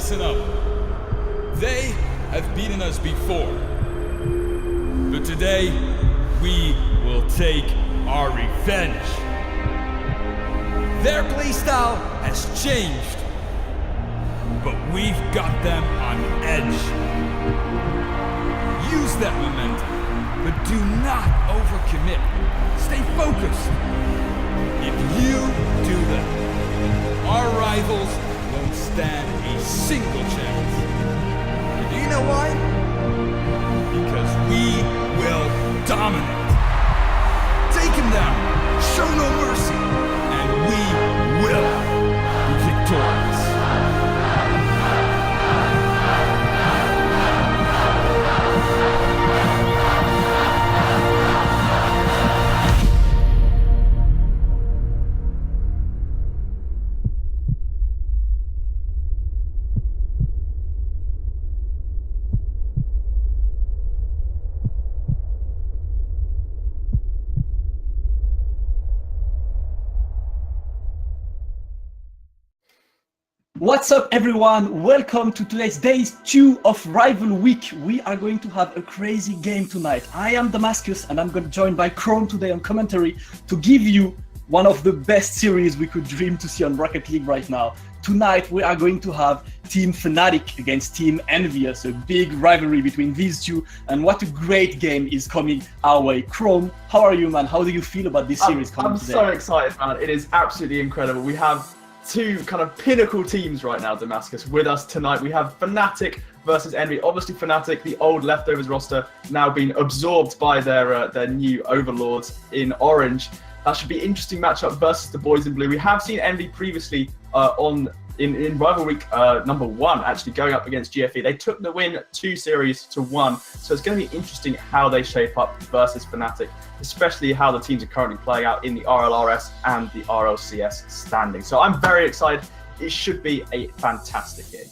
listen up. They have beaten us before. But today, we will take our revenge. Their playstyle has changed, but we've got them on edge. Use that momentum, but do not overcommit. Stay focused. If you do that, our rivals won't stand a single chance. And do you know why? Because we will dominate. Take him down, show no mercy, and we will be victorious. What's up, everyone? Welcome to today's day 2 of Rival Week. We are going to have a crazy game tonight. I am Damascus and I'm going to join by Chrome today on commentary to give you one of the best series we could dream to see on Rocket League right now. Tonight we are going to have Team Fnatic against Team Envious, a big rivalry between these two, and what a great game is coming our way. Chrome, how are you, man? How do you feel about this series coming today? I'm so excited, man. It is absolutely incredible. We have two kind of pinnacle teams right now, Damascus, with us tonight. We have Fnatic versus Envy. Obviously, Fnatic, the old leftovers roster, now being absorbed by their new overlords in orange. That should be an interesting matchup versus the boys in blue. We have seen Envy previously in Rival Week number 1, actually going up against GFE. They took the win 2 series to 1, so it's going to be interesting how they shape up versus Fnatic, especially how the teams are currently playing out in the RLRS and the RLCS standings. So I'm very excited. It should be a fantastic game.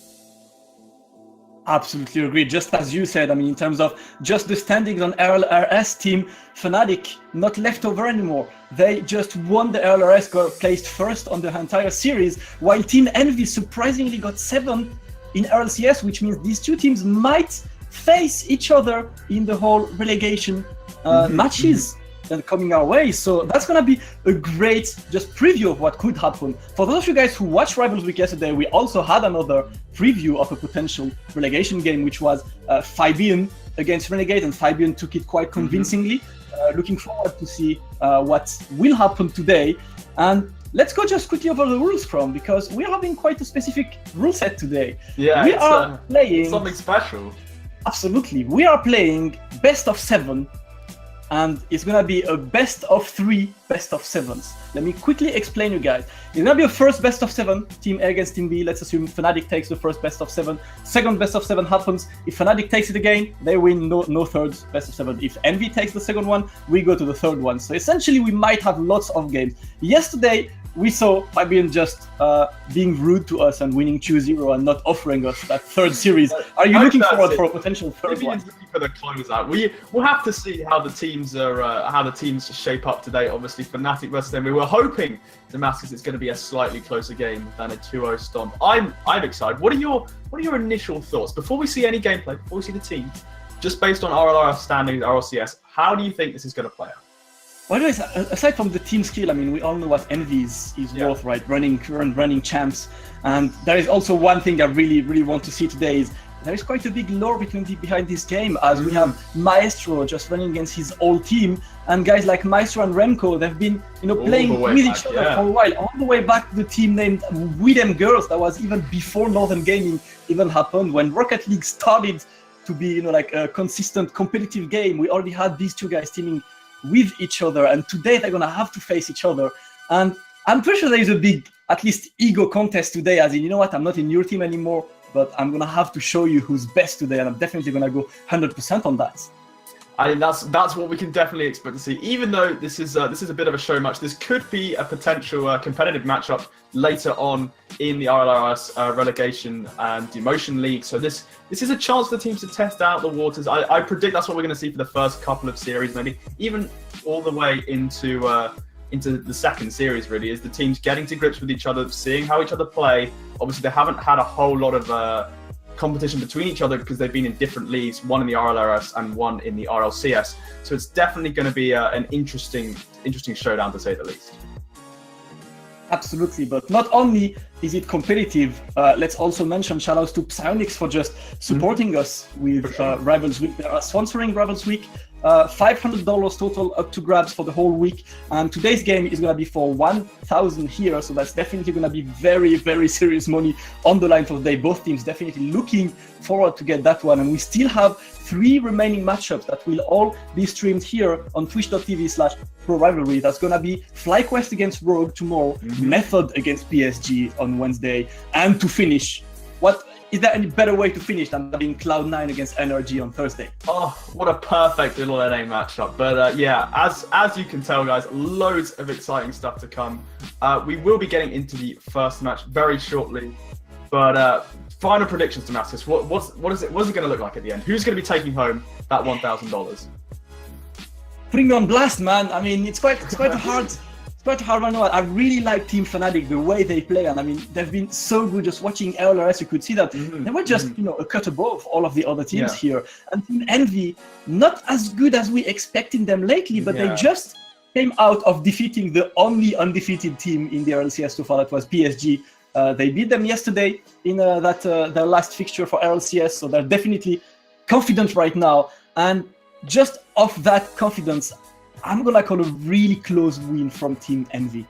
Absolutely agree. Just as you said, I mean, in terms of just the standings on RLRS, Team Fnatic not left over anymore. They just won the RLRS, got placed first on the entire series, while Team Envy surprisingly got 7th in RLCS, which means these two teams might face each other in the whole relegation matches that are coming our way. So that's going to be a great just preview of what could happen. For those of you guys who watched Rivals Week yesterday, we also had another preview of a potential relegation game, which was Fabian against Renegade, and Fabian took it quite convincingly. Looking forward to see what will happen today. And let's go just quickly over the rules, Chrome, because we're having quite a specific rule set today. Yeah, we are playing something special. Absolutely. We are playing best of 7. And it's going to be a best of 3 best of 7s. Let me quickly explain you guys. It's going to be a first best of 7, Team A against Team B. Let's assume Fnatic takes the first best of 7. Second best of 7 happens. If Fnatic takes it again, they win, no third best of 7. If Envy takes the second one, we go to the third one. So essentially, we might have lots of games. Yesterday, we saw Fabian just being rude to us and winning 2-0 and not offering us that third series. Are you looking forward for a potential third one? Looking for the closeout. We'll have to see how the teams are, how the teams shape up today. Obviously, Fnatic versus them. We were hoping Damascus it's going to be a slightly closer game than a 2-0 stomp. I'm excited. What are your initial thoughts before we see any gameplay? Before we see the team, just based on RLRS standings, RLCS, how do you think this is going to play out? By the way, aside from the team skill, I mean, we all know what Envy is worth, right? Running champs. And there is also one thing I really want to see today is there is quite a big lore behind this game, as we have Maestro just running against his old team, and guys like Maestro and Remco, they've been playing with each other for a while, all the way back to the team named We Them Girls. That was even before Northern Gaming even happened. When Rocket League started to be like a consistent competitive game, we already had these two guys teaming with each other, and today they're gonna have to face each other. And I'm pretty sure there is a big, at least, ego contest today, as in, you know what, I'm not in your team anymore, but I'm gonna have to show you who's best today, and I'm definitely gonna go 100% on that. I think that's what we can definitely expect to see. Even though this is a bit of a show match, this could be a potential competitive matchup later on in the RLRS relegation and demotion league. So this is a chance for the teams to test out the waters. I predict that's what we're going to see for the first couple of series, maybe even all the way into into the second series, really, is the teams getting to grips with each other, seeing how each other play. Obviously, they haven't had a whole lot of competition between each other because they've been in different leagues, one in the RLRS and one in the RLCS. So it's definitely going to be an interesting showdown, to say the least. Absolutely, but not only is it competitive, let's also mention shoutouts to Psyonix for just supporting us with Rivals Week. They are sponsoring Rivals Week. $500 total up to grabs for the whole week, and today's game is going to be for 1,000 here, so that's definitely going to be very, very serious money on the line for the day. Both teams definitely looking forward to get that one, and we still have 3 remaining matchups that will all be streamed here on twitch.tv/Pro Rivalry. That's going to be FlyQuest against Rogue tomorrow, Method against PSG on Wednesday, and to finish, is there any better way to finish than being Cloud9 against NRG on Thursday? Oh, what a perfect little NA matchup. But yeah, as you can tell, guys, loads of exciting stuff to come. We will be getting into the first match very shortly. But final predictions, Damascus. What's it going to look like at the end? Who's going to be taking home that $1,000? Putting me on blast, man. I mean, it's quite hard. It's quite hard right now. I really like Team Fnatic, the way they play, and I mean, they've been so good. Just watching LRS, you could see that they were just, a cut above all of the other teams here. And Team Envy, not as good as we expected them lately, but they just came out of defeating the only undefeated team in the RLCS so far, that was PSG. They beat them yesterday in their last fixture for RLCS, so they're definitely confident right now. And just off that confidence, I'm gonna call a really close win from Team Envy.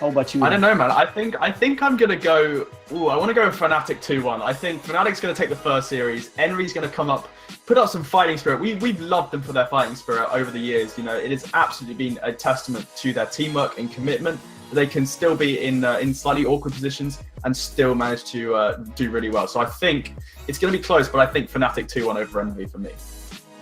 How about you? I don't know, man. I think I'm gonna go. I want to go with Fnatic 2-1. I think Fnatic's gonna take the first series. Envy's gonna come up, put up some fighting spirit. We've loved them for their fighting spirit over the years. It has absolutely been a testament to their teamwork and commitment. They can still be in slightly awkward positions and still manage to do really well. So I think it's gonna be close, but I think Fnatic 2-1 over Envy for me.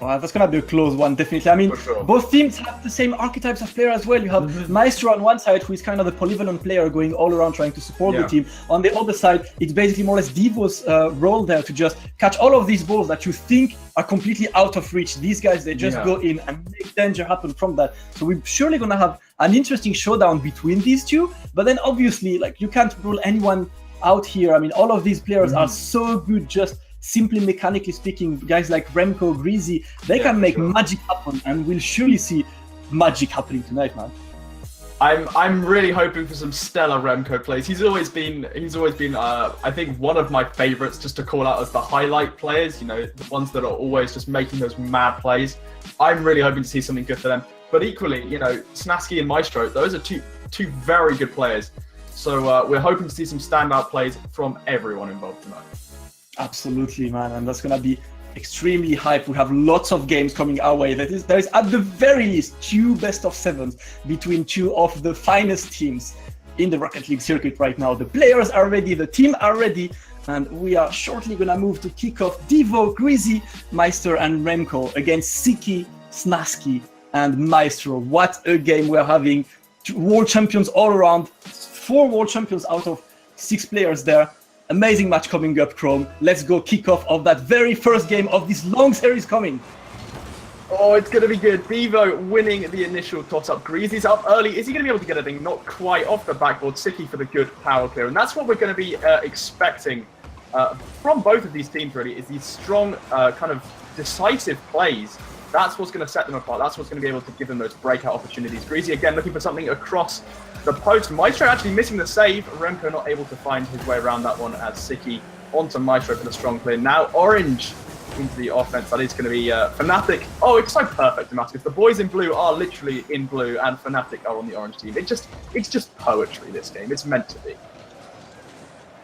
Well, that's going to be a close one, definitely. I mean, both teams have the same archetypes of player as well. You have Maestro on one side, who is kind of the polyvalent player going all around trying to support the team. On the other side, it's basically more or less Devo's role there to just catch all of these balls that you think are completely out of reach. These guys, they just go in and make danger happen from that. So we're surely going to have an interesting showdown between these two. But then obviously, like, you can't rule anyone out here. I mean, all of these players are so good, just simply mechanically speaking. Guys like Remco, Greasy, they can make magic happen, and we'll surely see magic happening tonight, man. I'm really hoping for some stellar Remco plays. He's always been I think one of my favorites just to call out as the highlight players, the ones that are always just making those mad plays. I'm really hoping to see something good for them. But equally, Snasky and Maestro, those are two very good players. So we're hoping to see some standout plays from everyone involved tonight. Absolutely, man, and that's gonna be extremely hype. We have lots of games coming our way. There is at the very least 2 best-of-7s between 2 of the finest teams in the Rocket League circuit right now. The players are ready, the team are ready, and we are shortly gonna move to kick off Devo, Greasy, Meister, and Remco against Siki, Snasky, and Maestro. What a game we're having. 2 world champions all around, 4 world champions out of 6 players there. Amazing match coming up, Chrome. Let's go kick off that very first game of this long series coming. Oh, it's going to be good. Devo winning the initial toss-up. Greasy's up early. Is he going to be able to get a thing? Not quite off the backboard. Siki for the good power clear. And that's what we're going to be expecting from both of these teams, really, is these strong, kind of decisive plays. That's what's going to set them apart. That's what's going to be able to give them those breakout opportunities. Greasy, again, looking for something across the post. Maestro actually missing the save. Remco not able to find his way around that one as Siki onto Maestro for the strong clear. Now Orange into the offense. That is going to be Fnatic. Oh, it's so perfect, Damascus. The boys in blue are literally in blue and Fnatic are on the orange team. It's just poetry, this game. It's meant to be.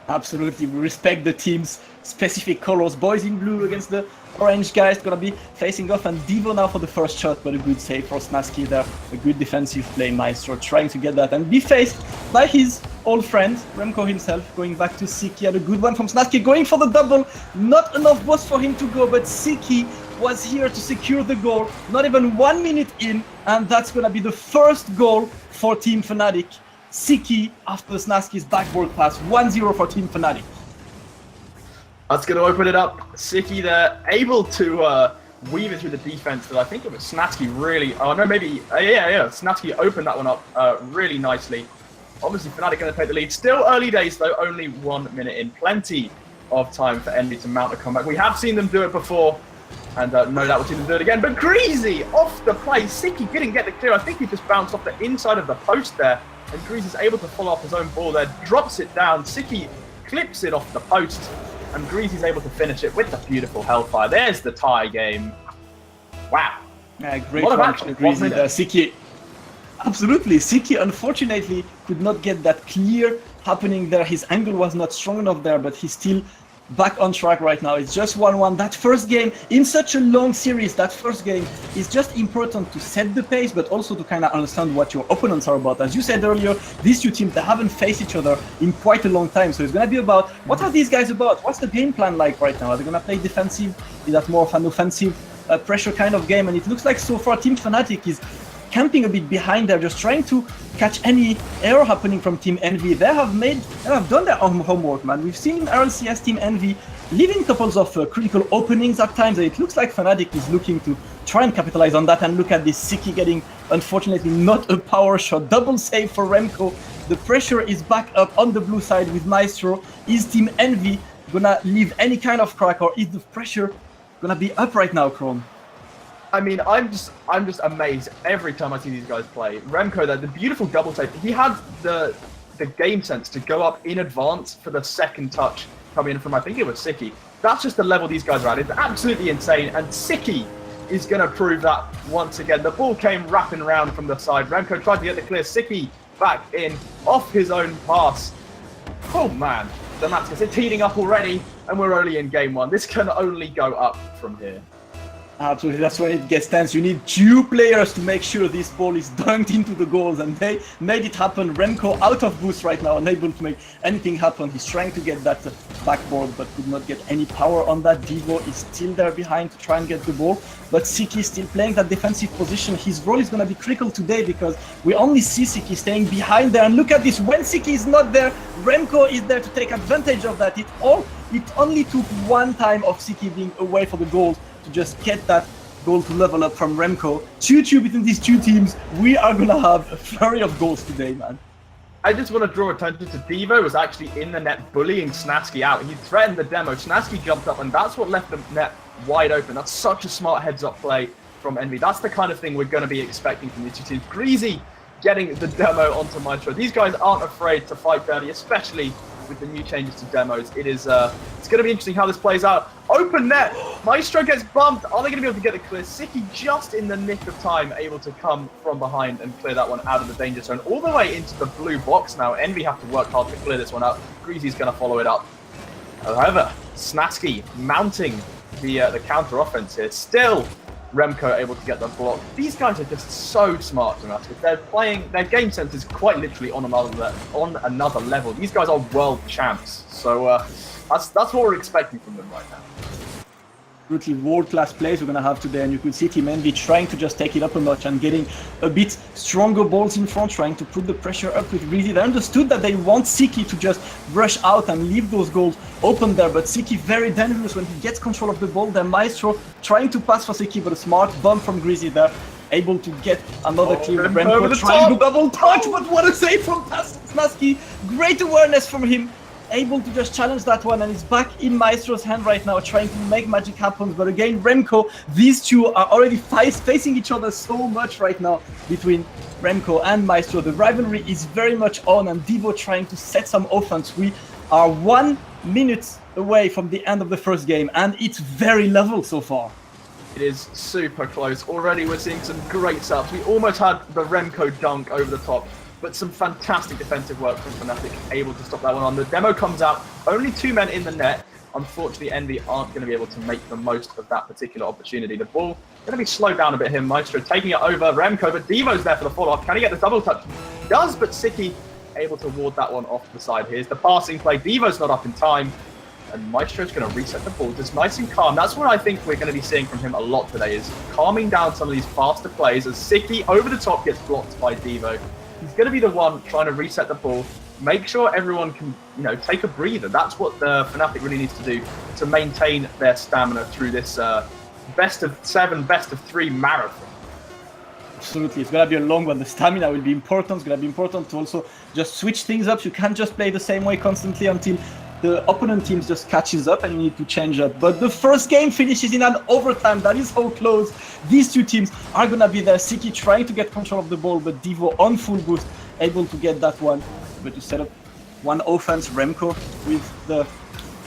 Absolutely. We respect the team's specific colors. Boys in blue against the orange guys. Gonna be facing off, and Devo now for the first shot, but a good save for Snasky there. A good defensive play. Maestro trying to get that and be faced by his old friend, Remco himself, going back to Siki. And a good one from Snasky, going for the double. Not enough boss for him to go, but Siki was here to secure the goal. Not even 1 minute in, and that's gonna be the first goal for Team Fnatic. Siki after Snasky's backboard pass. 1-0 for Team Fnatic. That's going to open it up. Siki there, able to weaving through the defense that I think it was Fnatic really, Fnatic opened that one up really nicely. Obviously, Fnatic going to take the lead. Still early days, though, only 1 minute in. Plenty of time for Envy to mount a comeback. We have seen them do it before, and no doubt we'll see them do it again. But Greasy off the play. Siki didn't get the clear. I think he just bounced off the inside of the post there, and Greasy's able to follow up his own ball there, drops it down. Siki clips it off the post, and Greasy's able to finish it with the beautiful Hellfire. There's the tie game. Wow. Yeah, great run from Greasy there. Siki, absolutely. Siki, unfortunately, could not get that clear happening there. His angle was not strong enough there, but he's still back on track right now. It's just 1-1. That first game, in such a long series, that first game is just important to set the pace, but also to kind of understand what your opponents are about. As you said earlier, these two teams, they haven't faced each other in quite a long time. So it's going to be about, what are these guys about? What's the game plan like right now? Are they going to play defensive? Is that more of an offensive pressure kind of game? And it looks like so far Team Fnatic is camping a bit behind there, just trying to catch any error happening from Team Envy. They have done their own homework, man. We've seen RLCS Team Envy leaving couples of critical openings at times, and it looks like Fnatic is looking to try and capitalize on that. And look at this, Siki getting, unfortunately, not a power shot. Double save for Remco. The pressure is back up on the blue side with Maestro. Is Team Envy gonna leave any kind of crack, or is the pressure gonna be up right now, Chrome? I mean, I'm just amazed every time I see these guys play. Remco there, the beautiful double take. He had the game sense to go up in advance for the second touch coming in from, I think it was Siki. That's just the level these guys are at. It's absolutely insane, and Siki is going to prove that once again. The ball came wrapping around from the side. Remco tried to get the clear. Siki back in, off his own pass. Oh man, the match is heating up already, and we're only in game one. This can only go up from here. Absolutely, that's when it gets tense. You need two players to make sure this ball is dunked into the goals, and they made it happen. Remco out of boost right now, unable to make anything happen. He's trying to get that backboard, but could not get any power on that. Devo is still there behind to try and get the ball, but Siki is still playing that defensive position. His role is going to be critical today because we only see Siki staying behind there. And look at this, when Siki is not there, Remco is there to take advantage of that. It only took one time of Siki being away for the goal to just get that goal to level up from Remco. 2-2 between these two teams. We are going to have a flurry of goals today, man. I just want to draw attention to Devo was actually in the net bullying Snaski out. He threatened the demo. Snaski jumped up, and that's what left the net wide open. That's such a smart heads-up play from Envy. That's the kind of thing we're going to be expecting from these two teams. Greasy getting the demo onto Maestro. These guys aren't afraid to fight dirty, especially with the new changes to demos. It's going to be interesting how this plays out. Open net, Maestro gets bumped. Are they going to be able to get it clear? Siki just in the nick of time, able to come from behind and clear that one out of the danger zone. All the way into the blue box now. Envy have to work hard to clear this one up. Greasy's going to follow it up. However, Snaski mounting the counter offense here. Still, Remco able to get the block. These guys are just so smart, Fnatic. They're playing, their game sense is quite literally on another level. These guys are world champs. So that's what we're expecting from them right now. Absolutely world-class plays we're going to have today, and you could see Team Envy trying to just take it up a notch and getting a bit stronger balls in front, trying to put the pressure up with Greasy. They understood that they want Siki to just rush out and leave those goals open there, but Siki very dangerous when he gets control of the ball. Then Maestro trying to pass for Siki, but a smart bump from Greasy there, able to get another clear. Remco trying to double touch, but what a save from Snaski. Great awareness from him, able to just challenge that one, and it's back in Maestro's hand right now, trying to make magic happen. But again, Remco, these two are already facing each other so much right now between Remco and Maestro. The rivalry is very much on, and Devo trying to set some offense. We are 1 minute away from the end of the first game, and it's very level so far. It is super close. Already we're seeing some great stuff. We almost had the Remco dunk over the top, but some fantastic defensive work from Fnatic, able to stop that one on. The demo comes out, only 2 men in the net. Unfortunately, Envy aren't going to be able to make the most of that particular opportunity. The ball going to be slowed down a bit here. Maestro taking it over Remco, but Devo's there for the follow-up. Can he get the double touch? Does, but Siki able to ward that one off the side. Here's the passing play. Devo's not up in time, and Maestro's going to reset the ball just nice and calm. That's what I think we're going to be seeing from him a lot today, is calming down some of these faster plays as Siki over the top gets blocked by Devo. He's going to be the one trying to reset the ball, make sure everyone can, take a breather. That's what the Fnatic really needs to do to maintain their stamina through this best of 7, best of 3 marathon. Absolutely, it's gonna be a long one. The stamina will be important. It's gonna be important to also just switch things up. You can't just play the same way constantly until the opponent teams just catches up and you need to change up. But the first game finishes in an overtime. That is how close these two teams are gonna be there. Siki trying to get control of the ball, but Devo on full boost, able to get that one. But to set up one offense, Remco with the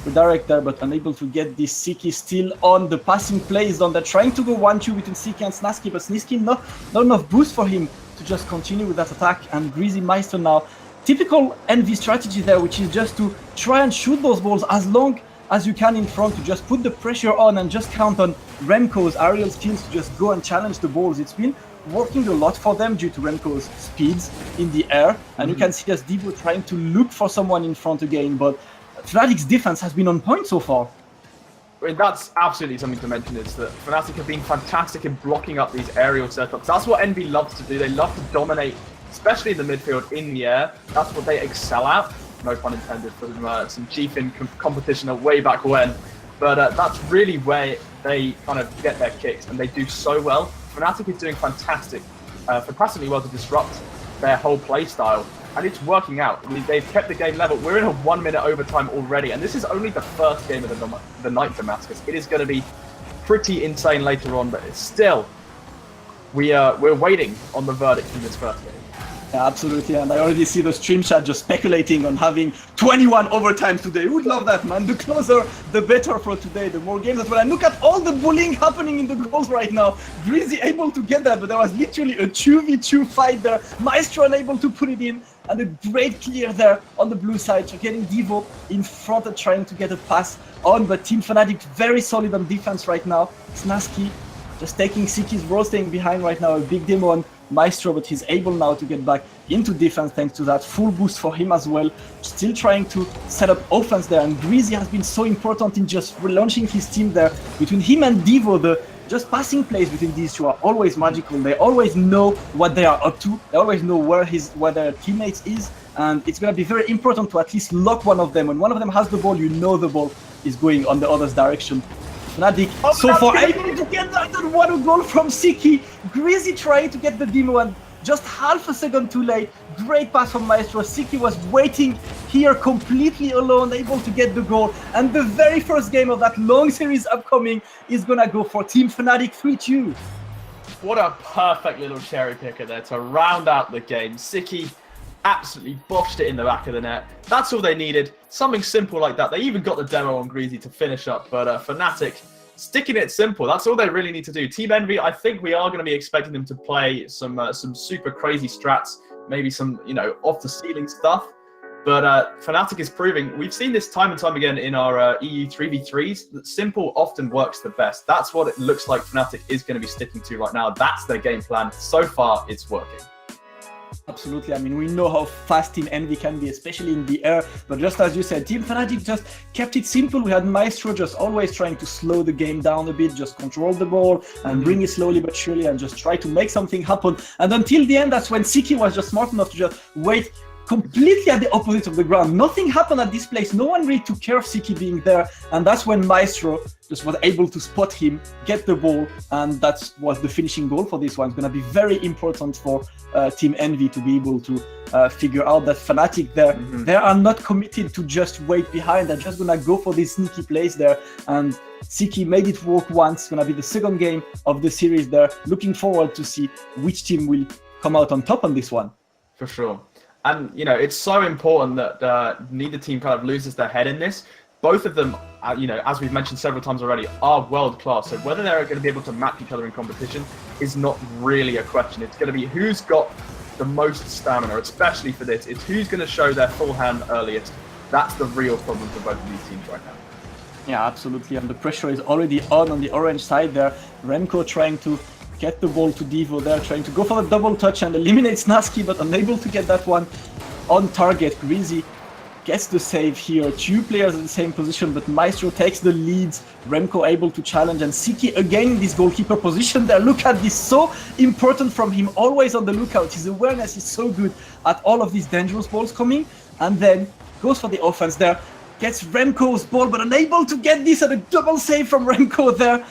redirect there, but unable to get this. Siki still on the passing plays on. They're trying to go 1-2 between Siki and Snaski, but Snaski not enough boost for him to just continue with that attack. And Greasy Meister now, typical NV strategy there, which is just to try and shoot those balls as long as you can in front, to just put the pressure on and just count on Remco's aerial skills to just go and challenge the balls. It's been working a lot for them due to Remco's speeds in the air, and you can see as Devo trying to look for someone in front again, but Fnatic's defense has been on point so far. I mean, that's absolutely something to mention, is that Fnatic have been fantastic in blocking up these aerial setups. That's what NV loves to do. They love to dominate, especially in the midfield, in the air. That's what they excel at. No pun intended for some GFIN competition way back when. But that's really where they kind of get their kicks, and they do so well. Fnatic is doing fantastically well to disrupt their whole play style, and it's working out. I mean, they've kept the game level. We're in a 1-minute overtime already, and this is only the first game of the night, Damascus. It is going to be pretty insane later on, but it's still, we're waiting on the verdict from this first game. Yeah, absolutely, and I already see the stream chat just speculating on having 21 overtimes today. Who would love that, man? The closer, the better for today, the more games as well. And look at all the bullying happening in the goals right now. Greasy able to get that, but there was literally a 2v2 fight there. Maestro unable to put it in, and a great clear there on the blue side. So getting Devo in front and trying to get a pass on, but Team Fnatic very solid on defense right now. Snaski just taking Siki's roasting behind right now, a big demo on Maestro, but he's able now to get back into defense thanks to that full boost for him as well. Still trying to set up offense there, and Greasy has been so important in just relaunching his team there. Between him and Devo, the just passing plays between these two are always magical. They always know what they are up to. They always know where their teammates is, and it's going to be very important to at least lock one of them. When one of them has the ball, you know the ball is going on the other's direction. Fnatic so far able to get that, and what a goal from Siki. Greasy trying to get the demo, and just half a second too late. Great pass from Maestro. Siki was waiting here completely alone, able to get the goal. And the very first game of that long series upcoming is gonna go for Team Fnatic 3-2. What a perfect little cherry picker there to round out the game. Siki absolutely botched it in the back of the net. That's all they needed. Something simple like that. They even got the demo on Greasy to finish up, but Fnatic sticking it simple. That's all they really need to do. Team Envy, I think we are going to be expecting them to play some super crazy strats, maybe some, off the ceiling stuff. But Fnatic is proving, we've seen this time and time again in our EU 3v3s, that simple often works the best. That's what it looks like Fnatic is going to be sticking to right now. That's their game plan. So far, it's working. Absolutely. I mean, we know how fast Team Envy can be, especially in the air. But just as you said, Team Fnatic just kept it simple. We had Maestro just always trying to slow the game down a bit, just control the ball and bring it slowly but surely and just try to make something happen. And until the end, that's when Siki was just smart enough to just wait completely at the opposite of the ground. Nothing happened at this place. No one really took care of Siki being there. And that's when Maestro just was able to spot him, get the ball, and that was the finishing goal for this one. It's going to be very important for Team Envy to be able to figure out that Fnatic they are not committed to just wait behind. They're just going to go for these sneaky plays there. And Siki made it work once. It's going to be the second game of the series there. Looking forward to see which team will come out on top on this one. For sure. And, it's so important that neither team kind of loses their head in this. Both of them, as we've mentioned several times already, are world class. So whether they're going to be able to match each other in competition is not really a question. It's going to be who's got the most stamina, especially for this. It's who's going to show their full hand earliest. That's the real problem for both of these teams right now. Yeah, absolutely. And the pressure is already on the orange side there. Remco trying to get the ball to Devo there, trying to go for the double touch and eliminate Snaski, but unable to get that one on target. Greasy gets the save here. Two players in the same position, but Maestro takes the leads. Remco able to challenge, and Siki again in this goalkeeper position there. Look at this, so important from him, always on the lookout. His awareness is so good at all of these dangerous balls coming, and then goes for the offense there. Gets Remco's ball, but unable to get this, and a double save from Remco there.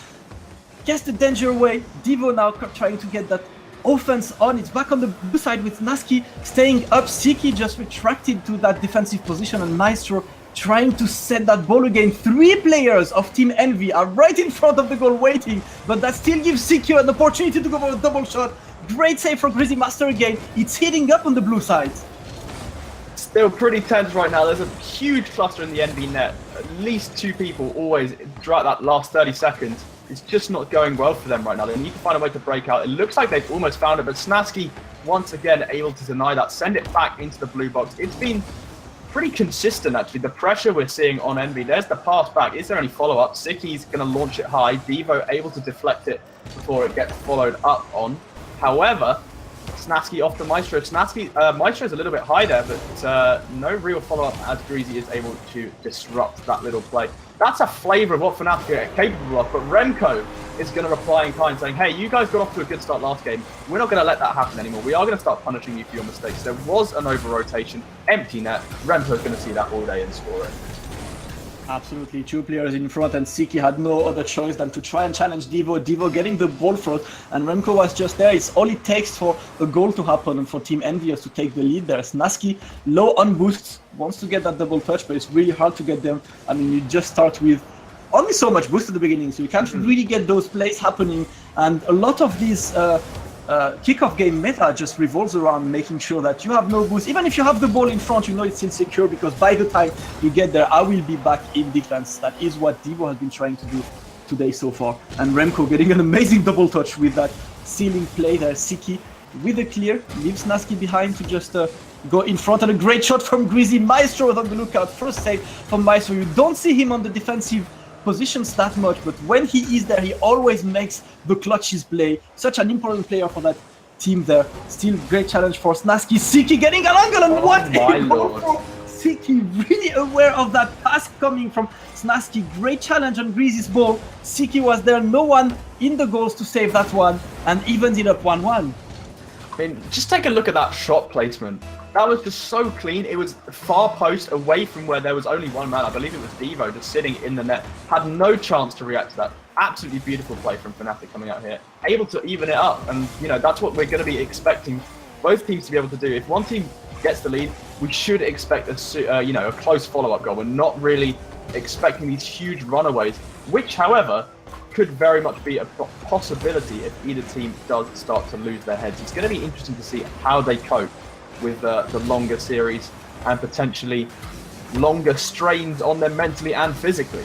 gets the danger away. Devo now trying to get that offense on. It's back on the blue side with Snaski staying up. Siki just retracted to that defensive position, and Maestro trying to set that ball again. 3 players of Team Envy are right in front of the goal waiting, but that still gives Siki an opportunity to go for a double shot. Great save from Grizzly Master again. It's hitting up on the blue side. Still pretty tense right now. There's a huge cluster in the Envy net. At least 2 people always throughout that last 30 seconds. It's just not going well for them right now. They need to find a way to break out. It looks like they've almost found it, but Snaski once again able to deny that, send it back into the blue box. It's been pretty consistent actually. The pressure we're seeing on Envy. There's the pass back. Is there any follow-up? Siki's going to launch it high. Devo able to deflect it before it gets followed up on. However, Snaski off the Maestro. Maestro's a little bit high there, but no real follow-up as Greasy is able to disrupt that little play. That's a flavour of what Fnatic are capable of, but Remco is going to reply in kind, saying, hey, you guys got off to a good start last game. We're not going to let that happen anymore. We are going to start punishing you for your mistakes. There was an over-rotation, empty net. Remco's going to see that all day and score it. Absolutely, 2 players in front, and Siki had no other choice than to try and challenge Devo. Devo getting the ball front, and Remco was just there. It's all it takes for a goal to happen and for Team Envious to take the lead there. Snaski, low on boosts, wants to get that double touch, but it's really hard to get them. I mean, you just start with only so much boost at the beginning, so you can't really get those plays happening. And a lot of these kickoff game meta just revolves around making sure that you have no boost. Even if you have the ball in front, you know it's insecure, because by the time you get there, I will be back in defense. That is what Devo has been trying to do today so far. And Remco getting an amazing double touch with that ceiling play there. Siki with a clear, leaves Snaski behind to just go in front, and a great shot from Greasy. Maestro was on the lookout. First save from Maestro. You don't see him on the defensive positions that much, but when he is there, he always makes the clutches play. Such an important player for that team there. Still great challenge for Snaski. Siki getting an angle, and what a goal from Siki. Really aware of that pass coming from Snaski. Great challenge on Greasy's ball. Siki was there, no one in the goals to save that one, and evened it up 1-1. I mean, just take a look at that shot placement. That was just so clean. It was far post, away from where there was only one man. I believe it was Devo, just sitting in the net. Had no chance to react to that. Absolutely beautiful play from Fnatic coming out here. Able to even it up. And, you know, that's what we're going to be expecting both teams to be able to do. If one team gets the lead, we should expect a close follow-up goal. We're not really expecting these huge runaways, which, however, could very much be a possibility if either team does start to lose their heads. It's going to be interesting to see how they cope with the longer series and potentially longer strains on them mentally and physically.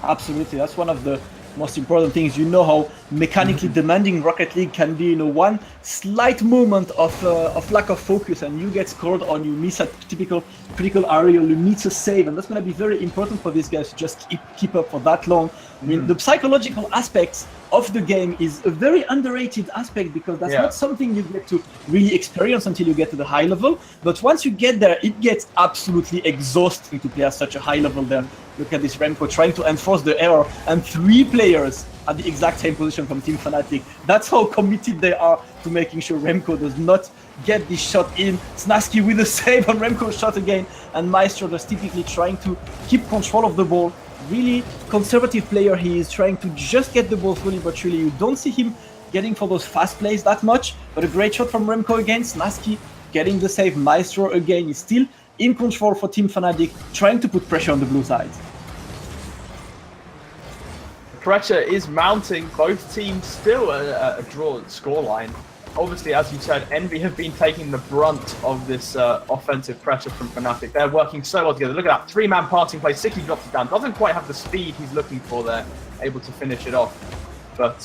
Absolutely, that's one of the most important things. You know how mechanically demanding Rocket League can be. You know, one slight moment of lack of focus and you get scored on, you miss a typical critical area, you miss a save, and that's going to be very important for these guys to just keep up for that long. I mean, the psychological aspects of the game is a very underrated aspect, because that's not something you get to really experience until you get to the high level. But once you get there, it gets absolutely exhausting to play at such a high level there. Look at this Remco trying to enforce the error, and 3 players at the exact same position from Team Fnatic. That's how committed they are to making sure Remco does not get this shot in. Snaski with a save on Remco's shot again, and Maestro just typically trying to keep control of the ball. Really conservative player he is, trying to just get the ball slowly but surely. You don't see him getting for those fast plays that much, but a great shot from Remco again. Snaski getting the save. Maestro again is still in control for Team Fnatic, trying to put pressure on the blue side. Pressure is mounting. Both teams still a draw scoreline. Obviously, as you said, Envy have been taking the brunt of this offensive pressure from Fnatic. They're working so well together. Look at that 3-man passing play. Siki drops it down. Doesn't quite have the speed he's looking for there. Able to finish it off. But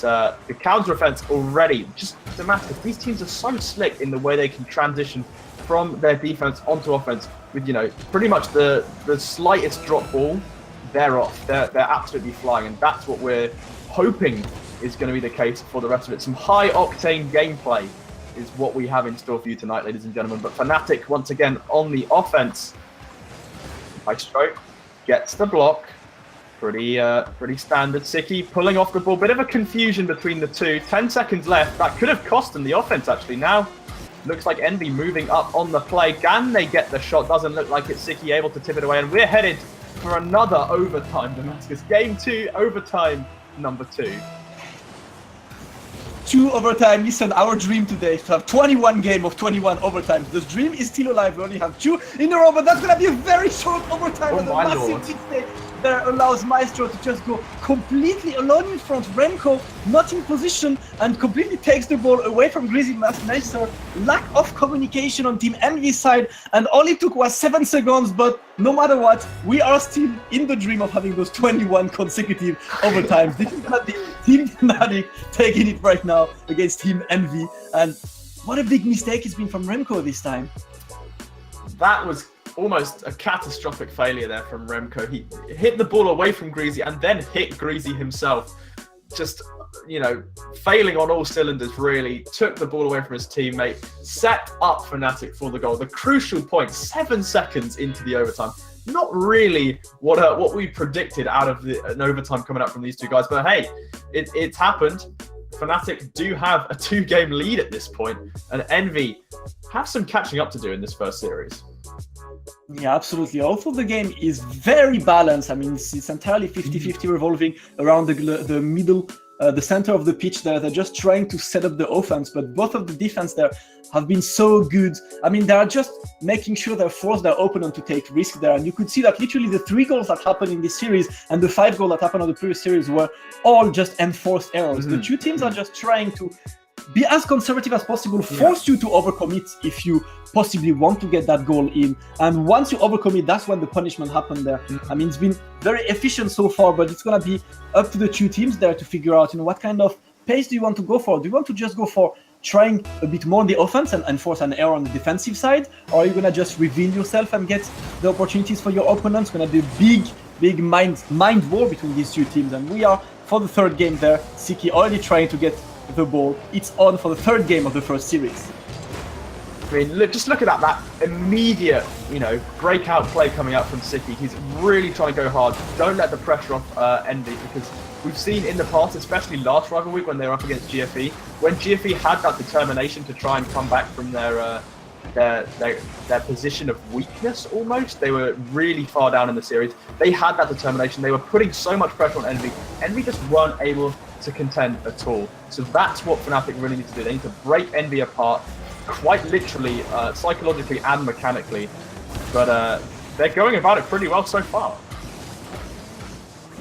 the counter offense already, just Damascus. These teams are so slick in the way they can transition from their defense onto offense with, you know, pretty much the slightest drop ball, they're off. They're absolutely flying, and that's what we're hoping is going to be the case for the rest of it. Some high-octane gameplay is what we have in store for you tonight, ladies and gentlemen. But Fnatic, once again, on the offense. Maestro gets the block. Pretty standard. Siki pulling off the ball. Bit of a confusion between the two. 10 seconds left. That could have cost them the offense, actually. Now, looks like Envy moving up on the play. Can they get the shot? Doesn't look like it's. Siki able to tip it away. And we're headed for another overtime, Damascus. Game 2, overtime. number 2. 2 overtime. Listen, our dream today is to have 21 game of 21 overtimes. The dream is still alive. We only have 2 in a row, but that's gonna be a very short overtime. Oh and a my massive lord. big stay there allows Maestro to just go completely alone in front. Remco not in position and completely takes the ball away from Greasy Master. Lack of communication on Team Envy's side, and all it took was 7 seconds, but no matter what, we are still in the dream of having those 21 consecutive overtimes. This is not the Team Fnatic taking it right now against Team Envy, and what a big mistake it's been from Remco this time. That was almost a catastrophic failure there from Remco. He hit the ball away from Greasy and then hit Greasy himself. Just, you know, failing on all cylinders, really. Took the ball away from his teammate, set up Fnatic for the goal. The crucial point, 7 seconds into the overtime. Not really what we predicted out of an overtime coming up from these two guys, but hey, it's happened. Fnatic do have a 2-game lead at this point, and Envy have some catching up to do in this first series. Yeah, absolutely. Also, the game is very balanced. I mean, it's entirely 50-50 revolving around the middle, the center of the pitch there. They're just trying to set up the offense, but both of the defense there have been so good. I mean, they're just making sure they force their opponent to take risk there. And you could see that literally the 3 goals that happened in this series and the 5 goals that happened on the previous series were all just enforced errors. The 2 teams are just trying to be as conservative as possible, force you to overcommit if you possibly want to get that goal in. And once you overcommit, that's when the punishment happened there. I mean, it's been very efficient so far, but it's going to be up to the 2 teams there to figure out, you know, what kind of pace do you want to go for? Do you want to just go for trying a bit more on the offense and enforce an error on the defensive side? Or are you going to just reveal yourself and get the opportunities for your opponents? It's going to be a big mind war between these 2 teams. And we are, for the 3rd game there, Siki already trying to get the ball. It's on for the 3rd game of the first series. I mean, just look at that immediate, you know, breakout play coming out from City. He's really trying to go hard. Don't let the pressure off Envy, because we've seen in the past, especially last rival week when they were up against GFE, when GFE had that determination to try and come back from their position of weakness almost. They were really far down in the series. They had that determination. They were putting so much pressure on Envy. Envy just weren't able to contend at all. So that's what Fnatic really need to do. They need to break Envy apart, quite literally, psychologically and mechanically. But they're going about it pretty well so far.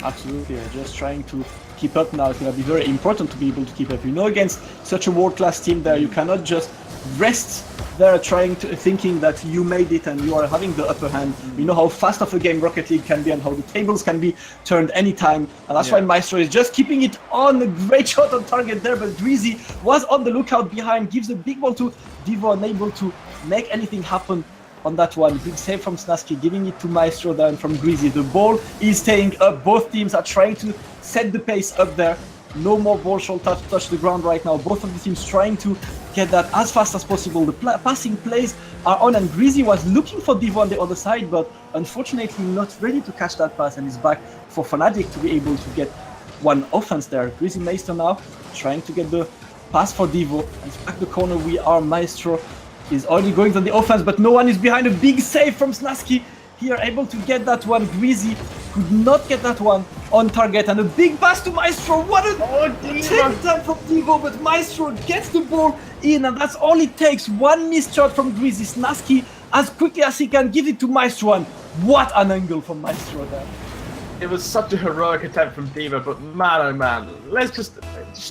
Absolutely, they're just trying to keep up now. It's going to be very important to be able to keep up. You know, against such a world-class team there, you cannot just rest there thinking that you made it and you are having the upper hand. You know how fast of a game Rocket League can be and how the tables can be turned anytime. And that's why Maestro is just keeping it on. A great shot on target there, but Greasy was on the lookout behind, gives a big ball to Divo, unable to make anything happen on that one. Big save from Snaski, giving it to Maestro then from Greasy. The ball is staying up. Both teams are trying to set the pace up there. No more ball shall touch the ground right now. Both of the teams trying to get that as fast as possible. The passing plays are on, and Greasy was looking for Divo on the other side, but unfortunately not ready to catch that pass, and is back for Fnatic to be able to get one offense there. Greasy Maestro now trying to get the pass for Divo, and back the corner we are. Maestro is already going on the offense, but no one is behind. A big save from Snaski here, able to get that one. Greasy could not get that one on target, and a big pass to Maestro. What a take time from Divo, but Maestro gets the ball in, and that's all it takes. One missed shot from Greasy. Snaski, as quickly as he can, give it to Maestro, and what an angle from Maestro there. It was such a heroic attempt from Divo, but man oh man, let's just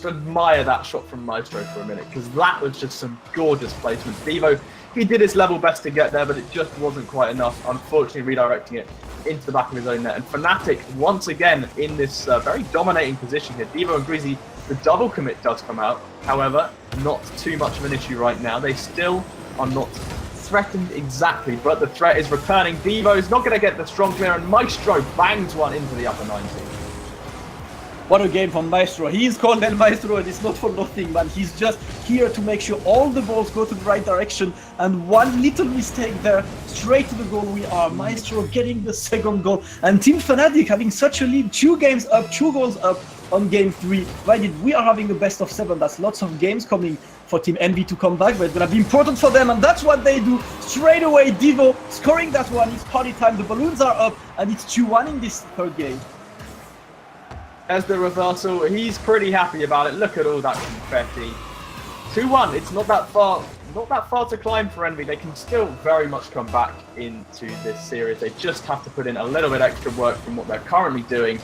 admire that shot from Maestro for a minute, because that was just some gorgeous placement. Divo, he did his level best to get there, but it just wasn't quite enough, unfortunately redirecting it into the back of his own net. And Fnatic, once again, in this very dominating position here. Divo and Greasy, the double commit does come out. However, not too much of an issue right now. They still are not threatened exactly, but the threat is returning. Divo is not going to get the strong clear, and Maestro bangs one into the upper 90. What a game from Maestro. He is called El Maestro, and it's not for nothing, man. He's just here to make sure all the balls go to the right direction, and one little mistake there, straight to the goal we are. Maestro getting the second goal, and Team Fnatic having such a lead, 2 games up, 2 goals up on game 3. Right, we are having the best of 7. That's lots of games coming for Team Envy to come back, but it's gonna be important for them, and that's what they do. Straight away, Divo scoring that one. It's party time. The balloons are up, and it's 2-1 in this 3rd game. As the reversal, he's pretty happy about it. Look at all that confetti. 2-1. It's not that far to climb for Envy. They can still very much come back into this series. They just have to put in a little bit extra work from what they're currently doing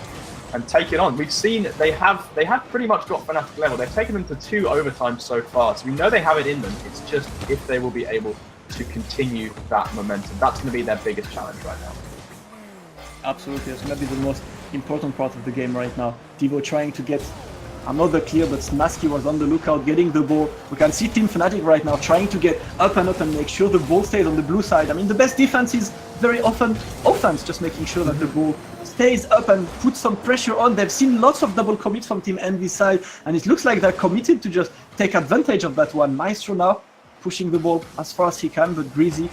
and take it on. We've seen they have pretty much got Fnatic level. They've taken them to 2 overtimes so far, so we know they have it in them. It's just if they will be able to continue that momentum. That's going to be their biggest challenge right now. Absolutely, it's going to be the most important part of the game right now. Devo trying to get another clear, but Snaski was on the lookout, getting the ball. We can see Team Fnatic right now trying to get up and make sure the ball stays on the blue side. I mean, the best defense is very often offense, just making sure that the ball stays up and put some pressure on. They've seen lots of double commits from Team Envy's side, and it looks like they're committed to just take advantage of that one. Maestro now pushing the ball as far as he can, but Greasy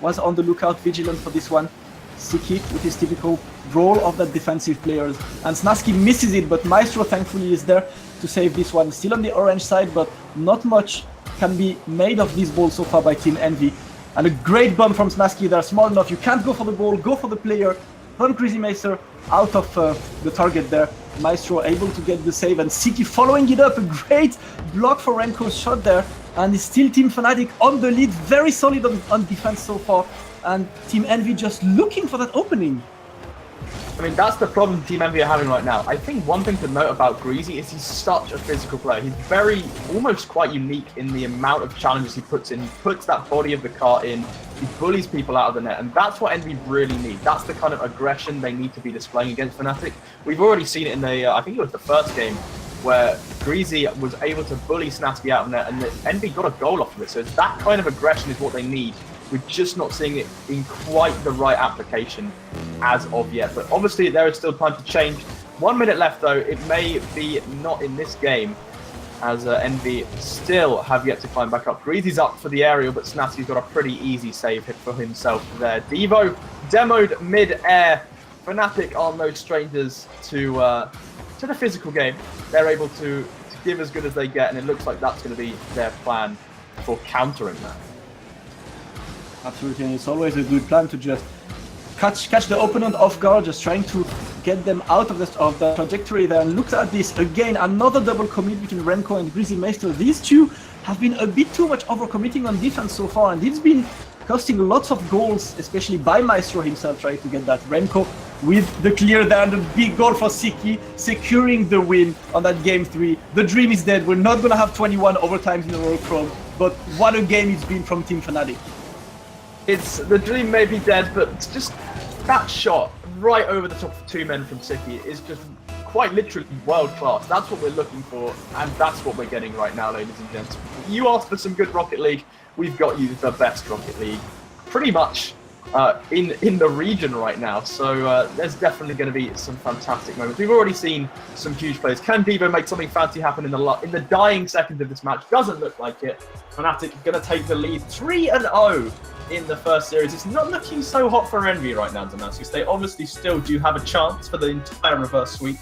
was on the lookout, vigilant for this one. Siki with his typical role of that defensive players, and Snaski misses it, but Maestro thankfully is there to save this one. Still on the orange side, but not much can be made of this ball so far by Team Envy. And a great bump from Snaski. They're small enough, you can't go for the ball, go for the player. Bump Crazy Maester out of the target there. Maestro able to get the save, and Siki following it up. A great block for Renko's shot there, and it's still Team Fnatic on the lead, very solid on defense so far. And Team Envy just looking for that opening. I mean, that's the problem Team Envy are having right now. I think one thing to note about Greasy is he's such a physical player. He's almost quite unique in the amount of challenges he puts in. He puts that body of the cart in, he bullies people out of the net, and that's what Envy really need. That's the kind of aggression they need to be displaying against Fnatic. We've already seen it in the, I think it was the first game, where Greasy was able to bully Snaski out of the net, and Envy got a goal off of it. So that kind of aggression is what they need. We're just not seeing it in quite the right application as of yet. But obviously there is still time to change. 1 minute left though. It may be not in this game, as Envy still have yet to climb back up. Greasy's up for the aerial, but Snaski's got a pretty easy save hit for himself there. Devo demoed mid-air. Fnatic are no strangers to the physical game. They're able to give as good as they get, and it looks like that's going to be their plan for countering that. Absolutely, and it's always a good plan to just catch the opponent off guard, just trying to get them out of the trajectory there. And look at this, again, another double commit between Renko and Greasy Maester. These two have been a bit too much overcommitting on defense so far, and it's been costing lots of goals, especially by Maestro himself trying to get that. Renko with the clear there, and the big goal for Siki, securing the win on that game 3. The dream is dead. We're not going to have 21 overtimes in a row, Chrome, but what a game it's been from Team Fnatic. The dream may be dead, but just that shot right over the top of 2 men from Siki is just quite literally world class. That's what we're looking for, and that's what we're getting right now, ladies and gents. You asked for some good Rocket League, we've got you the best Rocket League, pretty much in the region right now. So there's definitely going to be some fantastic moments. We've already seen some huge plays. Can Devo make something fancy happen in the dying seconds of this match? Doesn't look like it. Fnatic going to take the lead 3-0 in the first series. It's not looking so hot for Envy right now, Damascus. They obviously still do have a chance for the entire reverse sweep,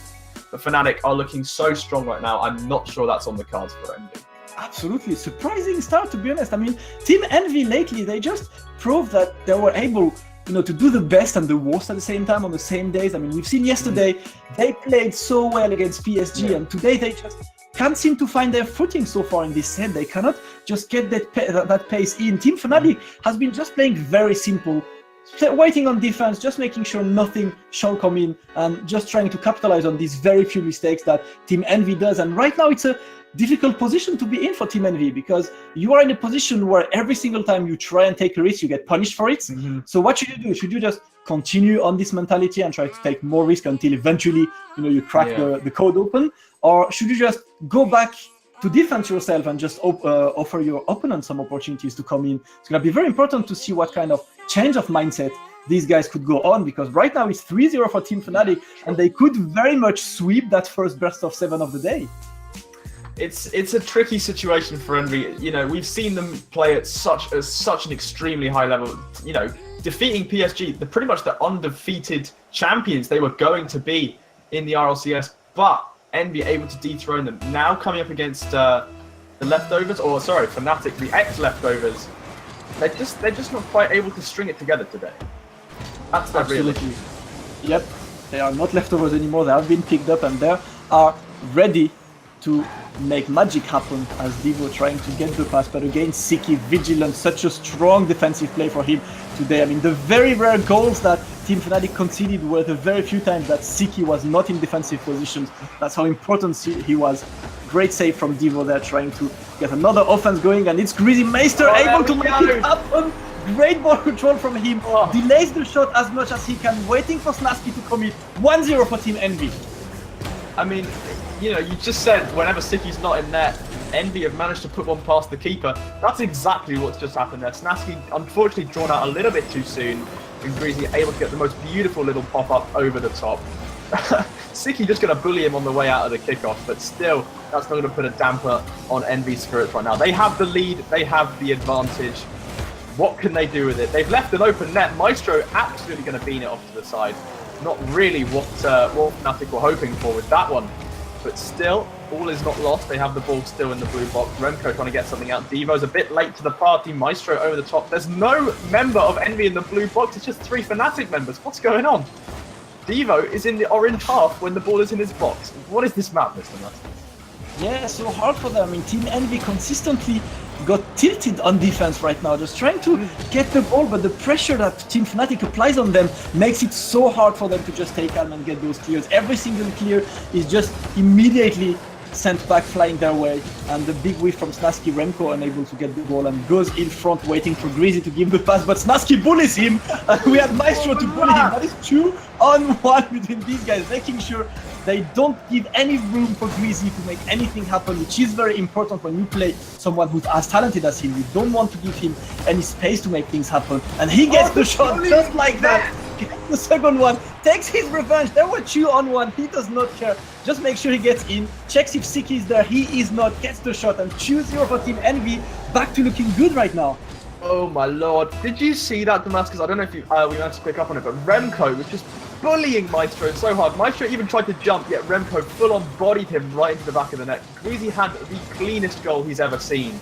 but Fnatic are looking so strong right now. I'm not sure that's on the cards for Envy. Absolutely, surprising start, to be honest. I mean, Team Envy lately, they just proved that they were able, to do the best and the worst at the same time on the same days. I mean, we've seen yesterday, they played so well against PSG, and today they just can't seem to find their footing so far in this set. They cannot just get that pace in. Team Fnatic has been just playing very simple, waiting on defense, just making sure nothing shall come in, and just trying to capitalize on these very few mistakes that Team Envy does. And right now it's a difficult position to be in for Team Envy, because you are in a position where every single time you try and take a risk, you get punished for it. So what should you do? Should you just continue on this mentality and try to take more risk until eventually, you crack the code open? Or should you just go back to defend yourself and just offer your opponent some opportunities to come in? It's going to be very important to see what kind of change of mindset these guys could go on, because right now it's 3-0 for Team Fnatic, and they could very much sweep that first burst of 7 of the day. It's a tricky situation for Envy. We've seen them play at such an extremely high level. Defeating PSG, pretty much the undefeated champions they were going to be in the RLCS, but Envy able to dethrone them. Now coming up against the leftovers, or sorry, Fnatic, the ex-leftovers, they're just not quite able to string it together today. That's their Absolutely. Yep, they are not leftovers anymore. They have been picked up, and they're are ready to make magic happen as Devo trying to get the pass, but again Siki vigilant, such a strong defensive play for him today. I mean, the very rare goals that Team Fnatic conceded were the very few times that Siki was not in defensive positions. That's how important he was. Great save from Devo there, trying to get another offense going, and it's Greasy Meister able to make it happen. Great ball control from him, delays the shot as much as he can, waiting for Snaski to commit. 1-0 for Team Envy. I mean, you know, you just said whenever Siki's not in net, Envy have managed to put one past the keeper. That's exactly what's just happened there. Snaski unfortunately drawn out a little bit too soon, and Greasy able to get the most beautiful little pop-up over the top. Siki just going to bully him on the way out of the kickoff, but still, that's not going to put a damper on Envy's spirits right now. They have the lead, they have the advantage. What can they do with it? They've left an open net. Maestro absolutely going to bean it off to the side. Not really what Fnatic were hoping for with that one. But still, all is not lost. They have the ball still in the blue box. Remco trying to get something out. Devo's a bit late to the party. Maestro over the top. There's no member of Envy in the blue box. It's just 3 Fnatic members. What's going on? Devo is in the orange half when the ball is in his box. What is this map, Mr. Master? Yeah, so hard for them. I mean, Team Envy consistently got tilted on defense right now, just trying to get the ball, but the pressure that Team Fnatic applies on them makes it so hard for them to just take on and get those clears. Every single clear is just immediately sent back flying their way, and the big whiff from Snaski. Remco unable to get the ball and goes in front waiting for Greasy to give the pass, but Snaski bullies him, and we had Maestro to bully him. That is 2-on-1 between these guys, making sure they don't give any room for Greasy to make anything happen, which is very important when you play someone who's as talented as him. You don't want to give him any space to make things happen, and he gets the shot just like that. Gets the second one, takes his revenge. There were 2-on-1, he does not care. Just make sure he gets in, checks if Siki is there, he is not, gets the shot, and 2-0 for Team Envy, back to looking good right now. Oh my lord, did you see that, Damascus? I don't know if you, we managed to pick up on it, but Remco was just bullying Maestro so hard. Maestro even tried to jump, yet Remco full-on bodied him right into the back of the net. Greasy had the cleanest goal he's ever seen.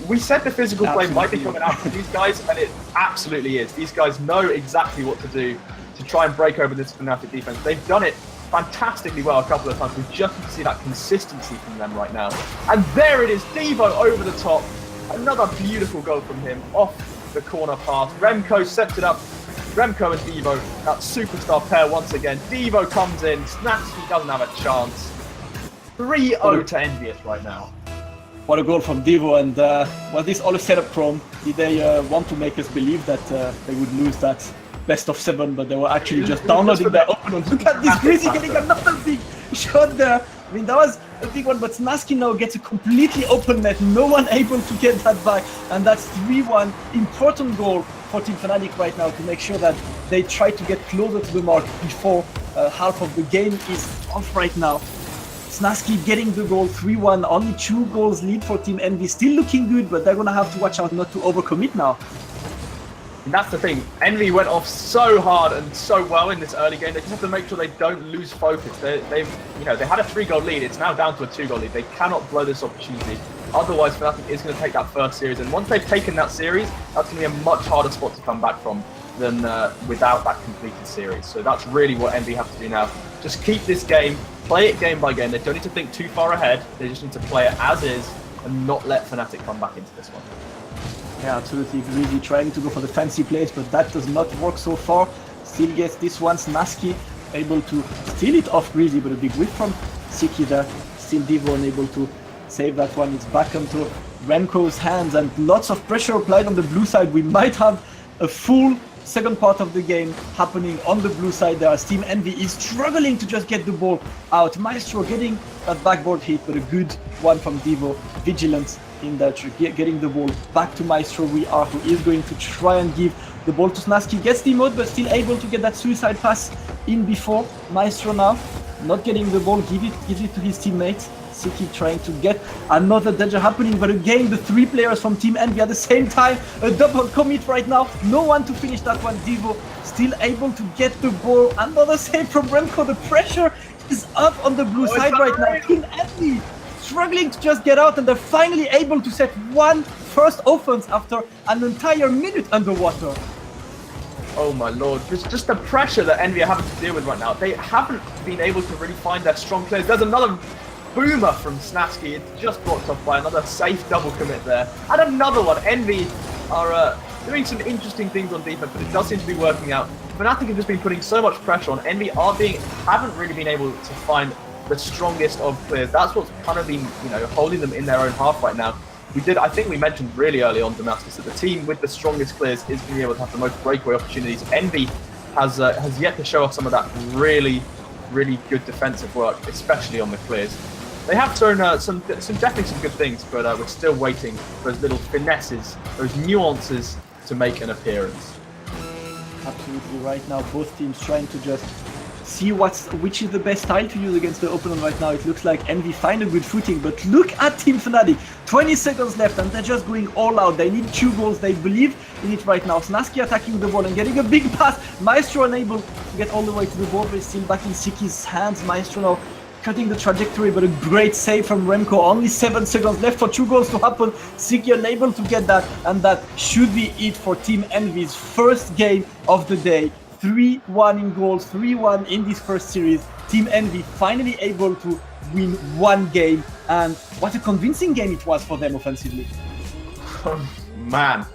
We said the physical play might be coming out from these guys, and it absolutely is. These guys know exactly what to do to try and break over this Fnatic defense. They've done it fantastically well a couple of times. We just need to see that consistency from them right now. And there it is, Devo over the top. Another beautiful goal from him off the corner pass. Remco sets it up. Remco and Devo, that superstar pair once again. Devo comes in, Snatsky doesn't have a chance. 3-0 to Envious right now. What a goal from Devo, and was this all a setup, Chrome? Did they want to make us believe that they would lose that best of 7, but they were actually just downloading their opponent? Look at this, Greasy getting another big shot there. I mean, that was a big one, but Snaski now gets a completely open net, no one able to get that back, and that's 3-1. Important goal for Team Fnatic right now to make sure that they try to get closer to the mark before half of the game is off right now. Snaski getting the goal, 3-1, only 2 goals lead for Team Envy, still looking good, but they're gonna have to watch out not to overcommit now. And that's the thing, Envy went off so hard and so well in this early game. They just have to make sure they don't lose focus. They had a 3-goal lead. It's now down to a 2-goal lead. They cannot blow this opportunity. Otherwise, Fnatic is going to take that first series. And once they've taken that series, that's going to be a much harder spot to come back from than without that completed series. So that's really what Envy have to do now. Just keep this game, play it game by game. They don't need to think too far ahead. They just need to play it as is and not let Fnatic come back into this one. Yeah, absolutely. Greasy trying to go for the fancy plays, but that does not work so far. Still gets this one. Snaski able to steal it off Greasy, but a big whip from Siki there. Still Devo unable to save that one. It's back onto Remco's hands, and lots of pressure applied on the blue side. We might have a full second part of the game happening on the blue side there, as Team Envy is struggling to just get the ball out. Maestro getting that backboard hit, but a good one from Devo. Vigilance in that, getting the ball back to Maestro. Who is going to try and give the ball to Snaski. Gets the mode, but still able to get that suicide pass in before. Maestro now not getting the ball, gives it to his teammates. Siki trying to get another danger happening, but again the 3 players from Team Envy at the same time. A double commit right now, no one to finish that one. Devo still able to get the ball. Another save from Remco. The pressure is up on the blue side right now. Team Envy struggling to just get out, and they're finally able to set one first offense after an entire minute underwater. Oh my lord, just the pressure that Envy are having to deal with right now. They haven't been able to really find their strong players. There's another boomer from Snasky. It's just blocked off by another safe double commit there. And another one. Envy are doing some interesting things on defense, but it does seem to be working out. Fnatic have just been putting so much pressure on. Envy haven't really been able to find the strongest of players. That's what's kind of been, holding them in their own half right now. I think we mentioned really early on, Damascus, that the team with the strongest clears is going to be able to have the most breakaway opportunities. Envy has yet to show off some of that really, really good defensive work, especially on the clears. They have thrown definitely some good things, but we're still waiting for those little finesses, those nuances to make an appearance. Absolutely right now, both teams trying to just see which is the best style to use against the opponent right now. It looks like Envy find a good footing, but look at Team Fnatic. 20 seconds left and they're just going all out. They need 2 goals. They believe in it right now. Snasky attacking the ball and getting a big pass. Maestro unable to get all the way to the ball, but it's still back in Siki's hands. Maestro now cutting the trajectory, but a great save from Remco. Only 7 seconds left for 2 goals to happen. Siki unable to get that, and that should be it for Team Envy's first game of the day. 3-1 in goals, 3-1 in this first series. Team Envy finally able to win 1 game, and what a convincing game it was for them offensively. Oh, man,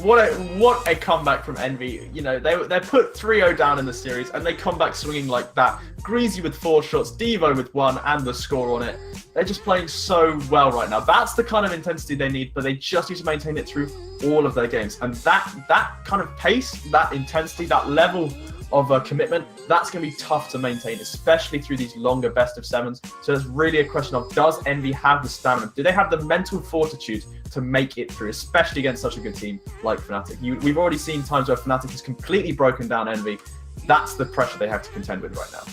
what a comeback from Envy. They put 3-0 down in the series, and they come back swinging like that. Greasy with 4 shots, Devo with 1, and the score on it. They're just playing so well right now. That's the kind of intensity they need, but they just need to maintain it through all of their games. And that kind of pace, that intensity, that level of commitment, that's going to be tough to maintain, especially through these longer best of 7s. So it's really a question of, does Envy have the stamina? Do they have the mental fortitude to make it through, especially against such a good team like Fnatic? We've already seen times where Fnatic has completely broken down Envy. That's the pressure they have to contend with right now.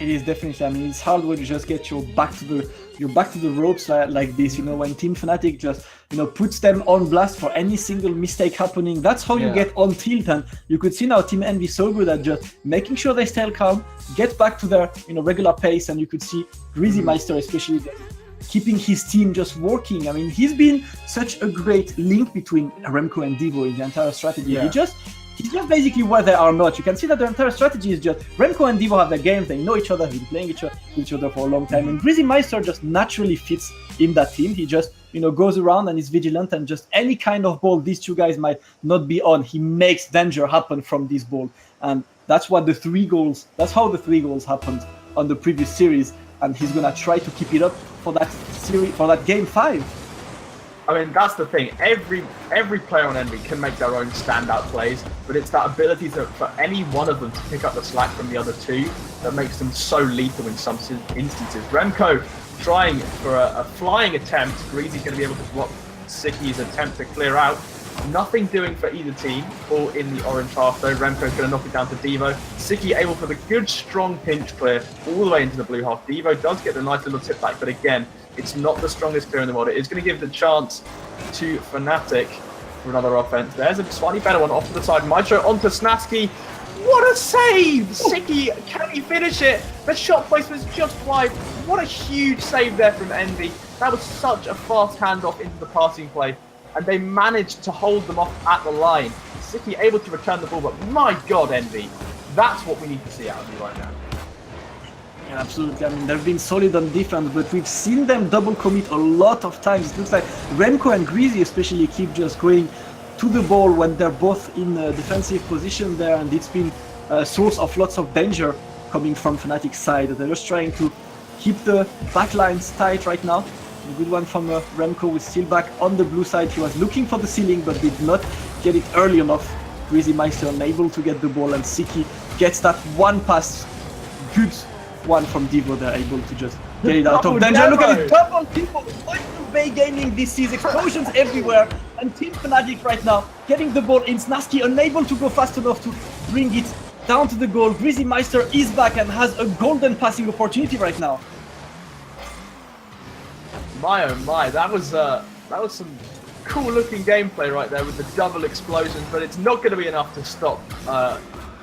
It is definitely. I mean, it's hard when you just get your back to the ropes like this. When Team Fnatic just puts them on blast for any single mistake happening. That's how you get on tilt. And you could see now Team Envy so good at just making sure they stay calm, get back to their regular pace, and you could see Greasy Meister especially keeping his team just working. I mean, he's been such a great link between Remco and Devo in the entire strategy. Yeah. He's just basically where they are not. You can see that the entire strategy is just Remco and Devo have their games, they know each other, they've been playing with each other for a long time. And Greasy Meister just naturally fits in that team. He just, goes around and is vigilant, and just any kind of ball these 2 guys might not be on, he makes danger happen from this ball. And that's how the 3 goals happened on the previous series. And he's gonna try to keep it up for that series, for that game 5. I mean, that's the thing. Every player on Envy can make their own standout plays, but it's that ability for any one of them to pick up the slack from the other 2 that makes them so lethal in some instances. Remco trying for a flying attempt. Greasy's going to be able to block Siki's attempt to clear out. Nothing doing for either team, all in the orange half though. Remco's going to knock it down to Devo. Siki able for the good strong pinch clear all the way into the blue half. Devo does get the nice little tip back, but again, it's not the strongest clear in the world. It is going to give the chance to Fnatic for another offense. There's a slightly better one off to the side. Maestro onto Snasky. What a save! Siki, can he finish it? The shot placement was just wide. What a huge save there from Envy. That was such a fast handoff into the passing play, and they managed to hold them off at the line. Siki able to return the ball, but my God, Envy, that's what we need to see out of you right now. Yeah, absolutely. I mean, they've been solid on defense, but we've seen them double commit a lot of times. It looks like Remco and Greasy especially keep just going to the ball when they're both in a defensive position there, and it's been a source of lots of danger coming from Fnatic's side. They're just trying to keep the backlines tight right now. A good one from Remco with still back on the blue side. He was looking for the ceiling, but did not get it early enough. Greasy Meister unable to get the ball, and Siki gets that one pass. Good one from Devo. They're able to just get it out of danger. Look at it, double Devo. Bay Gaming this season, explosions everywhere, and Team Fnatic right now getting the ball in. Snasky unable to go fast enough to bring it down to the goal. Greasy Meister is back and has a golden passing opportunity right now. My oh my, that was some cool looking gameplay right there with the double explosions, but it's not going to be enough to stop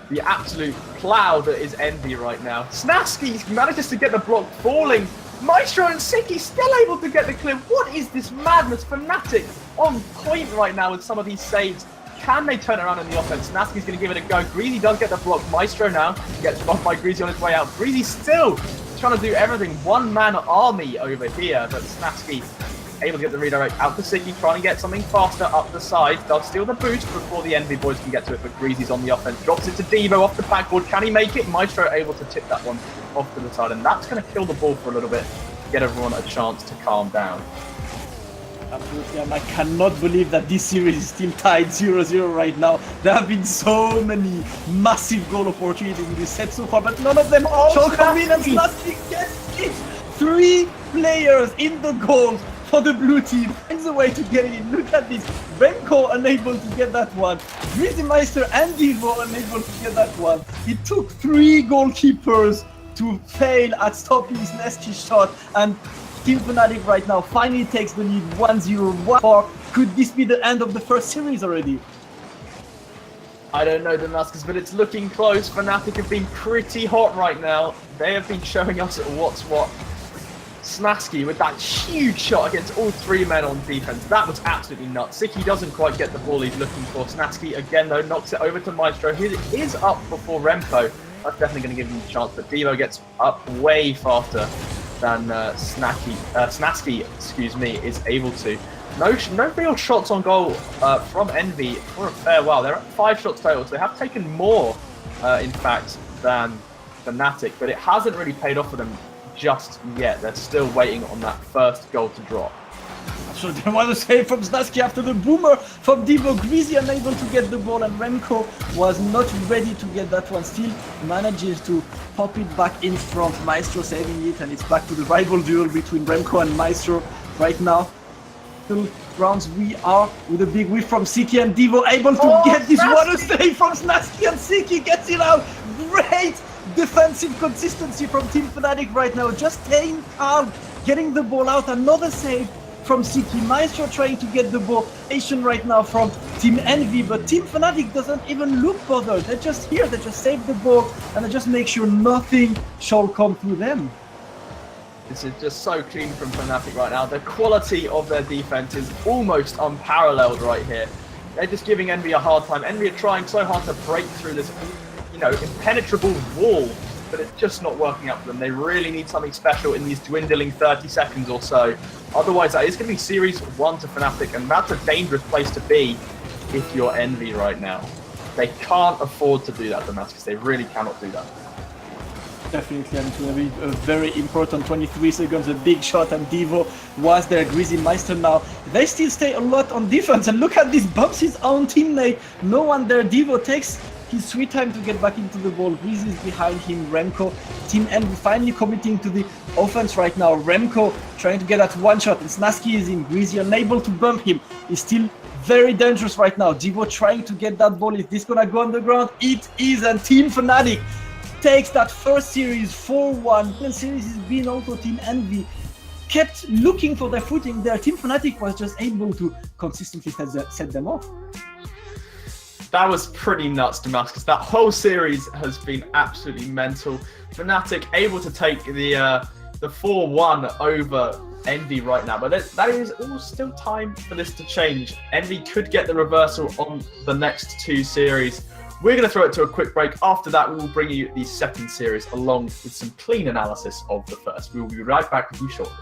the absolute plow that is Envy right now. Snasky manages to get the block falling. Maestro and Siki still able to get the clear. What is this madness? Fnatic on point right now with some of these saves. Can they turn around in the offense? Snaski's going to give it a go. Greasy does get the block. Maestro now gets blocked by Greasy on his way out. Greasy still trying to do everything. One-man army over here, but Snaski able to get the redirect out to Siki, trying to get something faster up the side. They'll steal the boost before the Envy boys can get to it, but Greasy's on the offense. Drops it to Devo off the backboard. Can he make it? Maestro able to tip that one off to the side, and that's going to kill the ball for a little bit, get everyone a chance to calm down. Absolutely, and I cannot believe that this series is still tied 0-0 right now. There have been so many massive goal opportunities in this set so far, but none of them shall come in, and Snaski gets it! 3 players in the goal for the blue team. Finds a way to get it in. Look at this. Remco unable to get that one. Greasy Meister and Devo unable to get that one. It took 3 goalkeepers to fail at stopping Snaski's shot, and Team Fnatic right now finally takes the lead 1-0. Could this be the end of the first series already? I don't know, Damascus, but it's looking close. Fnatic have been pretty hot right now. They have been showing us what's what. Snaski with that huge shot against all 3 men on defense. That was absolutely nuts. Siki doesn't quite get the ball he's looking for. Snaski again though knocks it over to Maestro. He is up before Remco. That's definitely going to give him a chance, but Devo gets up way faster than Snaski, excuse me, is able to. No real shots on goal from Envy for a fair while. They're at 5 shots total, so they have taken more, in fact, than Fnatic, but it hasn't really paid off for them just yet. They're still waiting on that first goal to drop. So there was a save from Snaski after the boomer from Devo. Greasy unable to get the ball, and Remco was not ready to get that one. Still manages to pop it back in front. Maestro saving it, and it's back to the rival duel between Remco and Maestro right now. Rounds we are with a big whiff from Siki, and Devo able to get this one save from Snaski, and Siki gets it out. Great defensive consistency from Team Fnatic right now, just staying calm, getting the ball out. Another save from Siki. Maestro trying to get the ball right now from Team Envy, but Team Fnatic doesn't even look bothered. They're just here, they just save the ball, and they just make sure nothing shall come through them. This is just so clean from Fnatic right now. The quality of their defense is almost unparalleled right here. They're just giving Envy a hard time. Envy are trying so hard to break through this, impenetrable wall, but it's just not working out for them. They really need something special in these dwindling 30 seconds or so. Otherwise, that is going to be Series 1 to Fnatic, and that's a dangerous place to be if you're Envy right now. They can't afford to do that, Damascus. They really cannot do that. Definitely, and it's going to be a very important 23 seconds, a big shot, and Devo was their Greasy Meister now. They still stay a lot on defense, and look at this, bumps his own teammate. No one there. Devo takes his sweet time to get back into the ball. Greasy is behind him. Remco, Team Envy finally committing to the offense right now. Remco trying to get that one shot, and Snaski is in. Greasy unable to bump him. He's still very dangerous right now. Devo trying to get that ball. Is this gonna go on the ground? It is, and Team Fnatic takes that first series 4-1. The series has been also Team Envy kept looking for their footing there. Team Fnatic was just able to consistently set them off. That was pretty nuts, Damascus. That whole series has been absolutely mental. Fnatic able to take the 4-1 over Envy right now, but that is all still time for this to change. Envy could get the reversal on the next 2 series. We're going to throw it to a quick break. After that, we will bring you the second series along with some clean analysis of the first. We will be right back with you shortly.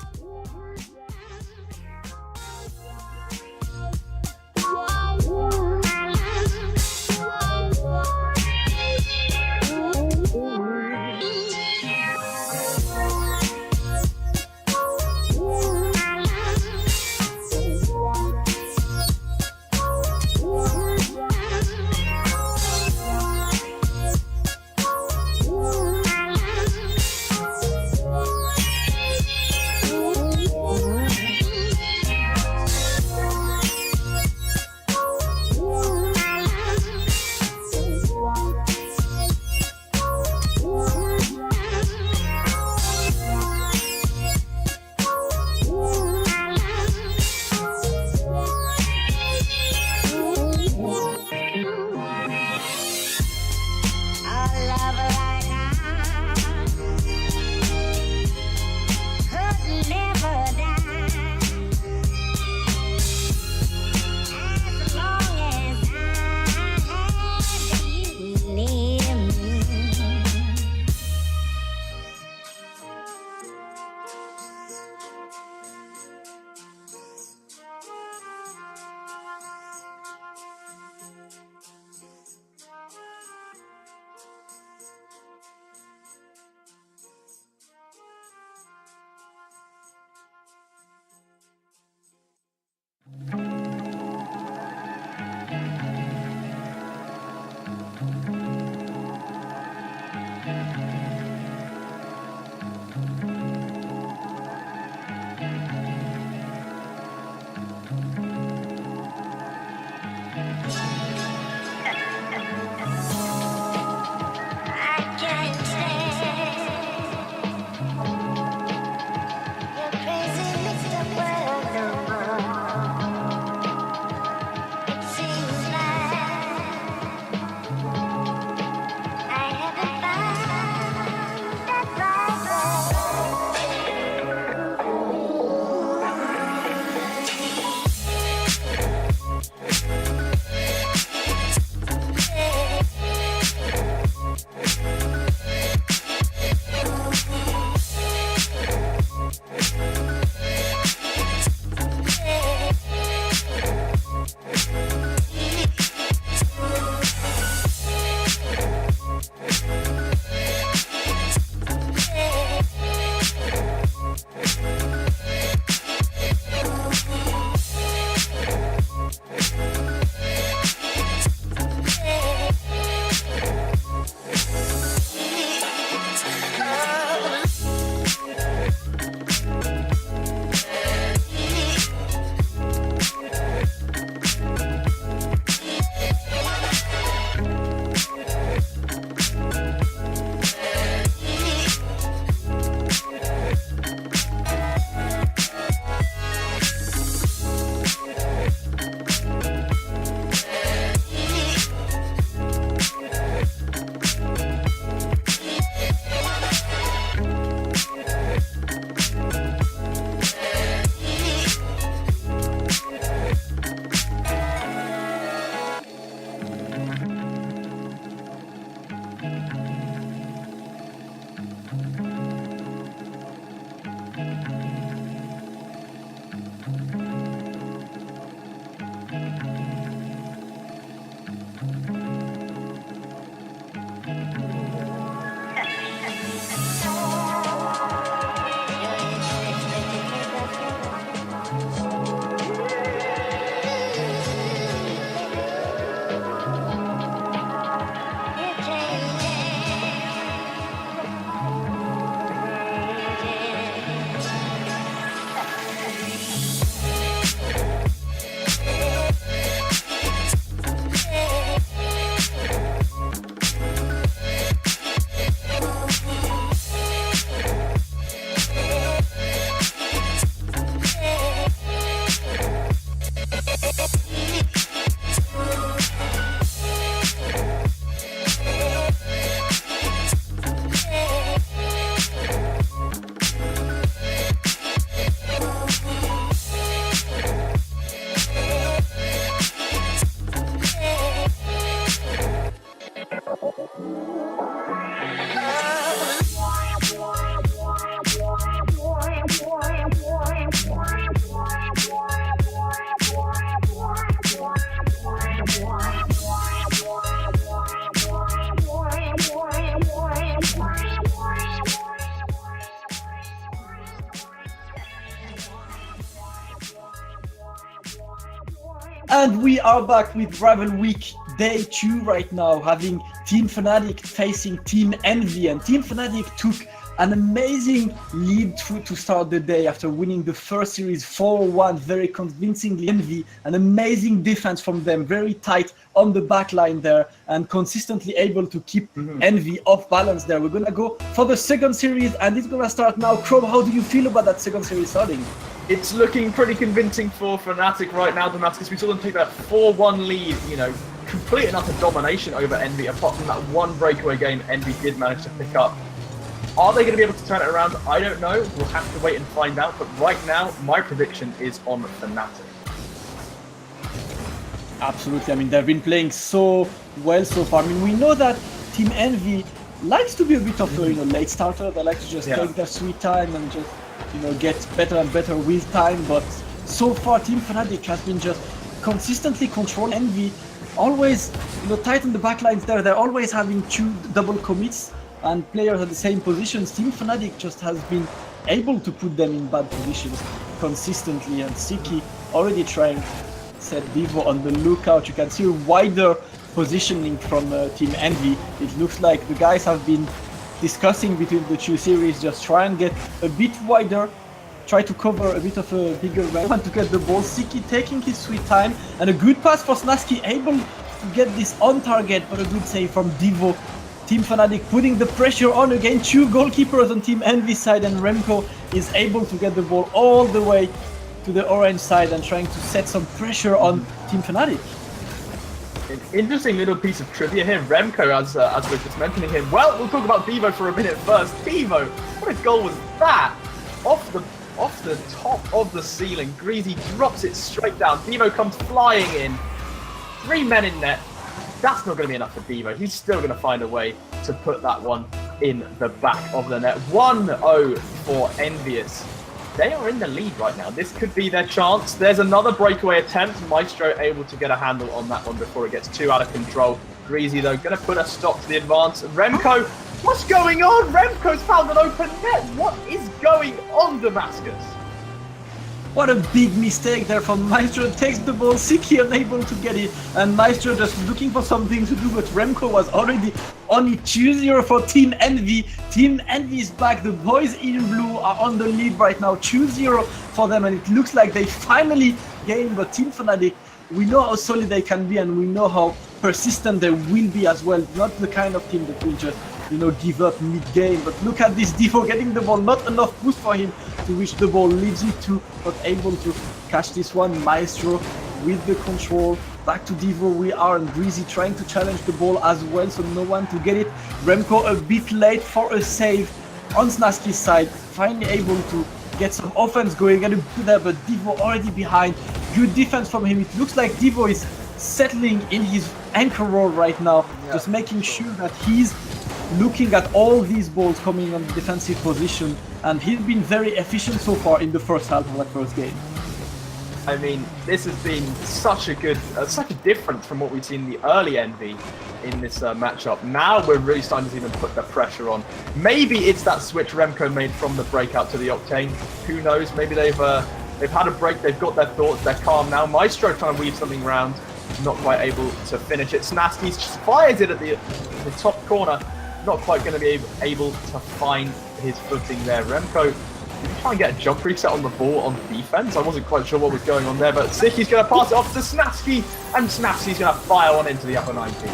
And we are back with Rival Week Day 2 right now, having Team Fnatic facing Team Envy. And Team Fnatic took an amazing lead to start the day after winning the first series 4-1 very convincingly. Envy, an amazing defense from them, very tight on the back line there, and consistently able to keep Envy off balance there. We're gonna go for the second series, and it's gonna start now. Chrome, how do you feel about that second series starting? It's looking pretty convincing for Fnatic right now, Damascus. We saw them take that 4-1 lead, you know, complete and utter domination over Envy. Apart from that one breakaway game Envy did manage to pick up. Are they going to be able to turn it around? I don't know. We'll have to wait and find out. But right now, my prediction is on Fnatic. Absolutely. I mean, they've been playing so well so far. I mean, we know that Team Envy likes to be a bit of a late starter. They like to just take their sweet time and just get better and better with time. But so far, Team Fnatic has been just consistently controlling Envy. Always tight on the backlines there. They're always having 2 double commits and players at the same positions. Team Fnatic just has been able to put them in bad positions consistently, and Siki already trying to set Devo on the lookout. You can see a wider positioning from Team Envy. It looks like the guys have been discussing between the 2 series, just try and get a bit wider, try to cover a bit of a bigger range and to get the ball. Siki taking his sweet time, and a good pass for Snaski, able to get this on target, but a good save from Devo. Team Fnatic putting the pressure on again. 2 goalkeepers on Team Envy side, and Remco is able to get the ball all the way to the orange side and trying to set some pressure on Team Fnatic. An interesting little piece of trivia here. Remco, as we're just mentioning him. Well, we'll talk about Devo for a minute first. Devo, what a goal was that? Off the top of the ceiling. Greasy drops it straight down. Devo comes flying in. 3 men in net. That's not going to be enough for Devo. He's still going to find a way to put that one in the back of the net. 1-0 for Envious. They are in the lead right now. This could be their chance. There's another breakaway attempt. Maestro able to get a handle on that one before it gets too out of control. Greasy, though, going to put a stop to the advance. Remco, what's going on? Remco's found an open net. What is going on, Damascus? What a big mistake there from Maestro. Takes the ball, Siki unable to get it, and Maestro just looking for something to do, but Remco was already on it. 2-0 for Team Envy. Team Envy is back. The boys in blue are on the lead right now. 2-0 for them, and it looks like they finally gained. But Team Fnatic, we know how solid they can be, and we know how persistent they will be as well. Not the kind of team that will just give up mid-game. But look at this Devo getting the ball, not enough boost for him to reach the ball, leaves it to, but able to catch this one. Maestro with the control, back to Devo we are, and Greasy trying to challenge the ball as well, so no one to get it. Remco a bit late for a save on Snaski's side, finally able to get some offense going, and there, but Devo already behind. Good defense from him. It looks like Devo is settling in his anchor role right now, just making sure that he's looking at all these balls coming on the defensive position, and he's been very efficient so far in the first half of that first game. I mean, this has been such a good, such a difference from what we've seen in the early Envy in this matchup. Now we're really starting to see them put the pressure on. Maybe it's that switch Remco made from the breakout to the Octane. Who knows? Maybe they've had a break. They've got their thoughts. They're calm now. Maestro trying to weave something around, not quite able to finish it. Snaski just fires it at the top corner. Not quite going to be able to find his footing there. Remco, did he try and get a jump reset on the ball on defense? I wasn't quite sure what was going on there, but Siki's going to pass it off to Snaski, and Snaski's going to fire one into the upper 90.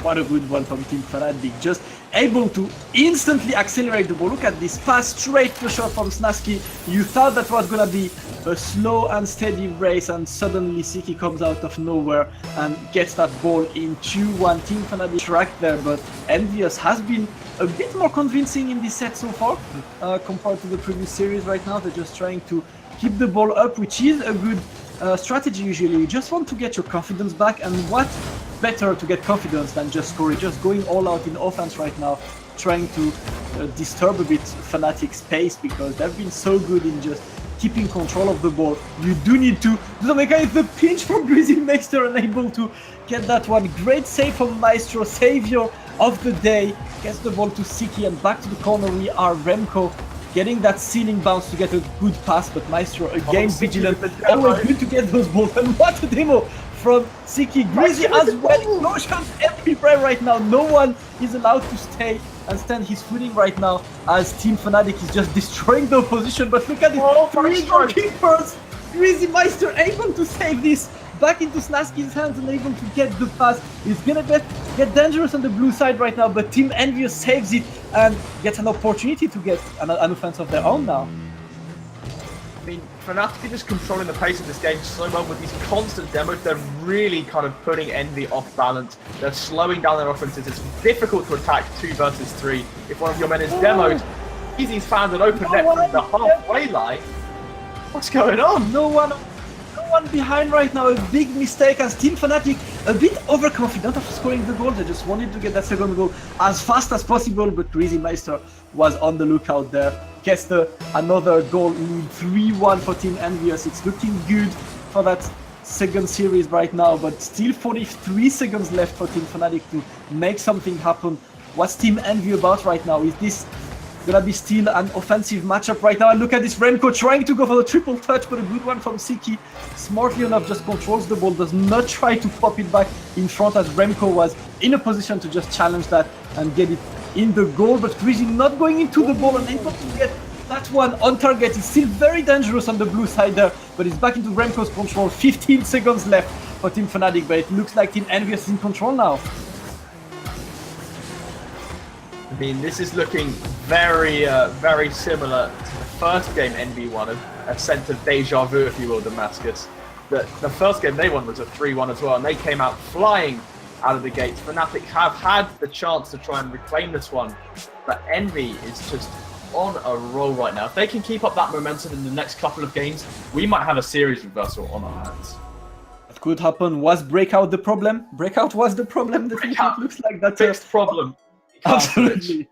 What a good one from Team Fnatic, just able to instantly accelerate the ball. Look at this pass straight to shot from Snaski. You thought that was going to be a slow and steady race, and suddenly Siki comes out of nowhere and gets that ball in 2-1. Team Fnatic tracked there, but Envious has been a bit more convincing in this set so far compared to the previous series. Right now they're just trying to keep the ball up, which is a good strategy usually. You just want to get your confidence back, and what better to get confidence than just scoring, just going all out in offense right now, trying to disturb a bit Fnatic's pace, because they've been so good in just keeping control of the ball. You do need to do something. It's the pinch from Greasy Meister, unable to get that one. Great save from Maestro, savior of the day, gets the ball to Siki, and back to the corner we are. Remco getting that ceiling bounce to get a good pass, but Maestro again vigilant, Siki always good to get those balls. And what a demo from Siki. Greasy as well, explosions everywhere right now. No one is allowed to stay and stand his footing right now as Team Fnatic is just destroying the opposition. But look at it, three goalkeepers. Greasy Meister able to save this. Back into Snaski's hands and able to get the pass. It's gonna get dangerous on the blue side right now, but Team Envious saves it and gets an opportunity to get an offense of their own now. I mean, Fnatic are just controlling the pace of this game so well with these constant demos. They're really kind of putting Envy off balance. They're slowing down their offenses. It's difficult to attack 2 versus 3 if one of your men is demoed. Easy's found an open net from the halfway line. What's going on? No one behind right now. A big mistake as Team Fnatic a bit overconfident of scoring the goal. They just wanted to get that second goal as fast as possible, but Greasy Meister was on the lookout there. Gets another goal, 3-1 for Team Envious. It's looking good for that second series right now, but still 43 seconds left for Team Fnatic to make something happen. What's Team Envy about right now? Is this gonna be still an offensive matchup right now? And look at this, Remco trying to go for the triple touch, but a good one from Siki. Smartly enough, just controls the ball, does not try to pop it back in front as Remco was in a position to just challenge that and get it in the goal. But Greasy not going into the ball and able to get that one on target. It's still very dangerous on the blue side there, but it's back into Remco's control. 15 seconds left for Team Fnatic, but it looks like Team Envious is in control now. I mean, this is looking very, very similar to the first game Envy won, a sense of deja vu, if you will, Damascus. The first game they won was a 3-1 as well, and they came out flying out of the gates. Fnatic have had the chance to try and reclaim this one, but Envy is just on a roll right now. If they can keep up that momentum in the next couple of games, we might have a series reversal on our hands. That could happen. Was Breakout the problem? Breakout was the problem. It looks like that. Fixed problem. Absolutely.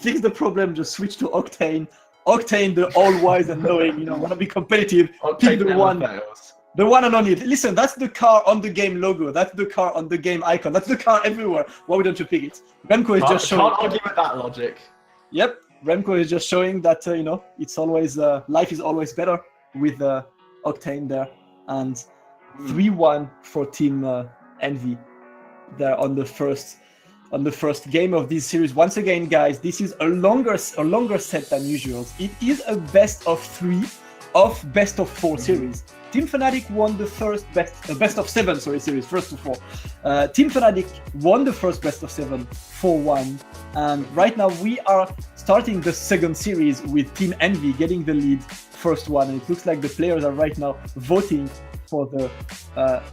Fix the problem, just switch to Octane. Octane, the all-wise and knowing, want to be competitive. Pick the one and only. Listen, that's the car on the game logo. That's the car on the game icon. That's the car everywhere. Why don't you pick it? Remco is just showing. Can't argue with that logic. Yep. Remco is just showing that, it's always, life is always better with Octane there. And 3-1 for Team Envy there on the first game of this series. Once again, guys, this is a longer set than usual. It is a best of 3 of best of 4 series. Team Fnatic won the first best of 7 series, first to 4. Team Fnatic won the first best of 7 4-1, and right now we are starting the second series with Team Envy getting the lead, first one, and it looks like the players are right now voting for the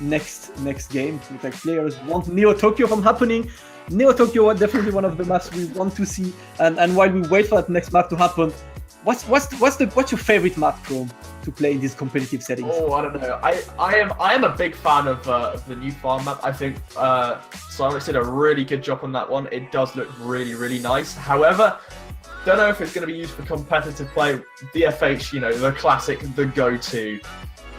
next game. Looks like players want Neo Tokyo from happening. Neo Tokyo was definitely one of the maps we want to see, and while we wait for that next map to happen, what's your favorite map, Chrome, to play in these competitive settings? Oh, I don't know. I am a big fan of the new farm map. I think Cyrus did a really good job on that one. It does look really, really nice. However, don't know if it's going to be used for competitive play. DFH, the classic, the go-to.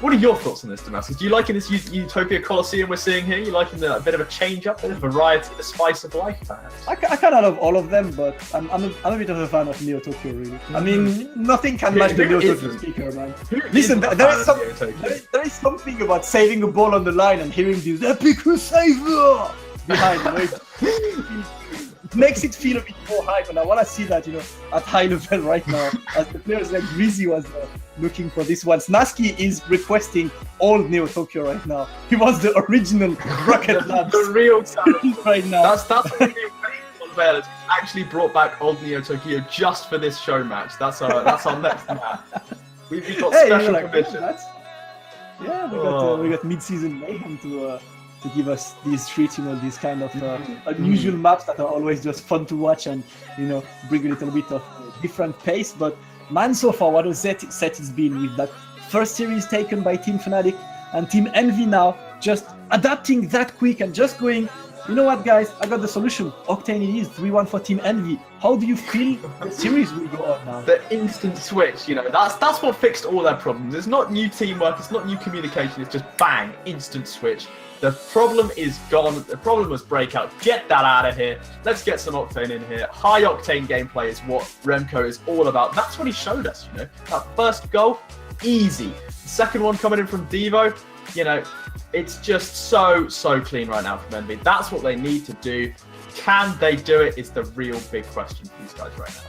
What are your thoughts on this, Damascus? Do you like in this Utopia Colosseum we're seeing here? You liking a bit of a change-up, a bit of variety, the spice of life, perhaps? I kind of love all of them, but I'm a bit of a fan of Neo Tokyo, really. I mean, nothing can match the Neo Tokyo speaker, man. Listen, there is something about saving a ball on the line and hearing this epic saver behind. It makes it feel a bit more hype, and I want to see that, at high level right now, as the players like Greasy was looking for this one. Snaski is requesting old Neo Tokyo right now. He wants the original Rocket Labs. The real sound right now. That's really amazing as well. It's actually brought back old Neo Tokyo just for this show match. That's our next match. We've got special permission. Yeah, we got mid-season mayhem to give us these treats, these kind of unusual maps that are always just fun to watch and, bring a little bit of different pace. But man, so far, what a set it's been with that first series taken by Team Fnatic and Team Envy now, just adapting that quick and just going, you know what, guys, I got the solution. Octane it is, 3-1 for Team Envy. How do you feel the series will go on now? The instant switch, that's what fixed all their problems. It's not new teamwork, it's not new communication, it's just bang, instant switch. The problem is gone. The problem was breakout. Get that out of here. Let's get some Octane in here. High Octane gameplay is what Remco is all about. That's what he showed us, you know. That first goal, easy. The second one coming in from Devo, you know, it's just so clean right now from Envy. That's what they need to do. Can they do it is the real big question for these guys right now.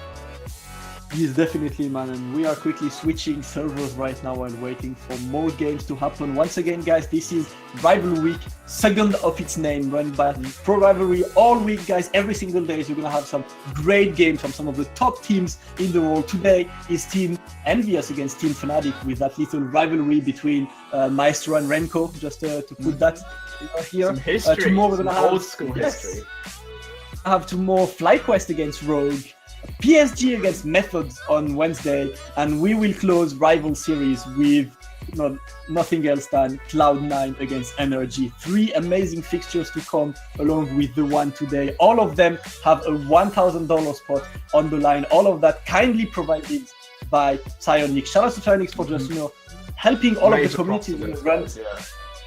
Yes, definitely, man, and we are quickly switching servers right now and waiting for more games to happen. Once again, guys, this is Rival Week, second of its name, run by Pro Rivalry all week, guys. Every single day, you're gonna have some great games from some of the top teams in the world. Today is Team Envious against Team Fnatic with that little rivalry between Maestro and Remco, just to put that here. Some history, tomorrow we're gonna have old school history. Have tomorrow FlyQuest against Rogue, PSG against Methods on Wednesday, and we will close Rival Series with nothing else than Cloud9 against Energy. 3 amazing fixtures to come along with the one today. All of them have a $1,000 spot on the line. All of that kindly provided by Psyonix. Shout out to Psyonix for just helping all of the community run.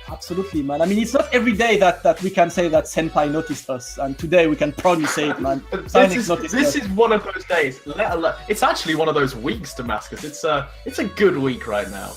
Absolutely, man. I mean, it's not every day that we can say that Senpai noticed us, and today we can proudly say it, man. This is one of those days. It's actually one of those weeks, Damascus. It's a good week right now.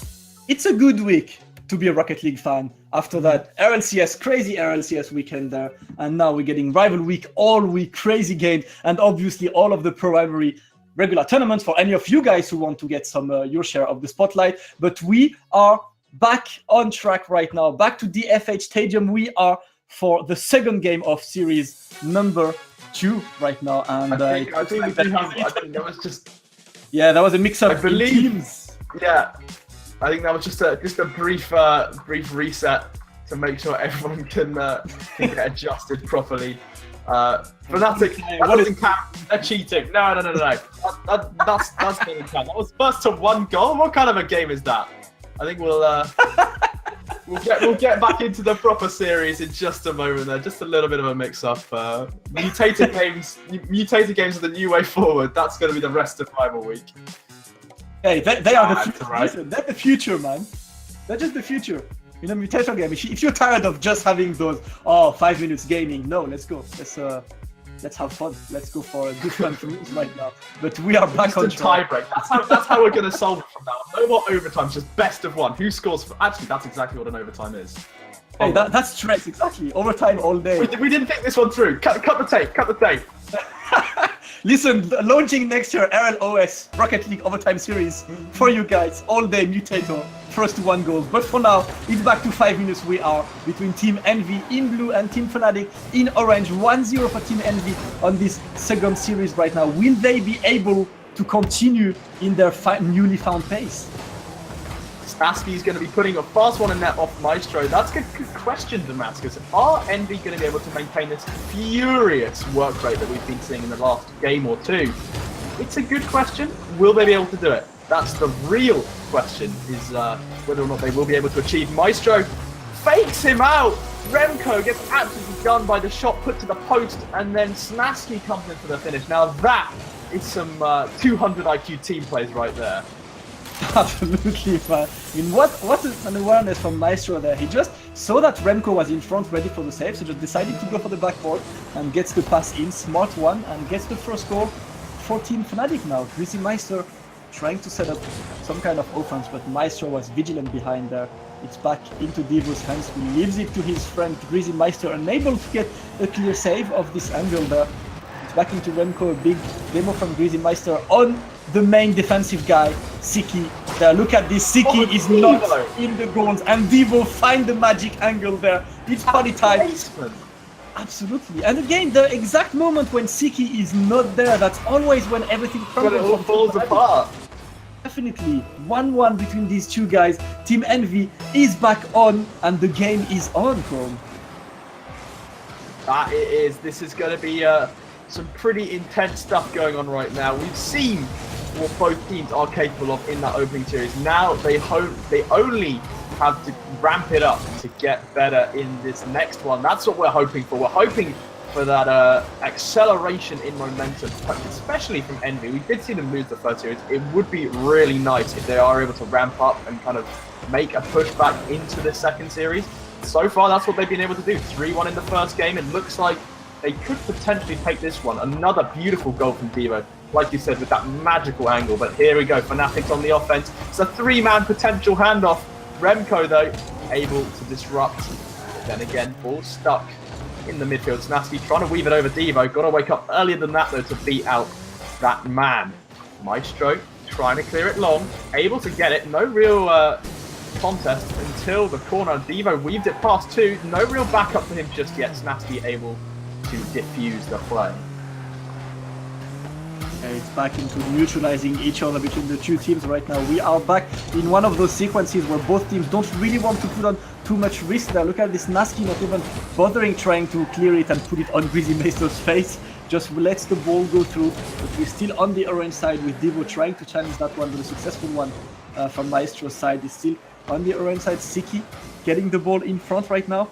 It's a good week to be a Rocket League fan after that RLCS, crazy RLCS weekend there, and now we're getting Rival Week all week, crazy game, and obviously all of the Pro Rivalry regular tournaments for any of you guys who want to get some your share of the spotlight. But we are back on track right now, back to DFH Stadium. We are for the second game of series number 2 right now, and I think we do have. I think that was just. Yeah, that was a mix-up. I believe. Teams. Yeah, I think that was just a brief reset to make sure everyone can get adjusted properly. Fnatic, that doesn't count. They're cheating. No. That's doesn't count. That was first to 1 goal. What kind of a game is that? I think we'll get back into the proper series in just a moment. There, just a little bit of a mix-up. Mutated games are the new way forward. That's going to be the rest of Rival Week. Hey, they are the future. Right. Listen, they're the future, man. They're just the future. You know, mutation game. If you're tired of just having those 5 minutes gaming, no, let's go. Let's have fun. Let's go for a different rules right now. But we are back on track. Tie break. That's how we're going to solve it from now on. No more overtime, just best of 1. Who scores? Actually, that's exactly what an overtime is. Hey, that's stress, exactly. Overtime all day. We didn't think this one through. Cut the tape. Listen, launching next year, RLOS, Rocket League Overtime Series for you guys. All day, Mutator, first to 1 goal. But for now, it's back to 5 minutes. We are between Team Envy in blue and Team Fnatic in orange. 1-0 for Team Envy on this second series right now. Will they be able to continue in their newly found pace? Spassky's going to be putting a fast one in net off Maestro. That's a good question, Damascus. Are Envy going to be able to maintain this furious work rate that we've been seeing in the last game or 2? It's a good question. Will they be able to do it? That's the real question, is whether or not they will be able to achieve. Maestro fakes him out. Remco gets absolutely done by the shot put to the post, and then Snasky comes in for the finish. Now that is some 200 IQ team plays right there. Absolutely, man. I mean, what an awareness from Maestro there. He just saw that Remco was in front, ready for the save, so just decided to go for the backboard and gets the pass in, smart one, and gets the first goal for Team Fnatic now. Greasy Meister trying to set up some kind of offense, but Maestro was vigilant behind there. It's back into Devo's hands, who leaves it to his friend Greasy Meister, unable to get a clear save of this angle there. It's back into Remco, a big demo from Greasy Meister on the main defensive guy, Siki. There, look at this. Siki is not in the goals, and Devo find the magic angle there. It's party time. Absolutely. And again, the exact moment when Siki is not there, that's always when everything crumbles. When it all falls apart. Definitely. 1-1 between these two guys. Team Envy is back on, and the game is on, Chrome. It is. This is going to be some pretty intense stuff going on right now. We've seen what both teams are capable of in that opening series. Now they only have to ramp it up to get better in this next one. That's what we're hoping for. We're hoping for that acceleration in momentum, especially from Envy. We did see them lose the first series. It would be really nice if they are able to ramp up and kind of make a push back into the second series. so far, that's what they've been able to do. 3-1 in the first game. It looks like they could potentially take this one. Another beautiful goal from Devo, like you said, with that magical angle. But here we go, Fnatic's on the offense. It's a 3-man potential handoff. Remco, though, able to disrupt. Then again, ball stuck in the midfield. Snatsky trying to weave it over Devo. Got to wake up earlier than that, though, to beat out that man. Maestro trying to clear it long. Able to get it. No real contest until the corner. Devo weaved it past two. No real backup for him just yet. Snatsky able to diffuse the play. It's back into neutralizing each other between the two teams right now. We are back in one of those sequences where both teams don't really want to put on too much risk there. Look at this Nasky not even bothering trying to clear it and put it on Greasy Maestro's face. Just lets the ball go through. But we're still on the orange side with Devo trying to challenge that one, but the successful one from Maestro's side is still on the orange side. Siki getting the ball in front right now.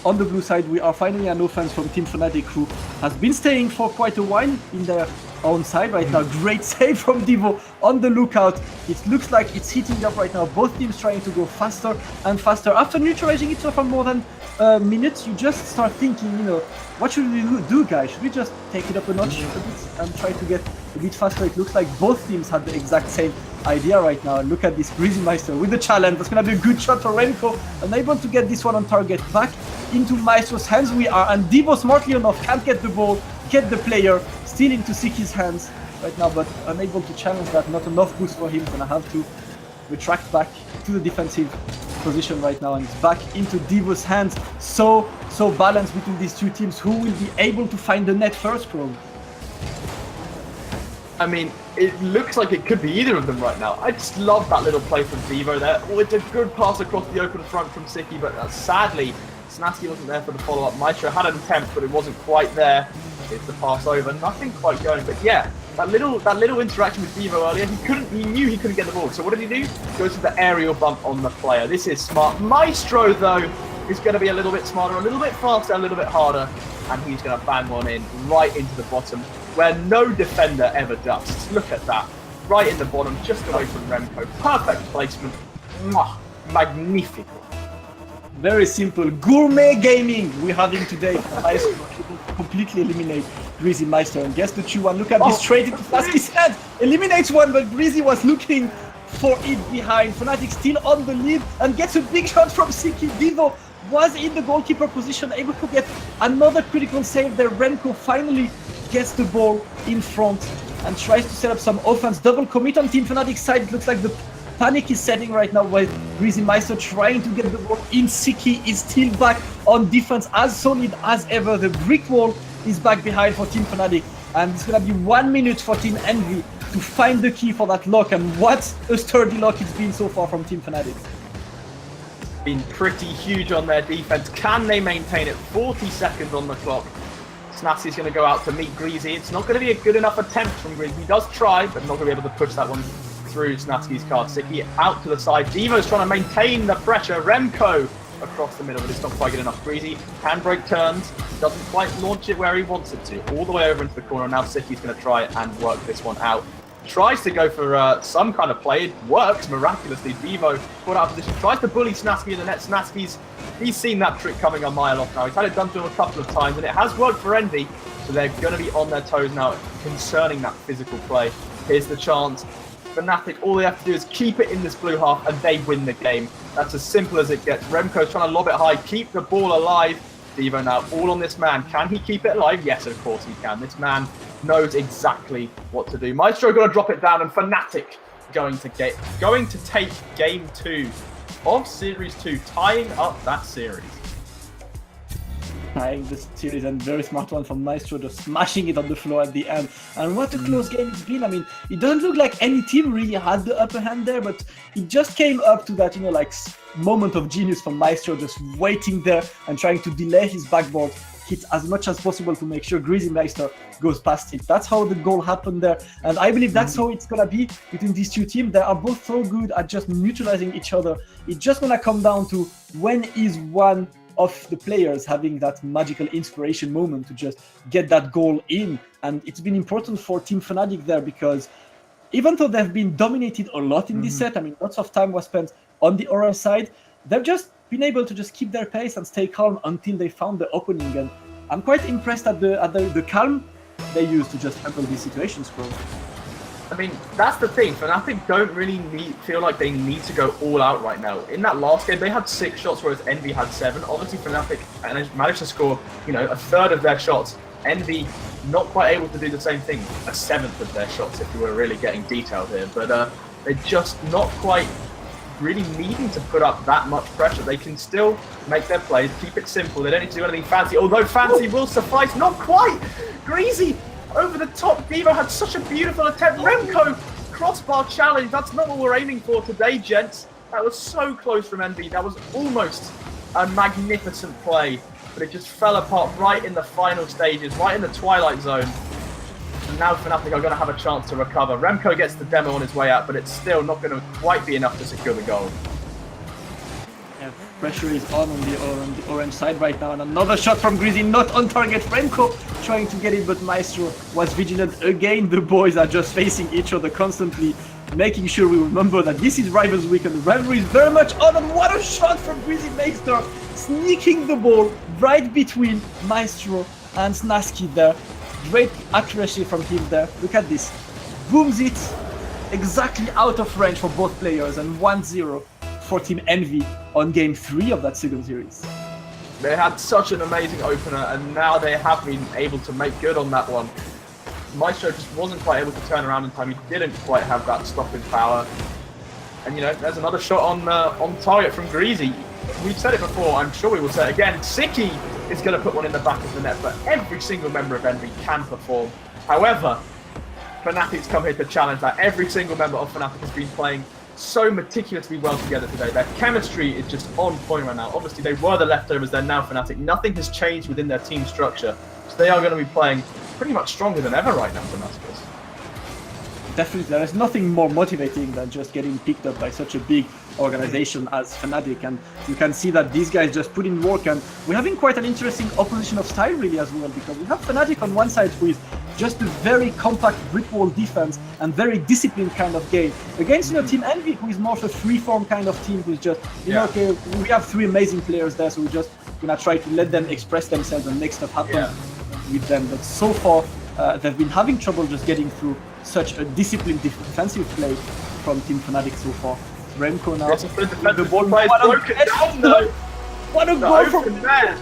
On the blue side, we are finally an offense from Team Fnatic, who has been staying for quite a while in their own side right now. Great save from Devo on the lookout. It looks like it's heating up right now. Both teams trying to go faster and faster. After neutralizing each other for more than a minute, you just start thinking, you know, what should we do, guys? Should we just take it up a notch a bit and try to get a bit faster? It looks like both teams had the exact same idea right now. And look at this Greasy Maestro with the challenge. That's going to be a good shot for Remco. Unable to get this one on target. Back into Maestro's hands we are. And Devo, smartly enough, can't get the ball, get the player. Still into Siki's hands right now, but unable to challenge that. Not enough boost for him. Gonna have to retract back to the defensive position right now, and it's back into Devo's hands. So balanced between these two teams. Who will be able to find the net first, Pro? I mean, it looks like it could be either of them right now. I just love that little play from Devo there. Oh, it's a good pass across the open front from Siki, but sadly, Snatsky wasn't there for the follow-up. Maestro had an attempt, but it wasn't quite there. It's the pass over, nothing quite going. But yeah, that little interaction with Devo earlier, he knew he couldn't get the ball. So what did he do? Goes to the aerial bump on the player. This is smart. Maestro, though, is going to be a little bit smarter, a little bit faster, a little bit harder, and he's going to bang one in right into the bottom, where no defender ever does. Look at that. Right in the bottom, just away from Remco. Perfect placement. Mwah. Magnifico. Very simple. Gourmet gaming we're having today. Maestro completely eliminate Greasy Maestro. And guess the 2-1. Look at this straight into Flaski's head. Eliminates one, but Greasy was looking for it behind. Fnatic still on the lead and gets a big shot from Siki. Devo was in the goalkeeper position, able to get another critical save there. Remco finally gets the ball in front and tries to set up some offense. Double commit on Team Fnatic's side. It looks like the panic is setting right now with Greasy Maestro trying to get the ball in. Siki is still back on defense, as solid as ever. The brick wall is back behind for Team Fnatic, and it's gonna be 1 minute for Team Envy to find the key for that lock. And what a sturdy lock it's been so far from Team Fnatic. Been pretty huge on their defense. Can they maintain it? 40 seconds on the clock. Snatsky's going to go out to meet Greasy. It's not going to be a good enough attempt from Greasy. He does try, but not going to be able to push that one through Snatsky's card. Siki out to the side. Devo's trying to maintain the pressure. Remco across the middle, but it's not quite good enough. Greasy handbrake turns, doesn't quite launch it where he wants it to. All the way over into the corner. Now Siki's going to try and work this one out. Tries to go for some kind of play. It works miraculously. Devo put out of position. Tries to bully Snatsky in the net. He's seen that trick coming a mile off now. He's had it done to him a couple of times, and it has worked for Envy. So they're going to be on their toes now concerning that physical play. Here's the chance. Fnatic, all they have to do is keep it in this blue half, and they win the game. That's as simple as it gets. Remco's trying to lob it high, keep the ball alive. Devo now all on this man. Can he keep it alive? Yes, of course he can. This man knows exactly what to do. Maestro going to drop it down, and Fnatic going to take game 2 of Series 2, tying up that series. Tying the series, and very smart one from Maestro, just smashing it on the floor at the end. And what a close game it's been. I mean, it doesn't look like any team really had the upper hand there, but it just came up to that, like moment of genius from Maestro, just waiting there and trying to delay his backboard hit as much as possible to make sure Greasy Maestro goes past it. That's how the goal happened there, and I believe that's how it's gonna be between these two teams. They are both so good at just neutralizing each other. It's just gonna come down to when is one of the players having that magical inspiration moment to just get that goal in. And it's been important for Team Fnatic there, because even though they've been dominated a lot in this set, I mean, lots of time was spent on the orange side, they've just been able to just keep their pace and stay calm until they found the opening. And I'm quite impressed at the calm they use to just handle these situations, bro. I mean, that's the thing. Fnatic don't really feel like they need to go all out right now. In that last game, they had 6 shots, whereas Envy had 7. Obviously, Fnatic managed to score, you know, a third of their shots. Envy not quite able to do the same thing, a 7th of their shots, if you were really getting detailed here. But they're just not quite really needing to put up that much pressure. They can still make their plays, keep it simple. They don't need to do anything fancy, although fancy will suffice. Not quite! Greasy! Over the top, Devo had such a beautiful attempt. Remco, crossbar challenge. That's not what we're aiming for today, gents. That was so close from Envy. That was almost a magnificent play, but it just fell apart right in the final stages, right in the twilight zone. And now Fnatic are going to have a chance to recover. Remco gets the demo on his way out, but it's still not going to quite be enough to secure the goal. Yeah, pressure is on the orange side right now, and another shot from Greasy, not on target. Remco trying to get it, but Maestro was vigilant again. The boys are just facing each other constantly, making sure we remember that this is Rivals Week and the rivalry is very much on. And what a shot from Greasy Maester, sneaking the ball right between Maestro and Snaski there. Great accuracy from him there. Look at this. Booms it exactly out of range for both players, and 1-0 for Team Envy on game 3 of that second series. They had such an amazing opener, and now they have been able to make good on that one. Maestro just wasn't quite able to turn around in time. He didn't quite have that stopping power. And you know, there's another shot on target from Greasy. We've said it before, I'm sure we will say it again. Siki is going to put one in the back of the net, but every single member of Envy can perform. However, Fnatic's come here to challenge that. Every single member of Fnatic has been playing so meticulously well together today. Their chemistry is just on point right now. Obviously, they were the leftovers, they're now Fnatic. Nothing has changed within their team structure, so they are going to be playing pretty much stronger than ever right now for Damascus. Definitely, there is nothing more motivating than just getting picked up by such a big organization as Fnatic, and you can see that these guys just put in work, and we're having quite an interesting opposition of style really as well, because we have Fnatic on one side with just a very compact brick wall defense and very disciplined kind of game against Team Envy, who is more of a free-form kind of team, who's just know, okay, we have 3 amazing players there, so we're just gonna try to let them express themselves and make stuff happen with them. But so far they've been having trouble just getting through such a disciplined defensive play from Team Fnatic so far. Remco now. The ball play is broken down though. What a goal from there!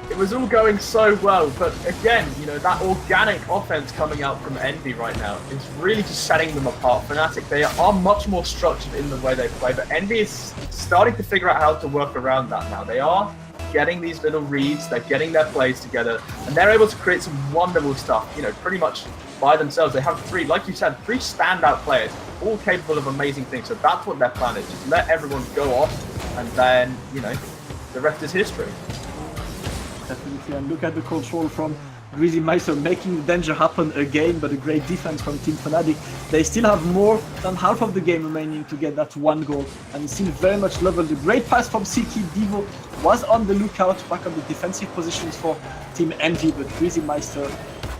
It was all going so well, but again, you know, that organic offense coming out from Envy right now is really just setting them apart. Fnatic, they are much more structured in the way they play, but Envy is starting to figure out how to work around that now. They are getting these little reads, they're getting their plays together, and they're able to create some wonderful stuff, you know, pretty much by themselves. They have 3, like you said, 3 standout players, all capable of amazing things. So that's what their plan is, just let everyone go off, and then, you know, the rest is history. Definitely, and look at the control from Greasy Meister, making the danger happen again, but a great defense from Team Fnatic. They still have more than half of the game remaining to get that 1 goal, and it's still very much leveled. The great pass from Siki. Devo was on the lookout, back on the defensive positions for Team Envy, but Greasy Meister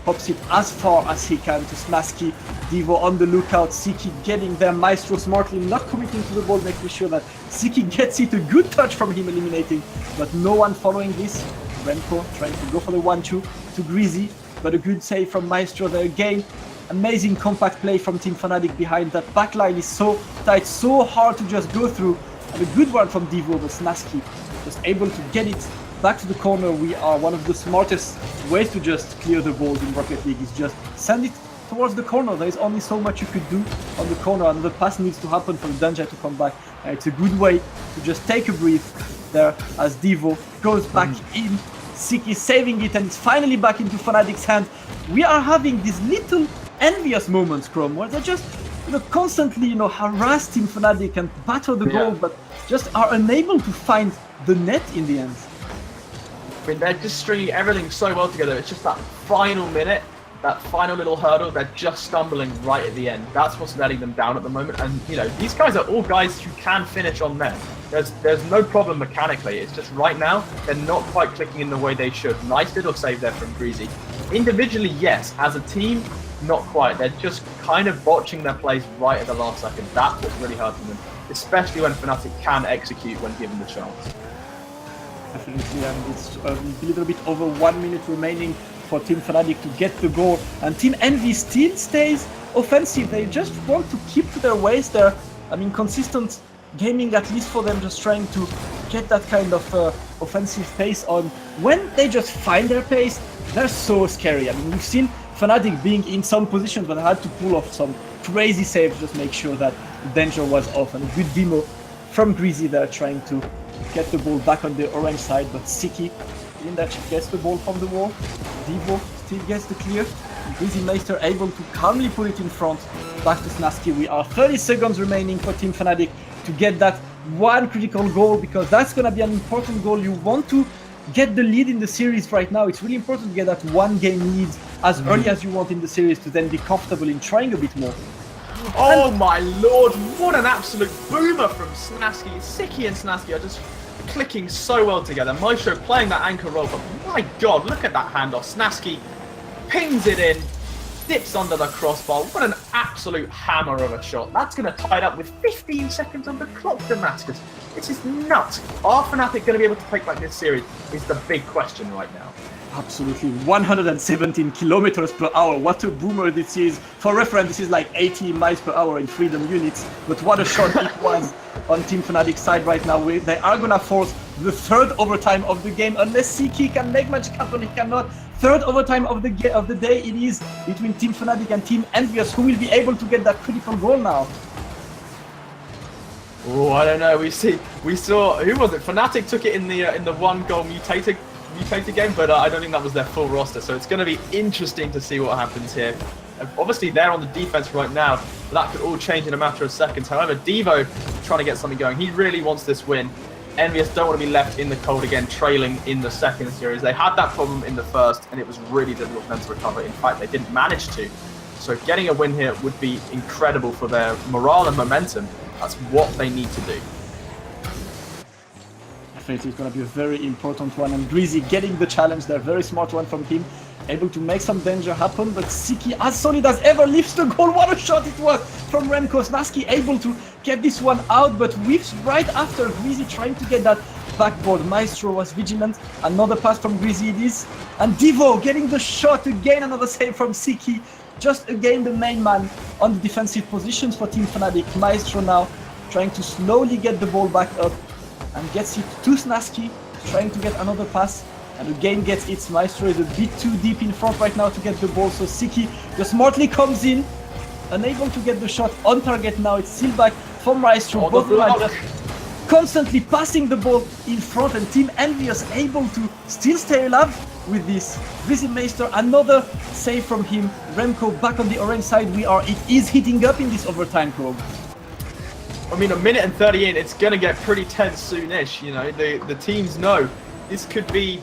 pops it as far as he can to Snaski. Devo on the lookout, Siki getting there, Maestro smartly not committing to the ball, making sure that Siki gets it. A good touch from him eliminating, but no one following this. Remco trying to go for the 1-2 to Greasy, but a good save from Maestro there again. Amazing compact play from Team Fnatic behind. That backline is so tight, so hard to just go through. And a good one from Devo, but Snaski just able to get it back to the corner. We are one of the smartest ways to just clear the balls in Rocket League is just send it towards the corner. There is only so much you could do on the corner, and the pass needs to happen for the danger to come back. And it's a good way to just take a breath there as Devo goes back in. Siki saving it, and it's finally back into Fnatic's hand. We are having these little envious moments, Chrome, where they just constantly harass Team Fnatic and batter the goal, but just are unable to find the net in the end. I mean, they're just stringing everything so well together. It's just that final minute, that final little hurdle, they're just stumbling right at the end. That's what's letting them down at the moment. And, these guys are all guys who can finish on net. There's no problem mechanically. It's just right now, they're not quite clicking in the way they should. Nice little save there from Greasy. Individually, yes. As a team, not quite. They're just kind of botching their plays right at the last second. That's what's really hurting them. especially when Fnatic can execute when given the chance. Definitely, and it's a little bit over 1 minute remaining for Team Fnatic to get the goal, and Team Envy still stays offensive. They just want to keep to their ways there. I mean, consistent gaming, at least for them, just trying to get that kind of offensive pace on. When they just find their pace, they're so scary. I mean, we've seen Fnatic being in some positions, but had to pull off some crazy saves, just make sure that the danger was off. And a good demo from Greasy there, trying to get the ball back on the orange side, but Siki in that gets the ball from the wall. Devo still gets the clear. Greasy Meister able to calmly put it in front. Back to Snaski. We are 30 seconds remaining for Team Fnatic to get that one critical goal, because that's going to be an important goal. You want to get the lead in the series right now. It's really important to get that one game lead as early as you want in the series to then be comfortable in trying a bit more. Oh my lord, what an absolute boomer from Snaski. Siki and Snaski are just clicking so well together. Maestro playing that anchor role, but my god, look at that handoff. Snaski pings it in, dips under the crossbar. What an absolute hammer of a shot. That's going to tie it up with 15 seconds on the clock, Damascus. This is nuts. Are Fnatic going to be able to take back this series is the big question right now. Absolutely, 117 kilometers per hour. What a boomer this is. For reference, this is like 80 miles per hour in freedom units. But what a shot it was on Team Fnatic's side right now. They are gonna force the third overtime of the game, unless Siki can make magic happen. He cannot. Third overtime of the day it is, between Team Fnatic and Team Envious, who will be able to get that critical goal now. Oh, I don't know. We saw, who was it? Fnatic took it in the one goal mutated game, but I don't think that was their full roster. So it's going to be interesting to see what happens here. Obviously, they're on the defense right now. That could all change in a matter of seconds. However, Devo trying to get something going. He really wants this win. Envious don't want to be left in the cold again, trailing in the second series. They had that problem in the first, and it was really difficult for them to recover. In fact, they didn't manage to. So getting a win here would be incredible for their morale and momentum. That's what they need to do. It's going to be a very important one, and Greasy getting the challenge there. Very smart one from him, able to make some danger happen, but Siki, as solid as ever, lifts the goal. What a shot it was from Remco. Snaski able to get this one out, but whiffs right after. Greasy trying to get that backboard. Maestro was vigilant. Another pass from Greasy it is, and Devo getting the shot again. Another save from Siki. Just again the main man on the defensive positions for Team Fnatic. Maestro now trying to slowly get the ball back up, and gets it to Snaski, trying to get another pass, and again gets it. Maestro is a bit too deep in front right now to get the ball, so Siki just smartly comes in, unable to get the shot on target. Now it's still back for Maestro. Both are just constantly passing the ball in front, and Team Envious able to still stay alive with this. Greasy Meister, another save from him. Remco back on the orange side. It is heating up in this overtime, Krog. I mean, a minute and 30 in, it's going to get pretty tense soonish. You know, the teams know this could be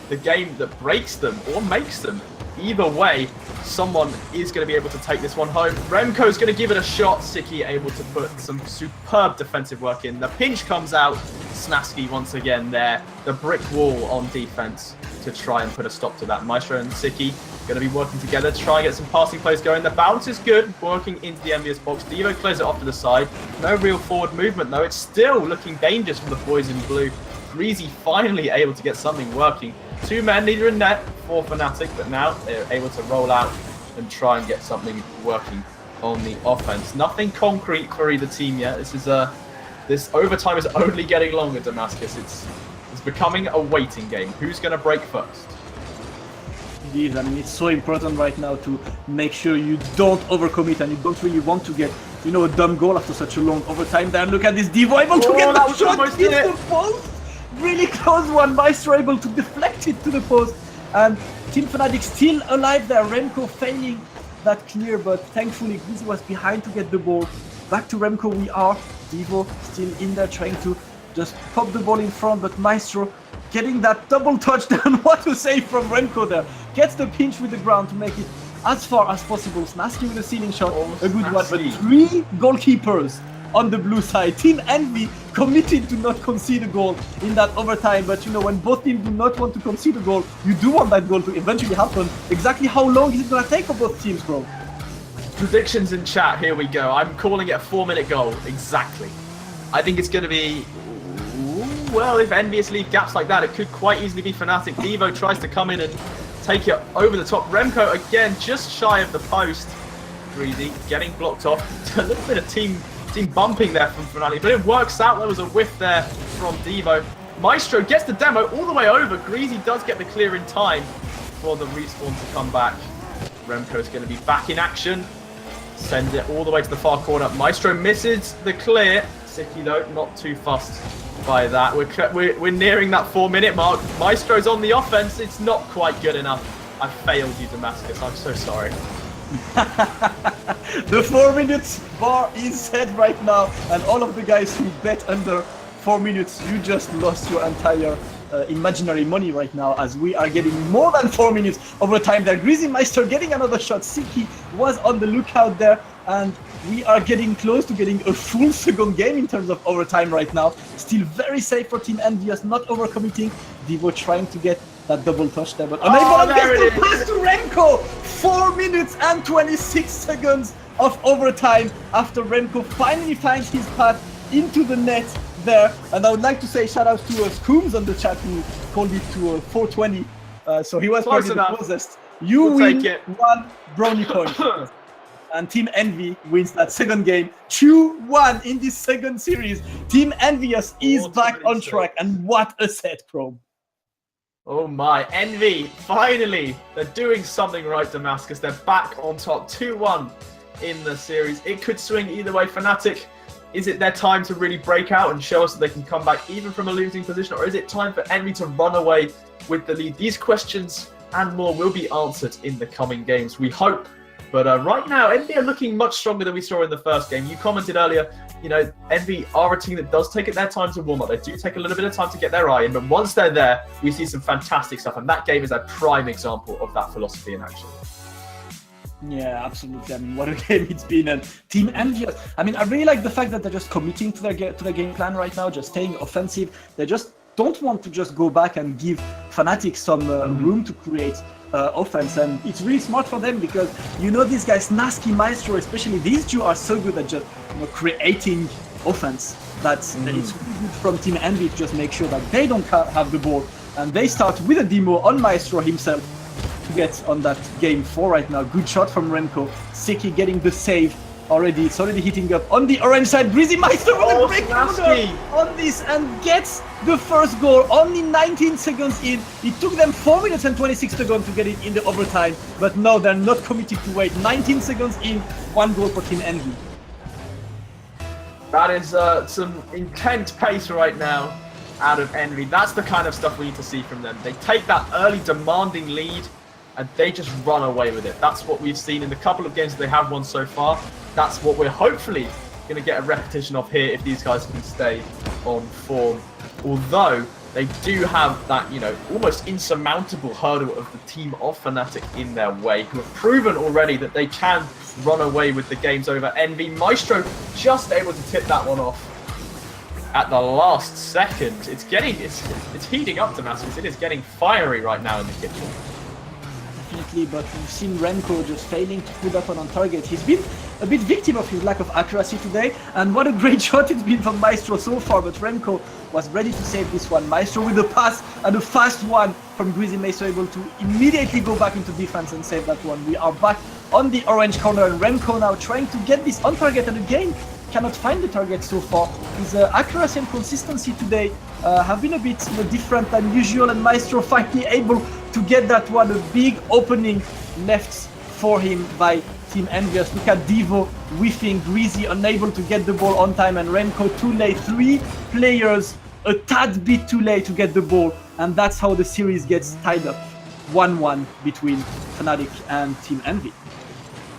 the game that breaks them or makes them. Either way, someone is going to be able to take this one home. Remco's going to give it a shot. Siki able to put some superb defensive work in. The pinch comes out. Snaski once again there. The brick wall on defense to try and put a stop to that. Maestro and Siki going to be working together to try and get some passing plays going. The bounce is good, working into the Envious box. Devo clears it off to the side. No real forward movement though. It's still looking dangerous from the boys in blue. Greasy finally able to get something working. Two men leader in net for Fnatic, but now they're able to roll out and try and get something working on the offense. Nothing concrete for either team yet. This overtime is only getting longer, Damascus. It's becoming a waiting game. Who's going to break first? Indeed, I mean, it's so important right now to make sure you don't overcommit and you don't really want to get, a dumb goal after such a long overtime there. Look at this, Devo able to get that shot in the post. Really close one. Maestro able to deflect it to the post, and Team Fnatic still alive there. Remco failing that clear, but thankfully Greasy was behind to get the ball. Back to Remco we are. Devo still in there trying to just pop the ball in front, but Maestro getting that double touchdown. What a save from Remco there. Gets the pinch with the ground to make it as far as possible. Snaski with a ceiling shot, a good one, but 3 goalkeepers on the blue side. Team Envy committed to not concede a goal in that overtime, but when both teams do not want to concede a goal, you do want that goal to eventually happen. Exactly how long is it going to take for both teams, bro? Predictions in chat, here we go. I'm calling it a 4-minute goal, exactly. I think it's going to be... Well, if Envious leave gaps like that, it could quite easily be Fnatic. Devo tries to come in and take it over the top. Remco, again, just shy of the post. Greasy getting blocked off. A little bit of team bumping there from Fnatic, but it works out. There was a whiff there from Devo. Maestro gets the demo all the way over. Greasy does get the clear in time for the respawn to come back. Remco's going to be back in action. Sends it all the way to the far corner. Maestro misses the clear. Siki, though, not too fussed by that. We're nearing that 4-minute mark. Maestro's on the offense. It's not quite good enough. I failed you, Damascus. I'm so sorry. The 4 minutes bar is set right now, and all of the guys who bet under 4 minutes, you just lost your entire imaginary money right now, as we are getting more than 4 minutes overtime there. Greasy Meister getting another shot. Siki was on the lookout there, and we are getting close to getting a full second game in terms of overtime right now. Still very safe for Team Envious, not overcommitting. Devo trying to get that double touch there, but unable to get the pass to Remco. 4 minutes and 26 seconds of overtime after Remco finally finds his path into the net there. And I would like to say shout out to Scooms on the chat who called it to 420. So he was probably the closest. You win 1 brownie point. And Team Envy wins that second game 2-1 in this second series. Team Envious is back on track, and what a set, Chrome. Oh my, Envy, finally, they're doing something right, Damascus. They're back on top, 2-1 in the series. It could swing either way. Fnatic, is it their time to really break out and show us that they can come back even from a losing position, or is it time for Envy to run away with the lead? These questions and more will be answered in the coming games, we hope. But right now, Envy are looking much stronger than we saw in the first game. You commented earlier, you know, Envy are a team that does take their time to warm up. They do take a little bit of time to get their eye in, but once they're there, we see some fantastic stuff. And that game is a prime example of that philosophy in action. Yeah, absolutely. I mean, what a game it's been. And Team Envious, I mean, I really like the fact that they're just committing to their game plan right now, just staying offensive. They just don't want to just go back and give Fnatic some room to create offense, and it's really smart for them because you know these guys, Nasky, Maestro, especially these two are so good at just creating offense that it's really good from Team Envy to just make sure that they don't have the ball, and they start with a demo on Maestro himself to get on that game 4 right now. Good shot from Remco. Siki getting the save already. It's already hitting up on the orange side. Greasy Meister with a break on this and gets the first goal. Only 19 seconds in. It took them 4 minutes and 26 seconds to get it in the overtime, but no, they're not committed to wait. 19 seconds in, 1 goal for Team Envy. That is some intense pace right now out of Envy. That's the kind of stuff we need to see from them. They take that early demanding lead and they just run away with it. That's what we've seen in the couple of games that they have won so far. That's what we're hopefully going to get a repetition of here if these guys can stay on form. Although they do have that, you know, almost insurmountable hurdle of the team of Fnatic in their way, who have proven already that they can run away with the games over Envy. Maestro just able to tip that one off at the last second. It's heating up, Damascus. It is getting fiery right now in the kitchen. Definitely, but we've seen Remco just failing to put that one on target. He's been a bit victim of his lack of accuracy today, and what a great shot it's been from Maestro so far, but Remco was ready to save this one. Maestro with the pass and a fast one from Greasy Maestro, able to immediately go back into defense and save that one. We are back on the orange corner, and Remco now trying to get this on target, and again cannot find the target so far. His accuracy and consistency today have been a bit different than usual, and Maestro finally able to get that one. A big opening left for him by Team Envious. Look at Devo whiffing, Greasy unable to get the ball on time, and Remco too late. 3 players a tad bit too late to get the ball, and that's how the series gets tied up. 1-1 between Fnatic and Team Envy.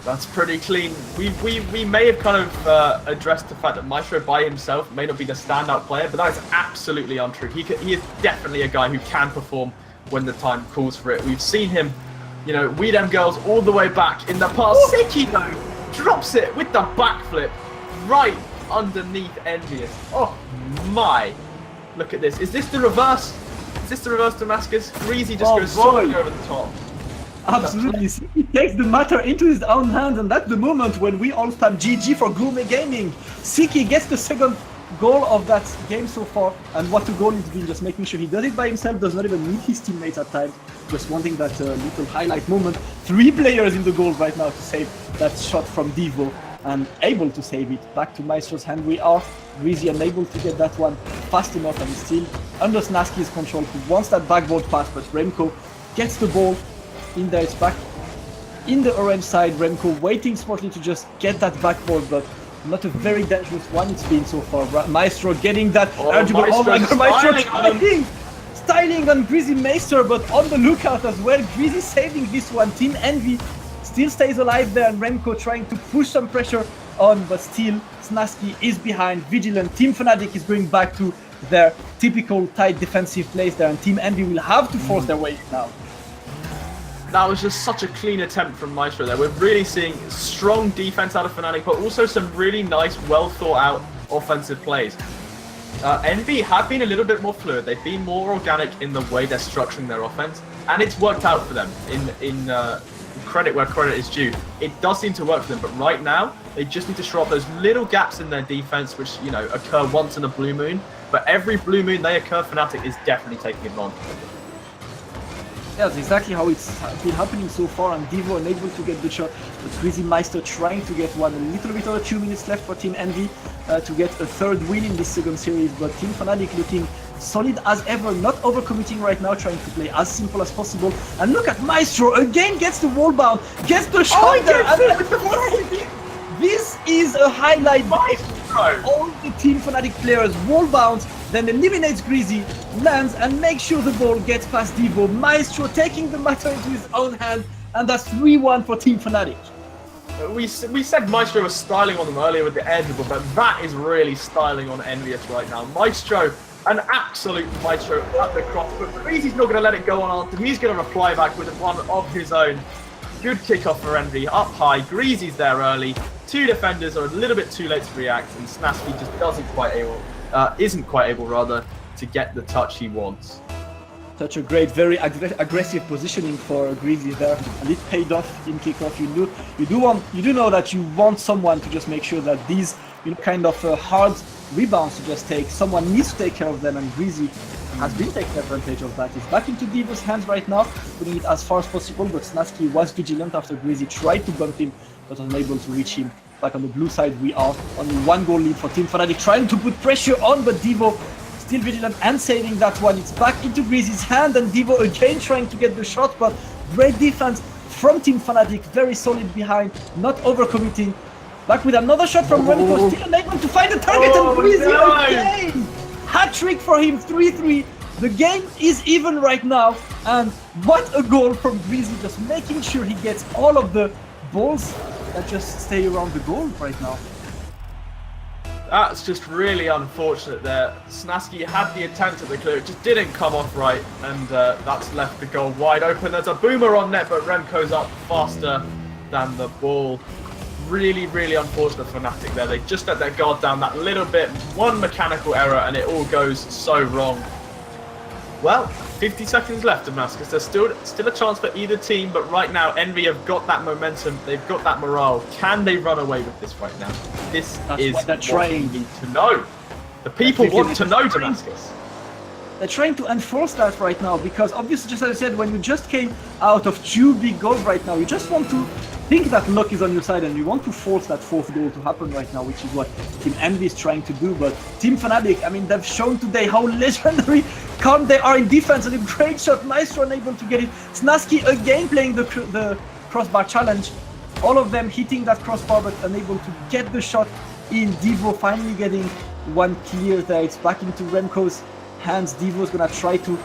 That's pretty clean. We may have kind of addressed the fact that Maestro by himself may not be the standout player, but that is absolutely untrue. He is definitely a guy who can perform when the time calls for it. We've seen him, you know, We Dem Girls all the way back in the past. Siki though drops it with the backflip right underneath Envious. Oh my! Look at this. Is this the reverse? Is this the reverse Damascus? Greasy just goes soaring over the top. Absolutely. He takes the matter into his own hands, and that's the moment when we all stamp GG for Gourmet Gaming. Siki gets the second goal of that game so far, and what a goal it's been, just making sure he does it by himself, does not even need his teammates at times, just wanting that little highlight moment. 3 players in the goal right now to save that shot from Devo, and able to save it. Back to Maestro's hand we are. Greasy unable to get that one fast enough, and still under Snaski's control, who wants that backboard pass, but Remco gets the ball in there. It's back in the orange side. Remco waiting smartly to just get that backboard, but not a very dangerous one it's been so far. Maestro getting that eligible. Oh my god, Maestro styling on Greasy Maestro, but on the lookout as well. Greasy saving this one. Team Envy still stays alive there, and Remco trying to push some pressure on, but still Snaski is behind, vigilant. Team Fnatic is going back to their typical tight defensive plays there, and Team Envy will have to force their way in now. That was just such a clean attempt from Maestro there. We're really seeing strong defense out of Fnatic, but also some really nice, well thought out offensive plays. Envy have been a little bit more fluid. They've been more organic in the way they're structuring their offense, and it's worked out for them in credit where credit is due. It does seem to work for them, but right now they just need to shore up those little gaps in their defense, which, you know, occur once in a blue moon. But every blue moon they occur, Fnatic is definitely taking advantage of it. Yeah, that's exactly how it's been happening so far, and Devo unable to get the shot, but Greasy Meister trying to get one. A little bit over 2 minutes left for Team Envy to get a 3rd win in this second series, but Team Fnatic looking solid as ever, not overcommitting right now, trying to play as simple as possible. And look at Maestro, again gets the wall bound, gets the shot there, and this is a highlight by all the Team Fnatic players. Wall bounds, then eliminates Greasy, lands, and makes sure the ball gets past Devo. Maestro taking the matter into his own hand, and that's 3-1 for Team Fnatic. We said Maestro was styling on them earlier with the air dribble, but that is really styling on Envious right now. Maestro, an absolute Maestro at the cross, but Greasy's not going to let it go unanswered. He's going to reply back with one of his own. Good kickoff for Envy, up high. Greasy's there early. 2 defenders are a little bit too late to react, and Snaski just isn't quite able to get the touch he wants. Such a great, very aggressive positioning for Greasy there, and it paid off in kickoff. You do know that you want someone to just make sure that these, you know, kind of hard rebounds to just take. Someone needs to take care of them, and Greasy has been taking advantage of that. It's back into Devo's hands right now, putting it as far as possible, but Snaski was vigilant after Greasy tried to bump him, but unable to reach him. Back on the blue side, we are only 1 goal lead for Team Fnatic, trying to put pressure on, but Devo still vigilant and saving that one. It's back into Greasy's hand, and Devo again trying to get the shot, but great defense from Team Fnatic, very solid behind, not overcommitting. Back with another shot from Remco, still unable to find the target, and Greasy again! Hat-trick for him, 3-3. The game is even right now, and what a goal from Greasy, just making sure he gets all of the balls that just stay around the goal right now. That's just really unfortunate there. Snaski had the attempt at the clear, it just didn't come off right, and that's left the goal wide open. There's a boomer on net, but Remco's up faster than the ball. Really, really unfortunate for Fnatic there. They just let their guard down that little bit, one mechanical error, and it all goes so wrong. Well, 50 seconds left, Damascus. There's still a chance for either team, but right now Envy have got that momentum, they've got that morale. Can they run away with this right now? This is what we need to know. The people want to know, Damascus. They're trying to enforce that right now, because obviously, just as I said, when you just came out of 2 big goals right now, you just want to think that luck is on your side, and you want to force that 4th goal to happen right now, which is what Team Envy is trying to do. But Team Fnatic, I mean, they've shown today how legendary calm they are in defense, and a great shot, Maestro unable to get it. Snaski again playing the crossbar challenge, all of them hitting that crossbar but unable to get the shot in. Devo finally getting one clear there. It's back into Remco's hands. Devo's gonna try to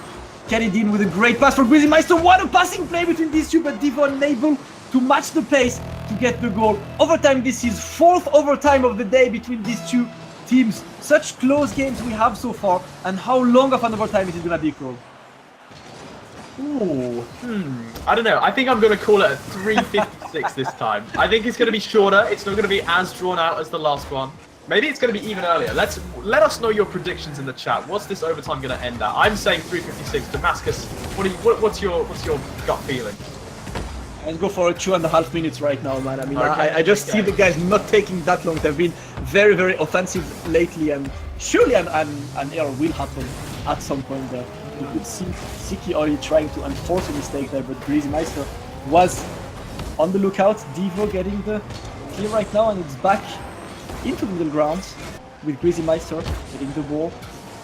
get it in with a great pass for Greasy Meister. What a passing play between these two, but Devo unable to match the pace to get the goal. Overtime, this is 4th overtime of the day between these 2 teams. Such close games we have so far, and how long of an overtime is it gonna be, Crow? Ooh, I don't know. I think I'm going to call it a 3:56 this time. I think it's going to be shorter. It's not going to be as drawn out as the last one. Maybe it's going to be even earlier. Let us know your predictions in the chat. What's this overtime going to end at? I'm saying 3:56. Damascus, what's your gut feeling? Let's go for 2.5 minutes right now, man. I mean, Okay, I just see okay. the guys not taking that long. They've been very, very offensive lately, and surely an error will happen at some point there. You could see Siki already trying to enforce a mistake there, but Greasy Meister was on the lookout. Devo getting the kill right now, and it's back into the middle ground with Greasy Meister getting the ball.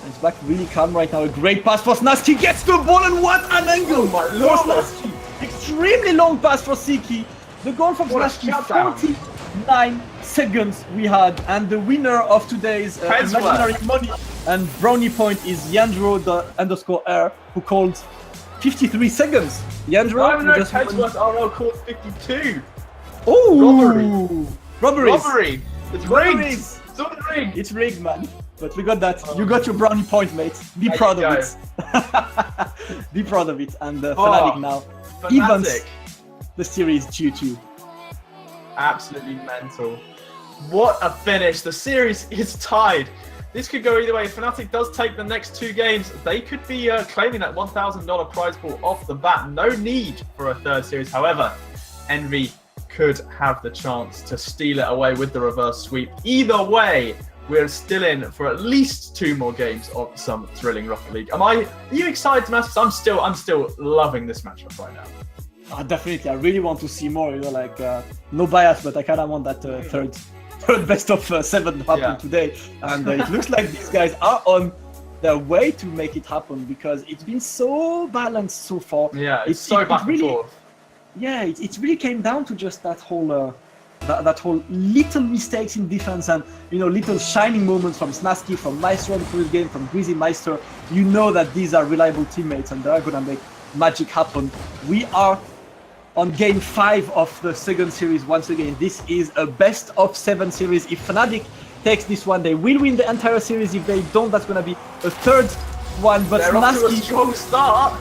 And it's back really calm right now. A great pass for Snasky, gets the ball, and what an angle! Oh my for lord! Snasky. Extremely long pass for Siki. The goal from What a Snasky, shutdown. 49 seconds we had. And the winner of today's Heads imaginary worth. money and brownie point is Yandro_R, who called 53 seconds. Yandro, you just won- Hedgeworth RL called 52. Oh! Robberies. Robbery. It's Robberies. rigged. It's all rigged. It's rigged, man. But we got that. You got your brownie point, mate. Be There proud you of go. it. Be proud of it. And Oh, Fnatic now evens Fnatic. the series 2-2. Absolutely mental. What a finish. The series is tied. This could go either way. If Fnatic does take the next 2 games, they could be claiming that $1,000 prize pool off the bat. No need for a third series. However, Envy could have the chance to steal it away with the reverse sweep. Either way, we're still in for at least 2 more games of some thrilling Rocket League. Are you excited, Damascus? I'm still loving this matchup right now. Definitely. I really want to see more. You know, like no bias, but I kind of want that third best of 7 happen Yeah. today. And it looks like these guys are on their way to make it happen because it's been so balanced so far. Yeah, it's so back and forth. Yeah, it really came down to just that whole that whole little mistakes in defense and little shining moments from Snasky, from Maestro in the previous game, from Greasy Meister. You know that these are reliable teammates and they're gonna make magic happen. We are on game 5 of the second series once again. This is a best of 7 series. If Fnatic takes this one, they will win the entire series. If they don't, that's gonna be a third one. But They're off to a Snasky strong start.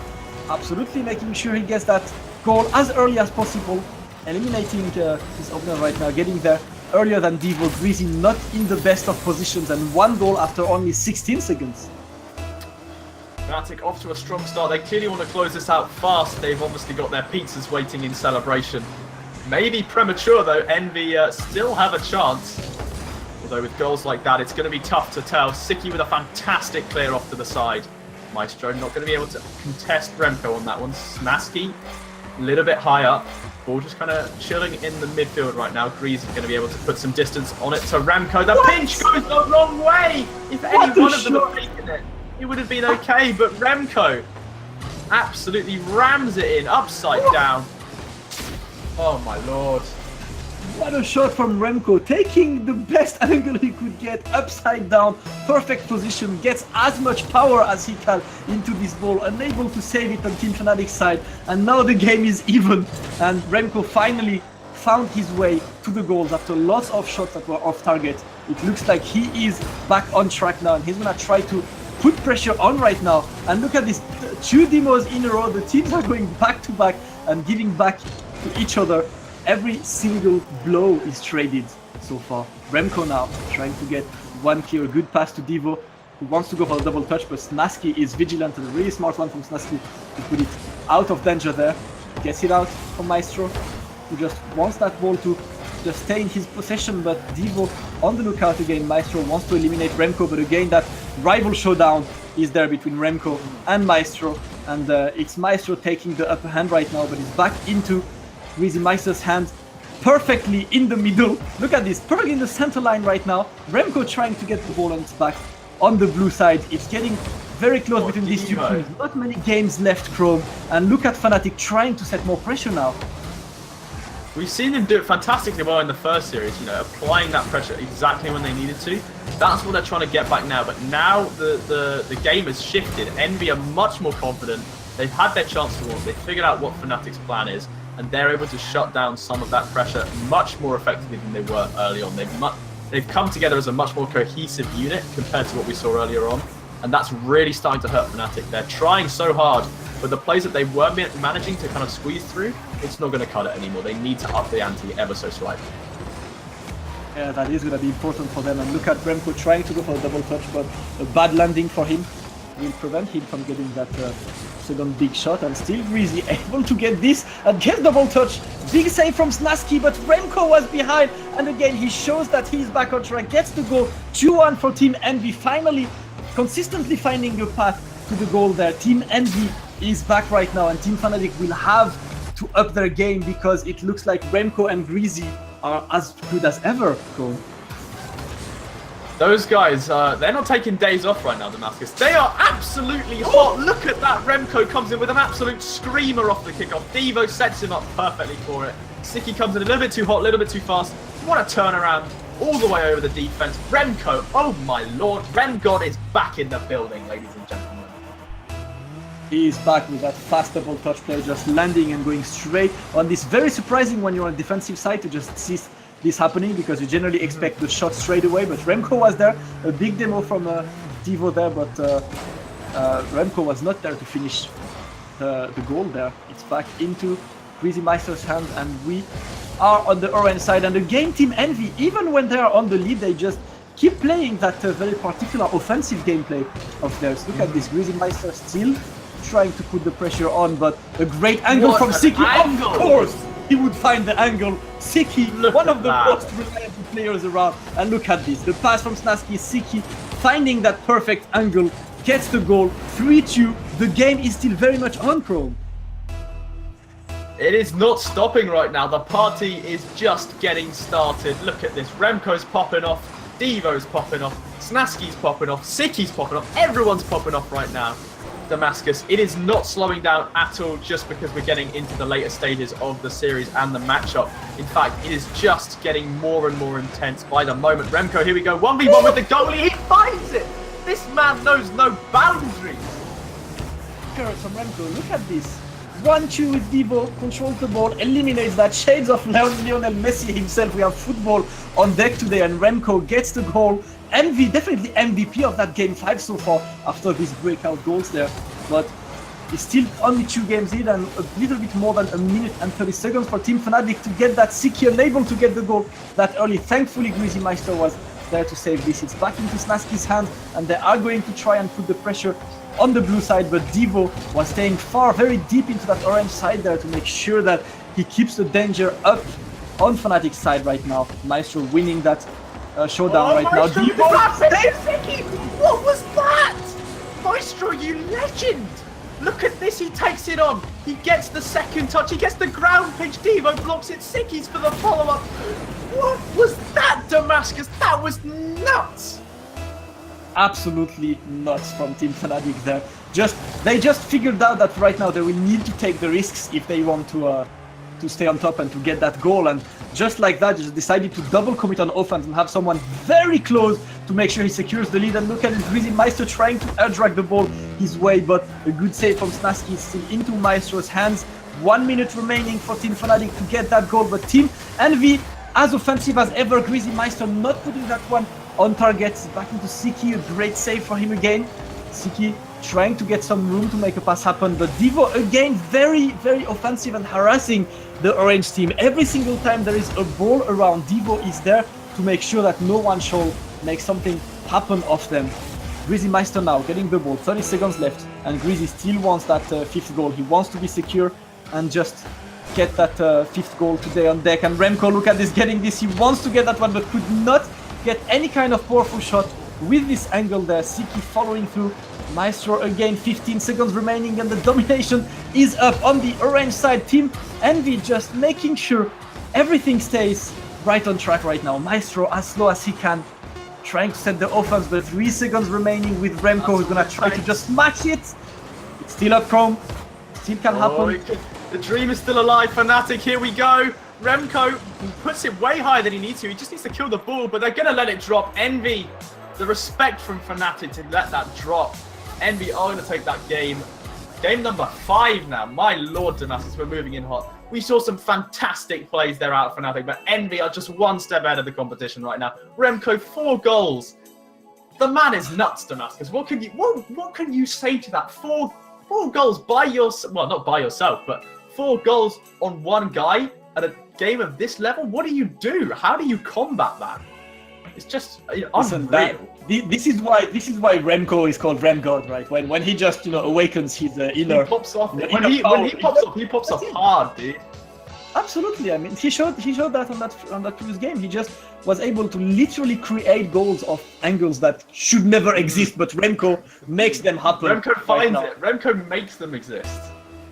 absolutely making sure he gets that goal as early as possible, eliminating his opener right now, getting there earlier than Devo. Greasy not in the best of positions and 1 goal after only 16 seconds. Fnatic off to a strong start. They clearly want to close this out fast. They've obviously got their pizzas waiting in celebration. Maybe premature though. Envy still have a chance. Although with goals like that, it's going to be tough to tell. Siki with a fantastic clear off to the side. Maestro not going to be able to contest Remco on that one. Snasky a little bit high up. Ball just kind of chilling in the midfield right now. Grease is going to be able to put some distance on it to Remco. The pinch goes the wrong way. If any What a one of them shot. had taken it, it would have been okay. But Remco absolutely rams it in upside down. Oh my lord. What a shot from Remco, taking the best angle he could get, upside down, perfect position, gets as much power as he can into this ball, unable to save it on Team Fnatic's side, and now the game is even, and Remco finally found his way to the goals after lots of shots that were off target. It looks like he is back on track now, and he's gonna try to put pressure on right now, and look at this, 2 demos in a row, the teams are going back to back and giving back to each other. Every single blow is traded so far. Remco now trying to get 1 kill, a good pass to Devo, who wants to go for a double touch, but Snasky is vigilant, and a really smart one from Snasky to put it out of danger there. Gets it out from Maestro, who just wants that ball to just stay in his possession, but Devo on the lookout again. Maestro wants to eliminate Remco, but again that rival showdown is there between Remco and Maestro, and it's Maestro taking the upper hand right now, but he's back into Greasy Meister's hand, perfectly in the middle. Look at this, perfectly in the center line right now. Remco trying to get the ball, and it's back on the blue side. It's getting very close between these 2 teams. Not many games left, Chrome. And look at Fnatic trying to set more pressure now. We've seen them do it fantastically well in the first series, applying that pressure exactly when they needed to. That's what they're trying to get back now. But now the game has shifted. Envy are much more confident. They've had their chance to win. They've figured out what Fnatic's plan is, and they're able to shut down some of that pressure much more effectively than they were early on. They've come together as a much more cohesive unit compared to what we saw earlier on, and that's really starting to hurt Fnatic. They're trying so hard, but the plays that they were managing to kind of squeeze through, it's not going to cut it anymore. They need to up the ante ever so slightly. Yeah, that is going to be important for them. And look at Remco trying to go for a double touch, but a bad landing for him. will prevent him from getting that second big shot, and still Greasy able to get this and get double touch. Big save from Snaski, but Remco was behind, and again he shows that he's back on track, gets the goal. 2-1 for Team Envy, finally consistently finding a path to the goal there. Team Envy is back right now, and Team Fnatic will have to up their game because it looks like Remco and Greasy are as good as ever. Cool. Those guys, they're not taking days off right now, Damascus. They are absolutely hot. Look at that. Remco comes in with an absolute screamer off the kickoff. Devo sets him up perfectly for it. Siki comes in a little bit too hot, a little bit too fast. What a turnaround all the way over the defense. Remco, oh my lord. Remgod is back in the building, ladies and gentlemen. He is back with that fast double touch play, just landing and going straight on this. Very surprising when you're on the defensive side to just see this happening, because you generally expect the shot straight away, but Remco was there. A big demo from Devo there, but Remco was not there to finish the goal there. It's back into Greasy Meister's hands, and we are on the orange side. And again, Team Envy, even when they are on the lead, they just keep playing that very particular offensive gameplay of theirs. Look at this, Greasy Meister still trying to put the pressure on, but a great angle from Siki. Of course, he would find the angle. Siki, one of the most reliable players around. And look at this, the pass from Snaski, Siki finding that perfect angle, gets the goal. 3-2, the game is still very much on, Chrome. It is not stopping right now. The party is just getting started. Look at this, Remco's popping off, Devo's popping off, Snaski's popping off, Siki's popping off, everyone's popping off right now. Damascus, it is not slowing down at all just because we're getting into the later stages of the series and the matchup. In fact, it is just getting more and more intense by the moment. Remco, here we go, 1v1 with the goalie, he finds it! This man knows no boundaries! From Remco, look at this. 1-2 with Devo, controls the ball, eliminates that. Shades of Lionel Messi himself. We have football on deck today, and Remco gets the goal. Envy, definitely MVP of that game 5 so far after these breakout goals there. But it's still only 2 games in, and a little bit more than 1 minute and 30 seconds for Team Fnatic to get that Siki, unable to get the goal that early. Thankfully, Greasy Meister was there to save this. It's back into Snaski's hands, and they are going to try and put the pressure on the blue side, but Devo was staying very deep into that orange side there to make sure that he keeps the danger up on Fnatic's side right now. Maestro winning that showdown right now. Devo, what was that? Maestro, you legend! Look at this, he takes it on. He gets the second touch, he gets the ground pitch. Devo blocks it, Siki's for the follow-up. What was that, Damascus? That was nuts! Absolutely nuts from Team Fnatic there. They just figured out that right now they will need to take the risks if they want to stay on top and to get that goal, and just like that just decided to double commit on offense and have someone very close to make sure he secures the lead. And look at it, Greasy Meister trying to air drag the ball his way, but a good save from Snaski, still into Maestro's hands. 1 minute remaining for Team Fnatic to get that goal, but Team Envy as offensive as ever. Greasy Meister not putting that one on target. Back into Siki, a great save for him again. Siki trying to get some room to make a pass happen, but Devo again very offensive and harassing the orange team. Every single time there is a ball around, Devo is there to make sure that no one shall make something happen off them. Greasy Meister now getting the ball, 30 seconds left, and Greasy still wants that 5th goal. He wants to be secure and just get that 5th goal today on deck. And Remco, look at this, getting this, he wants to get that one but could not get any kind of powerful shot with this angle there. Siki following through. Maestro again, 15 seconds remaining, and the domination is up on the orange side. Team Envy just making sure everything stays right on track right now. Maestro as slow as he can, trying to set the offense, but 3 seconds remaining with Remco, who's gonna try to just smash it. It's still up, Chrome. Still can happen. The dream is still alive, Fnatic. Here we go. Remco puts it way higher than he needs to. He just needs to kill the ball, but they're going to let it drop. Envy, the respect from Fnatic to let that drop. Envy are going to take that game. Game number 5 now. My lord, Damascus, we're moving in hot. We saw some fantastic plays there out of Fnatic, but Envy are just one step ahead of the competition right now. Remco, 4 goals. The man is nuts, Damascus. What can you say to that? Four goals by yourself. Well, not by yourself, but 4 goals on one guy at a game of this level. What do you do? How do you combat that? It's just Listen, unreal. this is why Remco is called Remgod, right? When he just awakens his inner. He pops off. the When inner he power, pops off hard, dude. Absolutely. I mean, he showed that on that previous game. He just was able to literally create goals of angles that should never exist, but Remco makes them happen. Remco finds now. it. Remco makes them exist.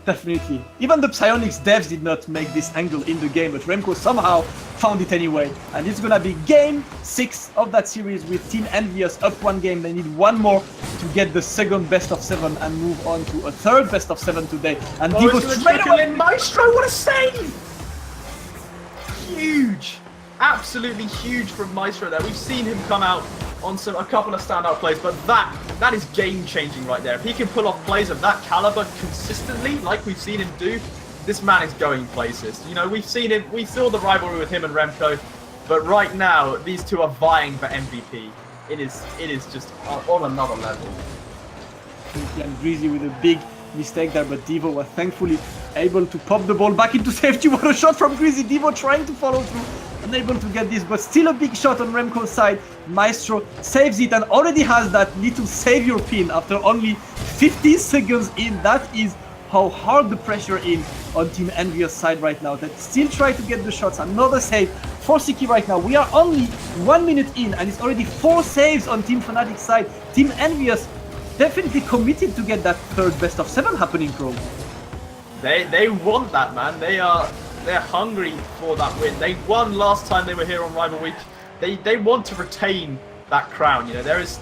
Definitely. Even the Psyonix devs did not make this angle in the game, but Remco somehow found it anyway. And it's gonna be game 6 of that series with Team Envious up 1 game. They need 1 more to get the second best of 7 and move on to a third best of 7 today. And Devo straight away. Maestro, what a save! Huge, absolutely huge from Maestro there. We've seen him come out on a couple of standout plays, but that is game changing right there. If he can pull off plays of that caliber consistently, like we've seen him do, this man is going places. We've seen him. We saw the rivalry with him and Remco, but right now these two are vying for MVP. It is just on another level. And Greasy with a big mistake there, but Devo was thankfully able to pop the ball back into safety. What a shot from Greasy. Devo trying to follow through, unable to get this, but still a big shot on Remco's side. Maestro saves it and already has that little savior pin after only 50 seconds in. That is how hard the pressure is on Team Envious side right now. They still try to get the shots. Another save for Siki right now. We are only 1 minute in and it's already 4 saves on Team Fnatic side. Team Envious definitely committed to get that third best of 7 happening, Pro. They want that, man. They're hungry for that win. They won last time they were here on Rival Week. They want to retain that crown. There is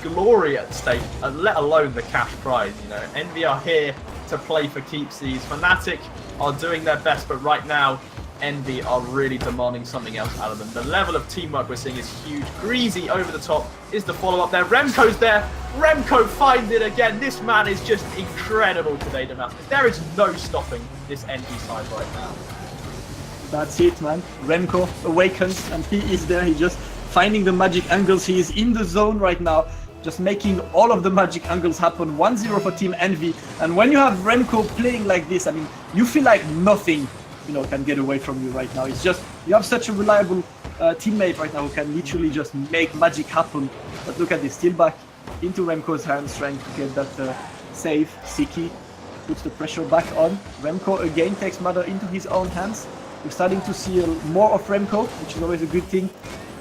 glory at stake, let alone the cash prize. Envy are here to play for keepsies. Fnatic are doing their best, but right now Envy are really demanding something else out of them. The level of teamwork we're seeing is huge. Greasy over the top is the follow-up there. Remco's there. Remco finds it again. This man is just incredible today, Damascus. There is no stopping this Envy side right now. That's it, man. Remco awakens and he is there. He's just finding the magic angles. He is in the zone right now, just making all of the magic angles happen. 1-0 for Team Envy. And when you have Remco playing like this, I mean, you feel like nothing can get away from you right now. It's just, you have such a reliable teammate right now who can literally just make magic happen. But look at this, still back into Remco's hands, trying to get that save. Siki puts the pressure back on. Remco again takes matter into his own hands. We're starting to see more of Remco, which is always a good thing.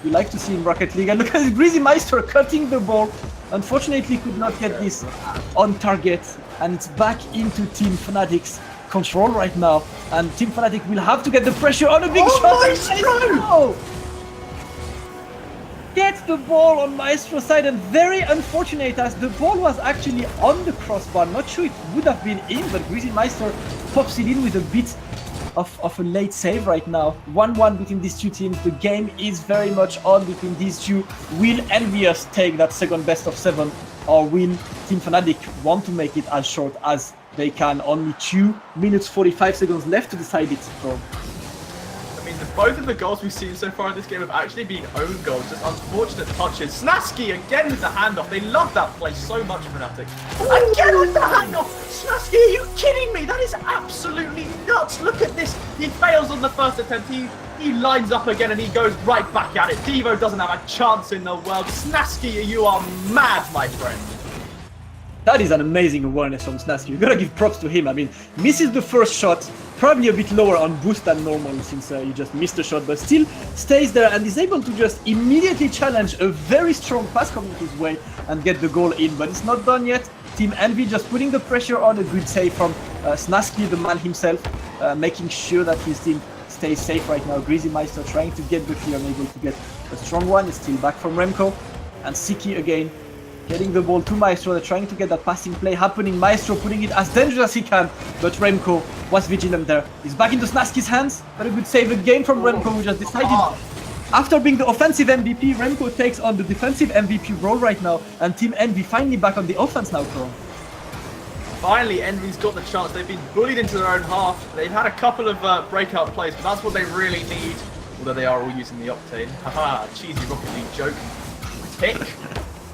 We like to see in Rocket League. And look at Greasy Meister cutting the ball. Unfortunately, could not get this on target. And it's back into Team Fnatic's control right now, and Team Fnatic will have to get the pressure on a big shot. Maestro gets the ball on Maestro's side, and very unfortunate as the ball was actually on the crossbar. Not sure it would have been in, but Greasy Meister pops it in with a bit of a late save right now. 1-1 between these two teams. The game is very much on between these two. Will Envious take that second best of 7, or will Team Fnatic want to make it as short as they can? Only 2 minutes 45 seconds left to decide it. So I mean, both of the goals we've seen so far in this game have actually been own goals, just unfortunate touches. Snasky again with the handoff. They love that play so much, Fnatic. Again with the handoff! Snasky, are you kidding me? That is absolutely nuts. Look at this. He fails on the first attempt. He lines up again and he goes right back at it. Devo doesn't have a chance in the world. Snasky, you are mad, my friend. that is an amazing awareness from Snasky. You gotta give props to him. I mean, misses the first shot, probably a bit lower on boost than normal since he just missed the shot, but still stays there and is able to just immediately challenge a very strong pass coming his way and get the goal in. But it's not done yet. Team Envy just putting the pressure on. A good save from Snasky, the man himself, making sure that his team stays safe right now. Greasy Meister trying to get the clear, unable to get a strong one. It's still back from Remco. And Siki again, getting the ball to Maestro. They're trying to get that passing play happening. Maestro putting it as dangerous as he can, but Remco was vigilant there. He's back into Snasky's hands. Very good save again from Remco, who just decided, after being the offensive MVP, Remco takes on the defensive MVP role right now, and Team Envy finally back on the offense now, Coral. Finally, Envy's got the chance. They've been bullied into their own half. They've had a couple of breakout plays, but that's what they really need. Although they are all using the Octane. Haha, cheesy Rocket League joke. Tick.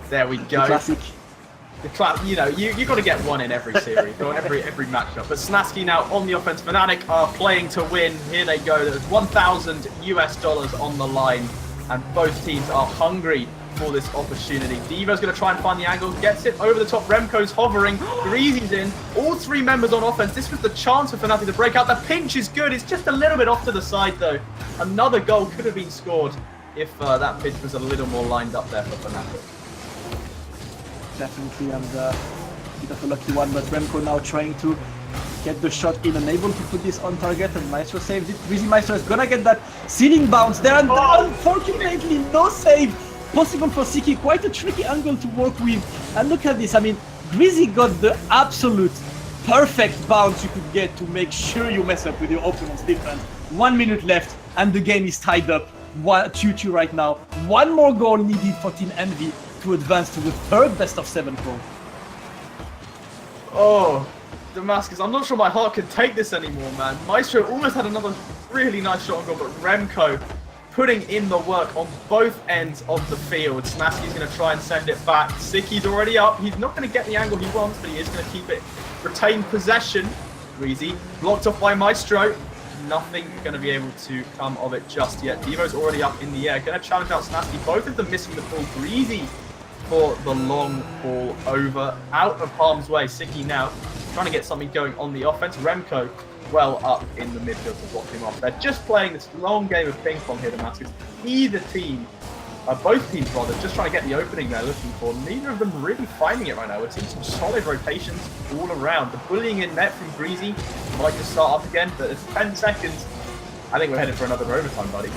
There we go. The classic. You know, you got to get one in every series or every matchup. But Snasky now on the offense. Fnatic are playing to win. Here they go. There's $1,000 on the line and both teams are hungry for this opportunity. Devo's going to try and find the angle, gets it over the top. Remco's hovering, Greasy's in, all three members on offense. This was the chance for Fnatic to break out. The pinch is good, it's just a little bit off to the side though. Another goal could have been scored if that pitch was a little more lined up there for Fnatic. Definitely, and a bit of a lucky one, but Remco now trying to get the shot in and able to put this on target, and Maestro saved it. Greasy Maestro is gonna get that ceiling bounce there, and unfortunately no save possible for Siki. Quite a tricky angle to work with, and look at this. I mean, Greasy got the absolute perfect bounce you could get to make sure you mess up with your opponent's defense. 1 minute left, and the game is tied up 2-2 right now. One more goal needed for Team Envy to advance to the third best of 7 goal. Oh, Damascus, I'm not sure my heart can take this anymore, man. Maestro almost had another really nice shot on goal, but Remco putting in the work on both ends of the field. Smasky's going to try and send it back. Siki's already up. He's not going to get the angle he wants, but he is going to keep it. Retain possession. Greasy blocked off by Maestro. Nothing going to be able to come of it just yet. Devo's already up in the air. Going to challenge out Snasky. Both of them missing the ball. Greasy for the long ball over. Out of harm's way. Siki now trying to get something going on the offense. Remco well up in the midfield to block him off. They're just playing this long game of ping pong here, Damascus. Either team, both teams rather, just trying to get the opening they're looking for. Neither of them really finding it right now. We're seeing some solid rotations all around. The bullying in net from Greasy might just start up again, but it's 10 seconds. I think we're headed for another overtime, buddy.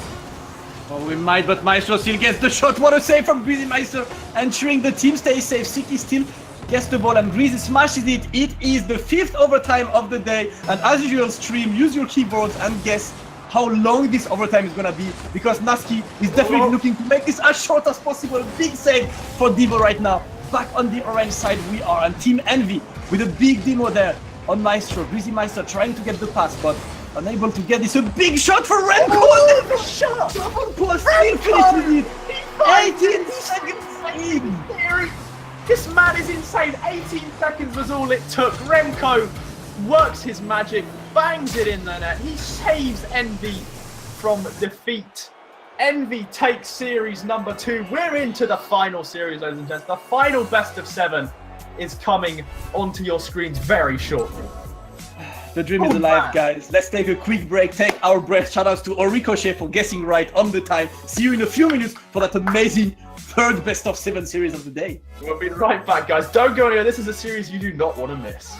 Well, we might, but Maestro still gets the shot. What a save from Greasy Maestro, ensuring the team stays safe. Siki still gets the ball and Greasy smashes it. It is the 5th overtime of the day, and as usual, stream, use your keyboards and guess how long this overtime is gonna be, because Nasky is definitely looking to make this as short as possible. Big save for Devo right now. Back on the orange side we are, and Team Envy with a big demo there on Maestro. Greasy Maestro trying to get the pass, but unable to get this. A big shot for Remco! Oh, the shot! Double post, still finished with it. 18 seconds in. This man is insane. 18 seconds was all it took. Remco works his magic, bangs it in the net. He saves Envy from defeat. Envy takes series number 2. We're into the final series, ladies and gents. The final best of 7 is coming onto your screens very shortly. The dream is alive, guys. Let's take a quick break, take our breath. Shoutouts to Oricochet for guessing right on the time. See you in a few minutes for that amazing third best of 7 series of the day. We'll be right back, guys. Don't go anywhere. This is a series you do not want to miss.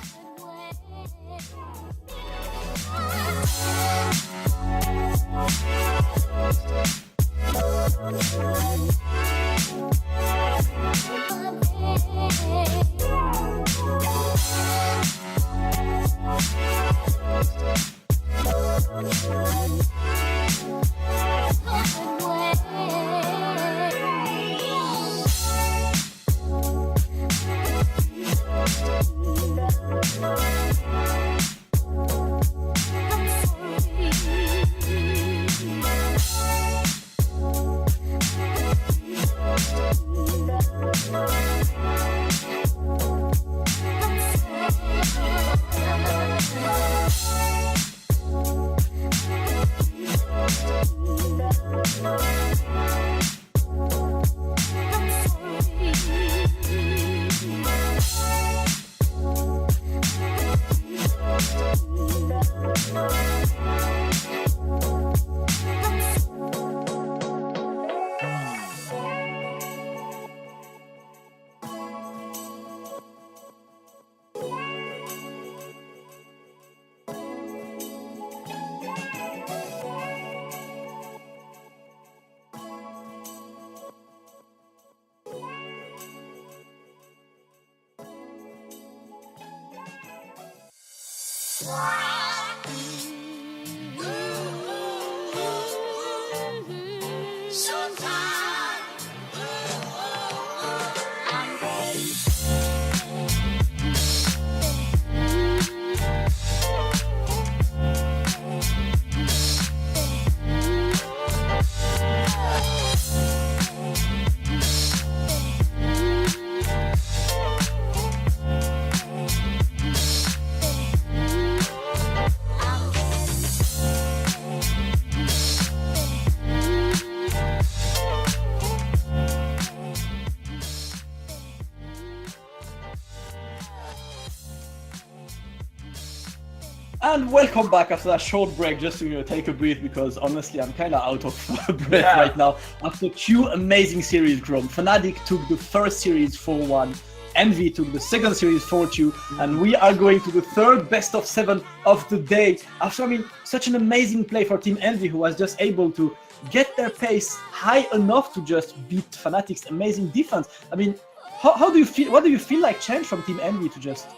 And welcome back after that short break, just to take a breath, because honestly I'm kind of out of breath right now. After 2 amazing series drawn, Fnatic took the first series 4-1, Envy took the second series 4-2, and we are going to the third best of 7 of the day. After, I mean, such an amazing play for Team Envy, who was just able to get their pace high enough to just beat Fnatic's amazing defense. I mean, how do you feel? What do you feel like changed from Team Envy to just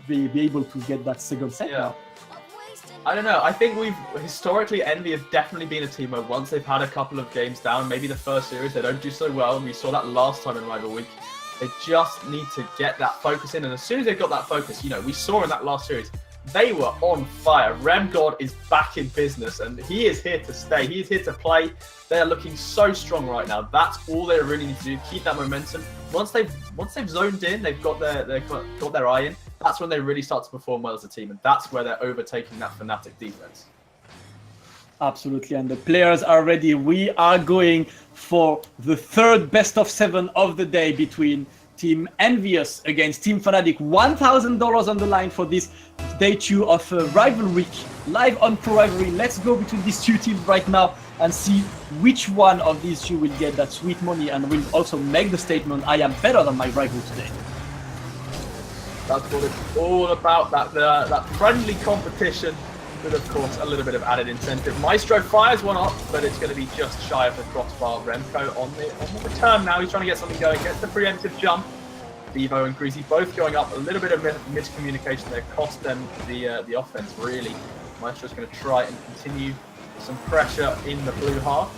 be able to get that second set now? I don't know. I think historically, Envy have definitely been a team where once they've had a couple of games down, maybe the first series, they don't do so well. And we saw that last time in Rival Week. They just need to get that focus in. And as soon as they've got that focus, you know, we saw in that last series, they were on fire. Remgod is back in business and he is here to stay. He is here to play. They're looking so strong right now. That's all they really need to do. Keep that momentum. Once they've zoned in, they've got their eye in. That's when they really start to perform well as a team, and that's where they're overtaking that Fnatic defense. Absolutely, and the players are ready. We are going for the third best of 7 of the day between Team Envious against Team Fnatic. $1,000 on the line for this day 2 of Rival Week, live on Pro Rivalry. Let's go between these 2 teams right now and see which one of these 2 will get that sweet money and will also make the statement, I am better than my rival today. That's what it's all about, that friendly competition with, of course, a little bit of added incentive. Maestro fires one up, but it's going to be just shy of the crossbar. Remco on the return now. He's trying to get something going, gets the preemptive jump. Devo and Greasy both going up. A little bit of miscommunication there cost them the offense, really. Maestro's going to try and continue some pressure in the blue half.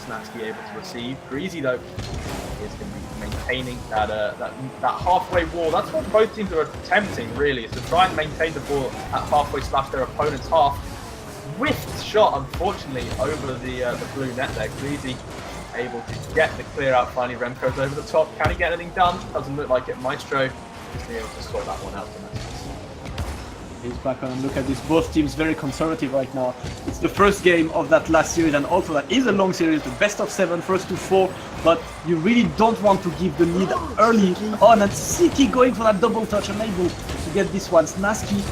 Snatsky able to receive. Greasy, though, is going to be maintaining that halfway wall. That's what both teams are attempting, really, is to try and maintain the ball at halfway / their opponent's half. Whiffed shot, unfortunately, over the blue net there. Greasy able to get the clear out finally. Remco's over the top. Can he get anything done? Doesn't look like it. Maestro is able to sort that one out. He's back on, and look at this, both teams very conservative right now. It's the first game of that last series, and also that is a long series, the best of 7, first to 4, but you really don't want to give the lead early on, and Siki going for that double touch, unable to get this one. Snatsky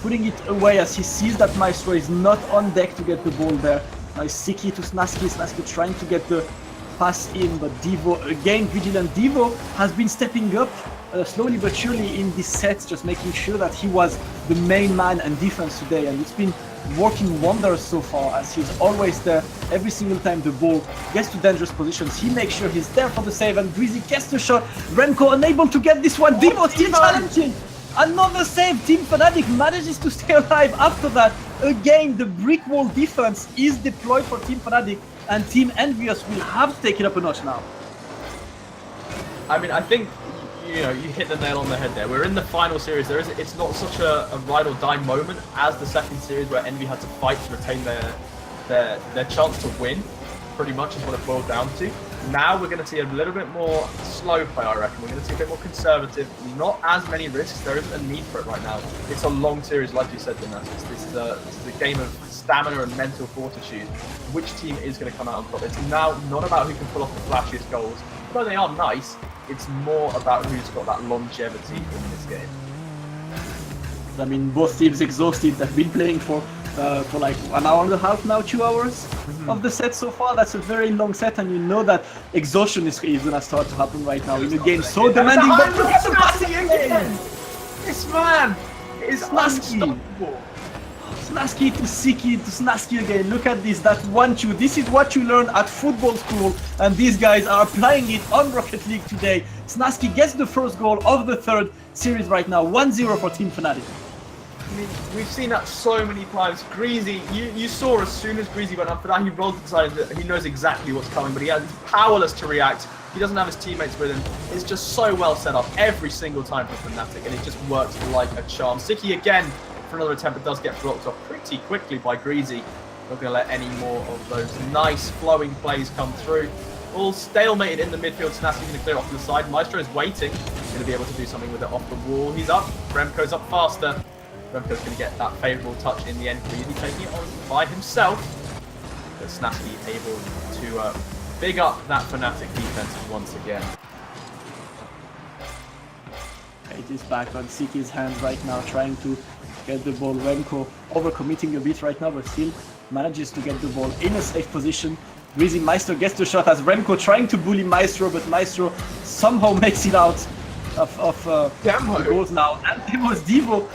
putting it away as he sees that Maestro is not on deck to get the ball there. Nice Siki to Snatsky, Snatsky trying to get the pass in, but Devo again vigilant. Devo has been stepping up slowly but surely in this set, just making sure that he was the main man and defense today, and it's been working wonders so far, as he's always there every single time the ball gets to dangerous positions. He makes sure he's there for the save, and Greasy gets the shot. Remco unable to get this one. Devo still challenging. Another save. Team Fnatic manages to stay alive after that. Again, the brick wall defense is deployed for Team Fnatic, and Team Envious will have to take it up a notch now. I mean, I think, you know, you hit the nail on the head there. We're in the final series. It's not such a ride or die moment as the second series, where Envy had to fight to retain their chance to win. Pretty much is what it boiled down to. Now we're going to see a little bit more slow play, I reckon. We're going to see a bit more conservative, not as many risks. There isn't a need for it right now. It's a long series, like you said, Damascus. This is a game of stamina and mental fortitude. Which team is going to come out on top? It's now not about who can pull off the flashiest goals. Although they are nice, it's more about who's got that longevity in this game. I mean, both teams exhausted. They've been playing for like 1 hour and a half now, 2 hours of the set so far. That's a very long set, and you know that exhaustion is going to start to happen right now in a game so demanding. But look at the passing again! This man is unstoppable. Snatsky to Siki to Snatsky again. Look at this, that 1-2. This is what you learn at football school, and these guys are applying it on Rocket League today. Snatsky gets the first goal of the third series right now. 1-0 for Team Fnatic. I mean, we've seen that so many times. Greasy, you saw as soon as Greasy went up for that, he rolled to the side. He knows exactly what's coming, but he's powerless to react. He doesn't have his teammates with him. It's just so well set up every single time for Fnatic, and it just works like a charm. Siki again for another attempt, but does get blocked off pretty quickly by Greasy. Not going to let any more of those nice flowing plays come through. All stalemated in the midfield. Snatsky's going to clear off to the side. Maestro is waiting. He's going to be able to do something with it off the wall. He's up. Remco's up faster. Remco's going to get that favourable touch in the end. Greasy taking it on by himself. But Snatsky able to big up that Fnatic defense once again. It is back on Siki's hands right now, trying to get the ball. Remco overcommitting a bit right now, but still manages to get the ball in a safe position. Greasy Maestro gets the shot as Remco trying to bully Maestro, but Maestro somehow makes it out of the goals now. And it was Devo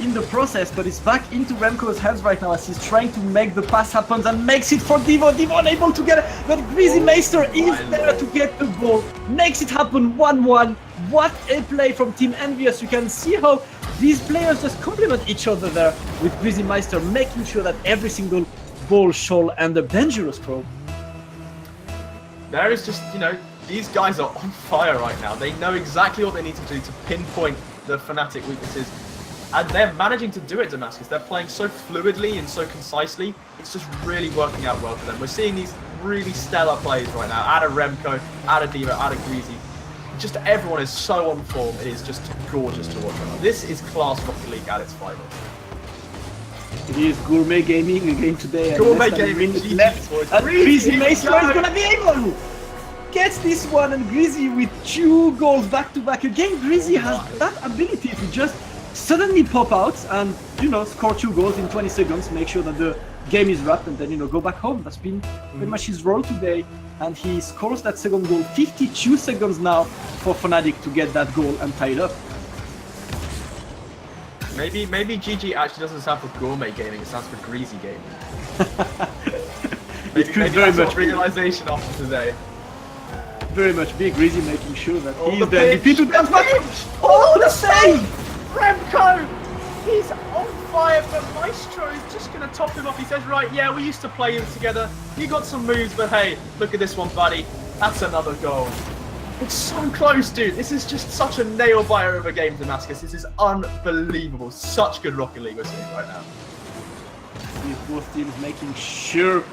in the process, but it's back into Remco's hands right now as he's trying to make the pass happen and makes it for Devo. Devo unable to get it, but Greasy Maestro is there to get the ball, makes it happen 1-1. What a play from Team Envious. You can see how these players just complement each other there with Greasy Maestro making sure that every single ball shall end up dangerous, bro. There is just, these guys are on fire right now. They know exactly what they need to do to pinpoint the Fnatic weaknesses. And they're managing to do it, Damascus. They're playing so fluidly and so concisely. It's just really working out well for them. We're seeing these really stellar plays right now. Out of Remco, out of Devo, out of Greasy. Just everyone is so on form. It is just gorgeous to watch right now. This is class Rocket League at its finest. It is Gourmet Gaming again today. Gourmet Gaming left. And Greasy Maestro is going to be able gets this one, and Greasy with 2 goals back to back. Again, Greasy has that ability to just suddenly pop out and score 2 goals in 20 seconds, make sure that the game is wrapped, and then go back home. That's been pretty much his role today, and he scores that second goal. 52 seconds now for Fnatic to get that goal and tie it up. Maybe GG actually doesn't stand for Gourmet Gaming, it stands for Greasy Gaming. It could very much realization after today. Very much be Greasy making sure that he's the there. pitch. Oh, the save! Remco! He's on fire, but Maestro is just going to top him off. He says, right, yeah, we used to play together. You got some moves, but hey, look at this one, buddy. That's another goal. It's so close, dude. This is just such a nail-biter of a game, Damascus. This is unbelievable. Such good Rocket League we're seeing right now. These both teams making sure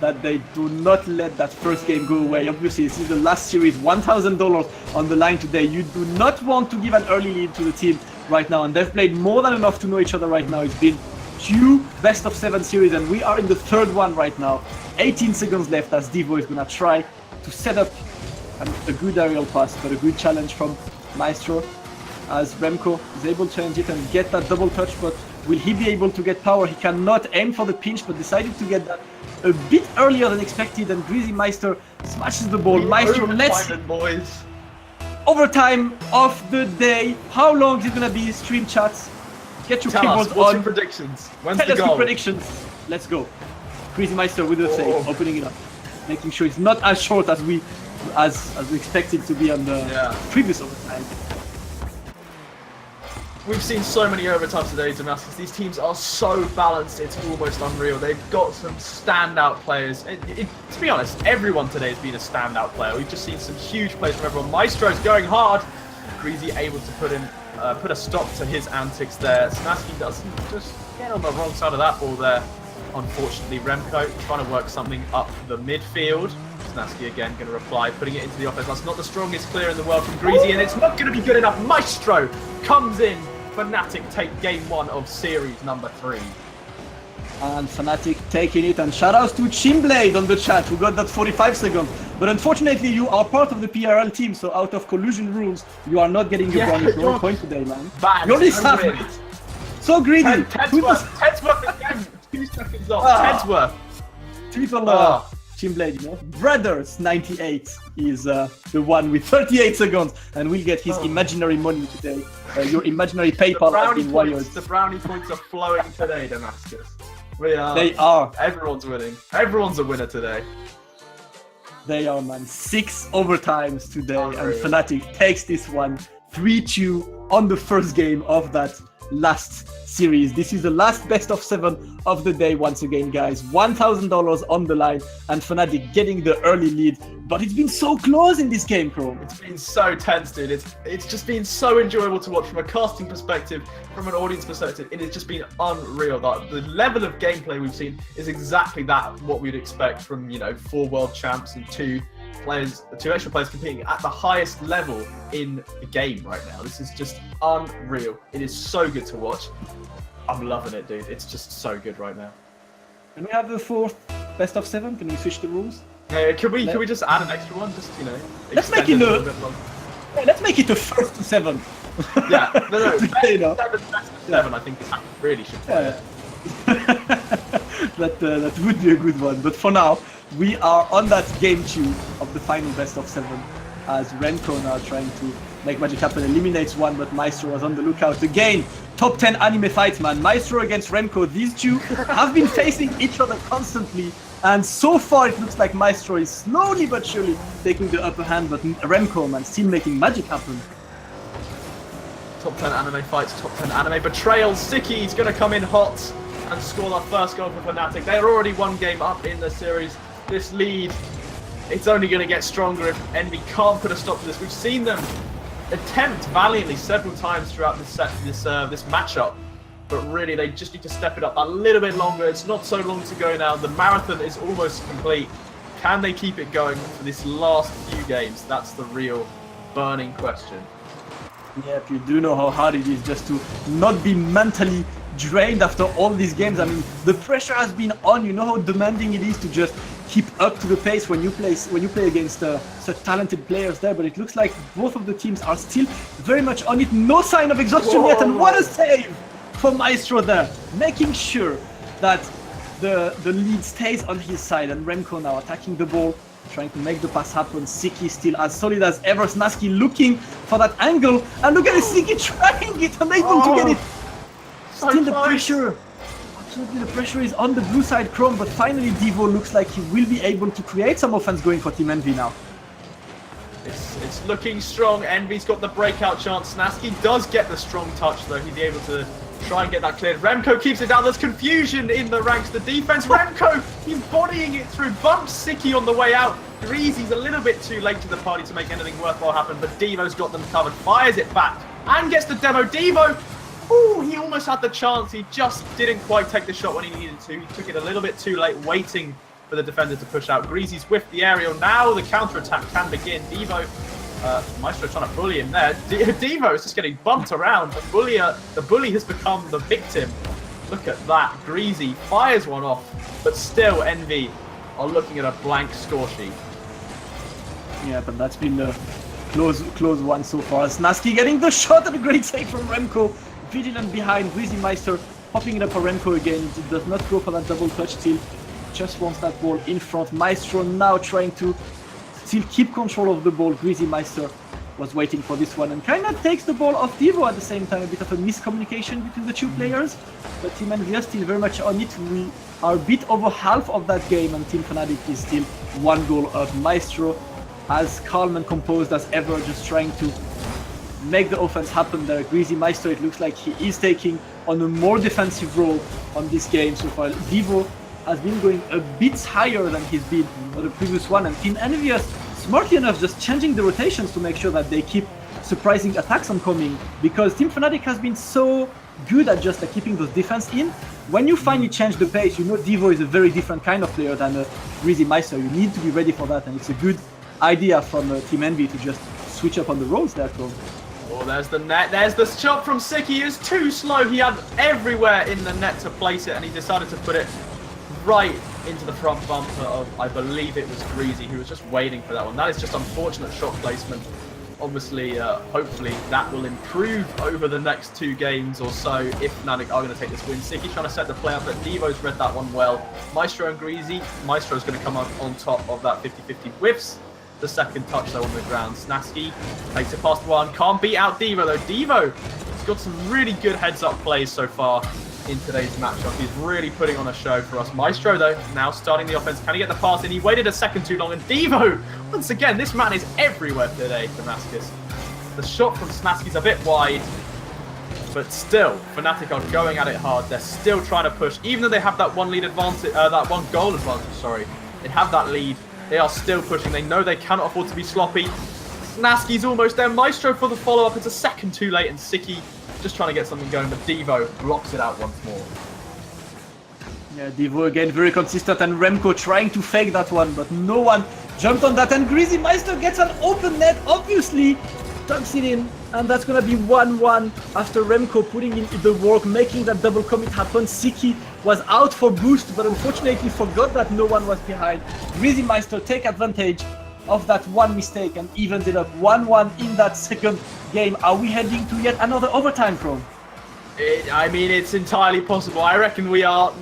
that they do not let that first game go away. Obviously, this is the last series, $1,000 on the line today. You do not want to give an early lead to the team right now, and they've played more than enough to know each other right now. It's been 2 best-of-7 series, and we are in the 3rd one right now. 18 seconds left as Devo is going to try to set up a good aerial pass, but a good challenge from Maestro as Remco is able to end it and get that double touch, but will he be able to get power? He cannot aim for the pinch, but decided to get that a bit earlier than expected, and Greasy Maestro smashes the ball. Maestro lets boys. Overtime of the day. How long is it going to be? Stream chats. Get your keyboards what's on. your predictions? When's Tell the us goal? your predictions. Let's go. Greasy Maestro with the save, opening it up, making sure it's not as short as we expected to be on the previous overtime. We've seen so many overtimes today, Damascus. These teams are so balanced, it's almost unreal. They've got some standout players. To be honest, everyone today has been a standout player. We've just seen some huge plays from everyone. Maestro's going hard. Greasy able to put a stop to his antics there. Snaski doesn't just get on the wrong side of that ball there. Unfortunately, Remco trying to work something up the midfield. Snaski again going to reply, putting it into the offense. That's not the strongest clear in the world from Greasy, and it's not going to be good enough. Maestro comes in. Fnatic take game 1 of series number 3. And Fnatic taking it, and shoutouts to Chimblade on the chat who got that 45 seconds. But unfortunately, you are part of the PRL team, so out of collusion rules, you are not getting your brownie point today, man. Bad. You only have it. So greedy. Tedsworth again. 2 seconds off. Tedsworth. Triple Chimblade, Brothers 98 is the one with 38 seconds, and will get his imaginary money today. Your imaginary PayPal has been wired. The brownie points are flowing today, Damascus. They are. Everyone's winning. Everyone's a winner today. They are, man. 6 overtimes today, and Unreal. Fnatic takes this one 3-2 on the first game of that last series. This is the last best of 7 of the day once again, guys. $1,000 on the line, and Fnatic getting the early lead. But it's been so close in this game, Chrome. It's been so tense, dude. It's just been so enjoyable to watch from a casting perspective, from an audience perspective. It has just been unreal. The level of gameplay we've seen is exactly what we'd expect from 4 world champs and 2 extra players competing at the highest level in the game right now. This is just unreal. It is so good to watch. I'm loving it, dude. It's just so good right now. Can we have the 4th best of 7? Can we switch the rules? Can we just add an extra one? Just let's make it let's make it the 1st to 7. Yeah, no, You know? best of 7, I think is how we really should play it. That would be a good one. But for now, we are on that game 2 of the final best of 7 as Remco now trying to make magic happen, eliminates one, but Maestro was on the lookout again. Top 10 anime fights, man. Maestro against Remco. These two have been facing each other constantly, and so far it looks like Maestro is slowly but surely taking the upper hand, but Remco, man, still making magic happen. Top 10 anime fights, top 10 anime betrayals. Sicky's going to come in hot and score our first goal for Fnatic. They're already one game up in the series. This lead, it's only going to get stronger if Envy can't put a stop to this. We've seen them attempt valiantly several times throughout this matchup, but really they just need to step it up a little bit longer. It's not so long to go now. The marathon is almost complete. Can they keep it going for this last few games? That's the real burning question. Yep, you do know how hard it is just to not be mentally drained after all these games. I mean, the pressure has been on. You know how demanding it is to just keep up to the pace when you play against such talented players there. But it looks like both of the teams are still very much on it. No sign of exhaustion yet, and what a save for Maestro there, making sure that the lead stays on his side. And Remco now attacking the ball, trying to make the pass happen. Siki still as solid as ever. Snaski looking for that angle, and look at Siki trying it, unable to get it. So Still the close. pressure. Absolutely, the pressure is on the blue side Chrome, but finally Devo looks like he will be able to create some offense going for Team Envy now. It's looking strong. Envy's got the breakout chance. Snaski does get the strong touch though. He's able to try and get that cleared. Remco keeps it down. There's confusion in the ranks. The defense. Remco, he's bodying it through. Bumps Siki on the way out. Greasy's a little bit too late to the party to make anything worthwhile happen, but Devo's got them covered. Fires it back and gets the demo. Devo, ooh, he almost had the chance. He just didn't quite take the shot when he needed to. He took it a little bit too late, waiting for the defender to push out. Greasy's whiffed the aerial. Now the counter-attack can begin. Devo, Maestro trying to bully him there. Devo is just getting bumped around. The bully has become the victim. Look at that. Greasy fires one off, but still Envy are looking at a blank score sheet. Yeah, but that's been a close one so far. Snaski getting the shot and a great save from Remco. Vigilant behind, Greasy Meister popping it up for Remco again. It does not go for that double touch still. Just wants that ball in front. Maestro now trying to still keep control of the ball. Greasy Meister was waiting for this one and kind of takes the ball off Devo at the same time. A bit of a miscommunication between the two players. But Team Envy are still very much on it. We are a bit over half of that game and Team Fnatic is still one goal up. Maestro as calm and composed as ever, just trying to make the offense happen there. Greasy Meister, it looks like he is taking on a more defensive role on this game so far. Devo has been going a bit higher than he's been on the previous one, and Team Envy is smartly enough just changing the rotations to make sure that they keep surprising attacks on coming, because Team Fnatic has been so good at just keeping those defense in. When you finally change the pace, you know Devo is a very different kind of player than Greasy Meister. You need to be ready for that, and it's a good idea from Team Envy to just switch up on the roles there, Chrome. Oh, there's the net. There's the shot from Siki. He is too slow. He had everywhere in the net to place it, and he decided to put it right into the front bumper of, I believe it was Greasy, who was just waiting for that one. That is just unfortunate shot placement. Obviously, hopefully that will improve over the next 2 games or so if Fnatic are going to take this win. Siki trying to set the play up, but Devo's read that one well. Maestro and Greasy. Maestro's going to come up on top of that 50-50 whiffs. The second touch though on the ground. Snaski takes it past one. Can't beat out Devo though. Devo has got some really good heads-up plays so far in today's matchup. He's really putting on a show for us. Maestro though, now starting the offense. Can he get the pass in? He waited a second too long. And Devo, once again, this man is everywhere today, Damascus. The shot from Snaski's a bit wide, but still, Fnatic are going at it hard. They're still trying to push. Even though they have that one lead advantage, that one goal advantage, sorry. They have that lead. They are still pushing. They know they cannot afford to be sloppy. Snaski's almost there. Maestro for the follow-up. It's a second too late, and Siki just trying to get something going, but Devo blocks it out once more. Yeah, Devo again very consistent, and Remco trying to fake that one, but no one jumped on that, and Greasy Meister gets an open net, obviously, tucks it in, and that's gonna be 1-1 after Remco putting in the work, making that double commit happen. Siki was out for boost, but unfortunately forgot that no one was behind. Greasy Meister take advantage, of that one mistake and evened it up 1-1 in that second game. Are we heading to yet another overtime, Chrome? I mean, it's entirely possible. I reckon we are.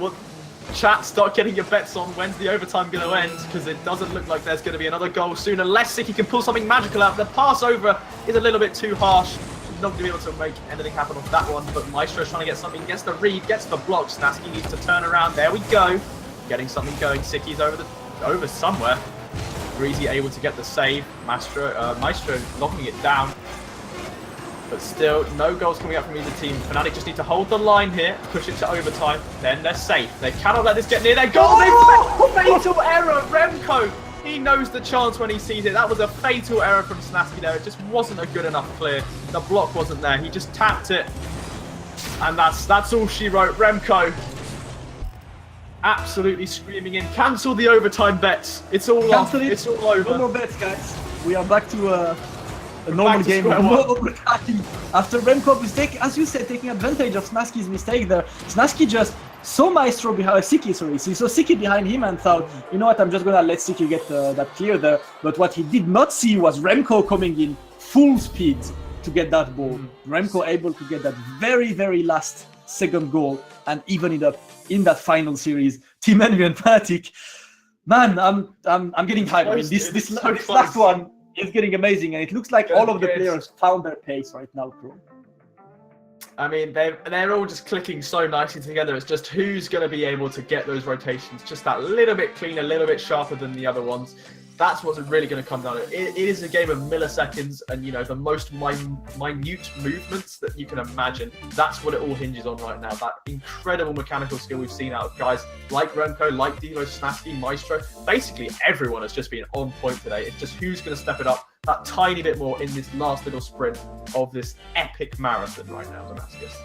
Chat, start getting your bets on when's the overtime going to end, because it doesn't look like there's going to be another goal soon unless Siki can pull something magical out. The pass over is a little bit too harsh. She's not going to be able to make anything happen off that one, but Maestro's trying to get something, gets the read, gets the block. Snaski needs to turn around. There we go. Getting something going. Siki's over somewhere. Greasy able to get the save. Maestro knocking it down. But still, no goals coming out from either team. Fnatic just need to hold the line here, push it to overtime, then they're safe. They cannot let this get near their goal. Oh! Fatal error, Remco. He knows the chance when he sees it. That was a fatal error from Snaski there. It just wasn't a good enough clear. The block wasn't there. He just tapped it. And that's all she wrote. Remco absolutely screaming in. Cancel the overtime bets. It's all off. It's all over. No more bets, guys. We are back to a normal game. After Remco mistake, as you said, taking advantage of Snaski's mistake there. Snaski just saw Maestro behind Siki, sorry. He saw Siki behind him and thought, you know what, I'm just gonna let Siki get that clear there. But what he did not see was Remco coming in full speed to get that ball. Remco able to get that very, very last second goal and even it up in that final series. Team Envy and Fnatic. Man, I'm getting hyped. I mean, this last one is getting amazing, and it looks like all of the players found their pace right now, Chrome. I mean, they're all just clicking so nicely together. It's just who's going to be able to get those rotations just that little bit cleaner, a little bit sharper than the other ones. That's what's really going to come down to. It is a game of milliseconds and, you know, the most minute movements that you can imagine. That's what it all hinges on right now. That incredible mechanical skill we've seen out of guys like Remco, like Devo, Snaski, Maestro. Basically, everyone has just been on point today. It's just who's going to step it up that tiny bit more in this last little sprint of this epic marathon right now, Damascus.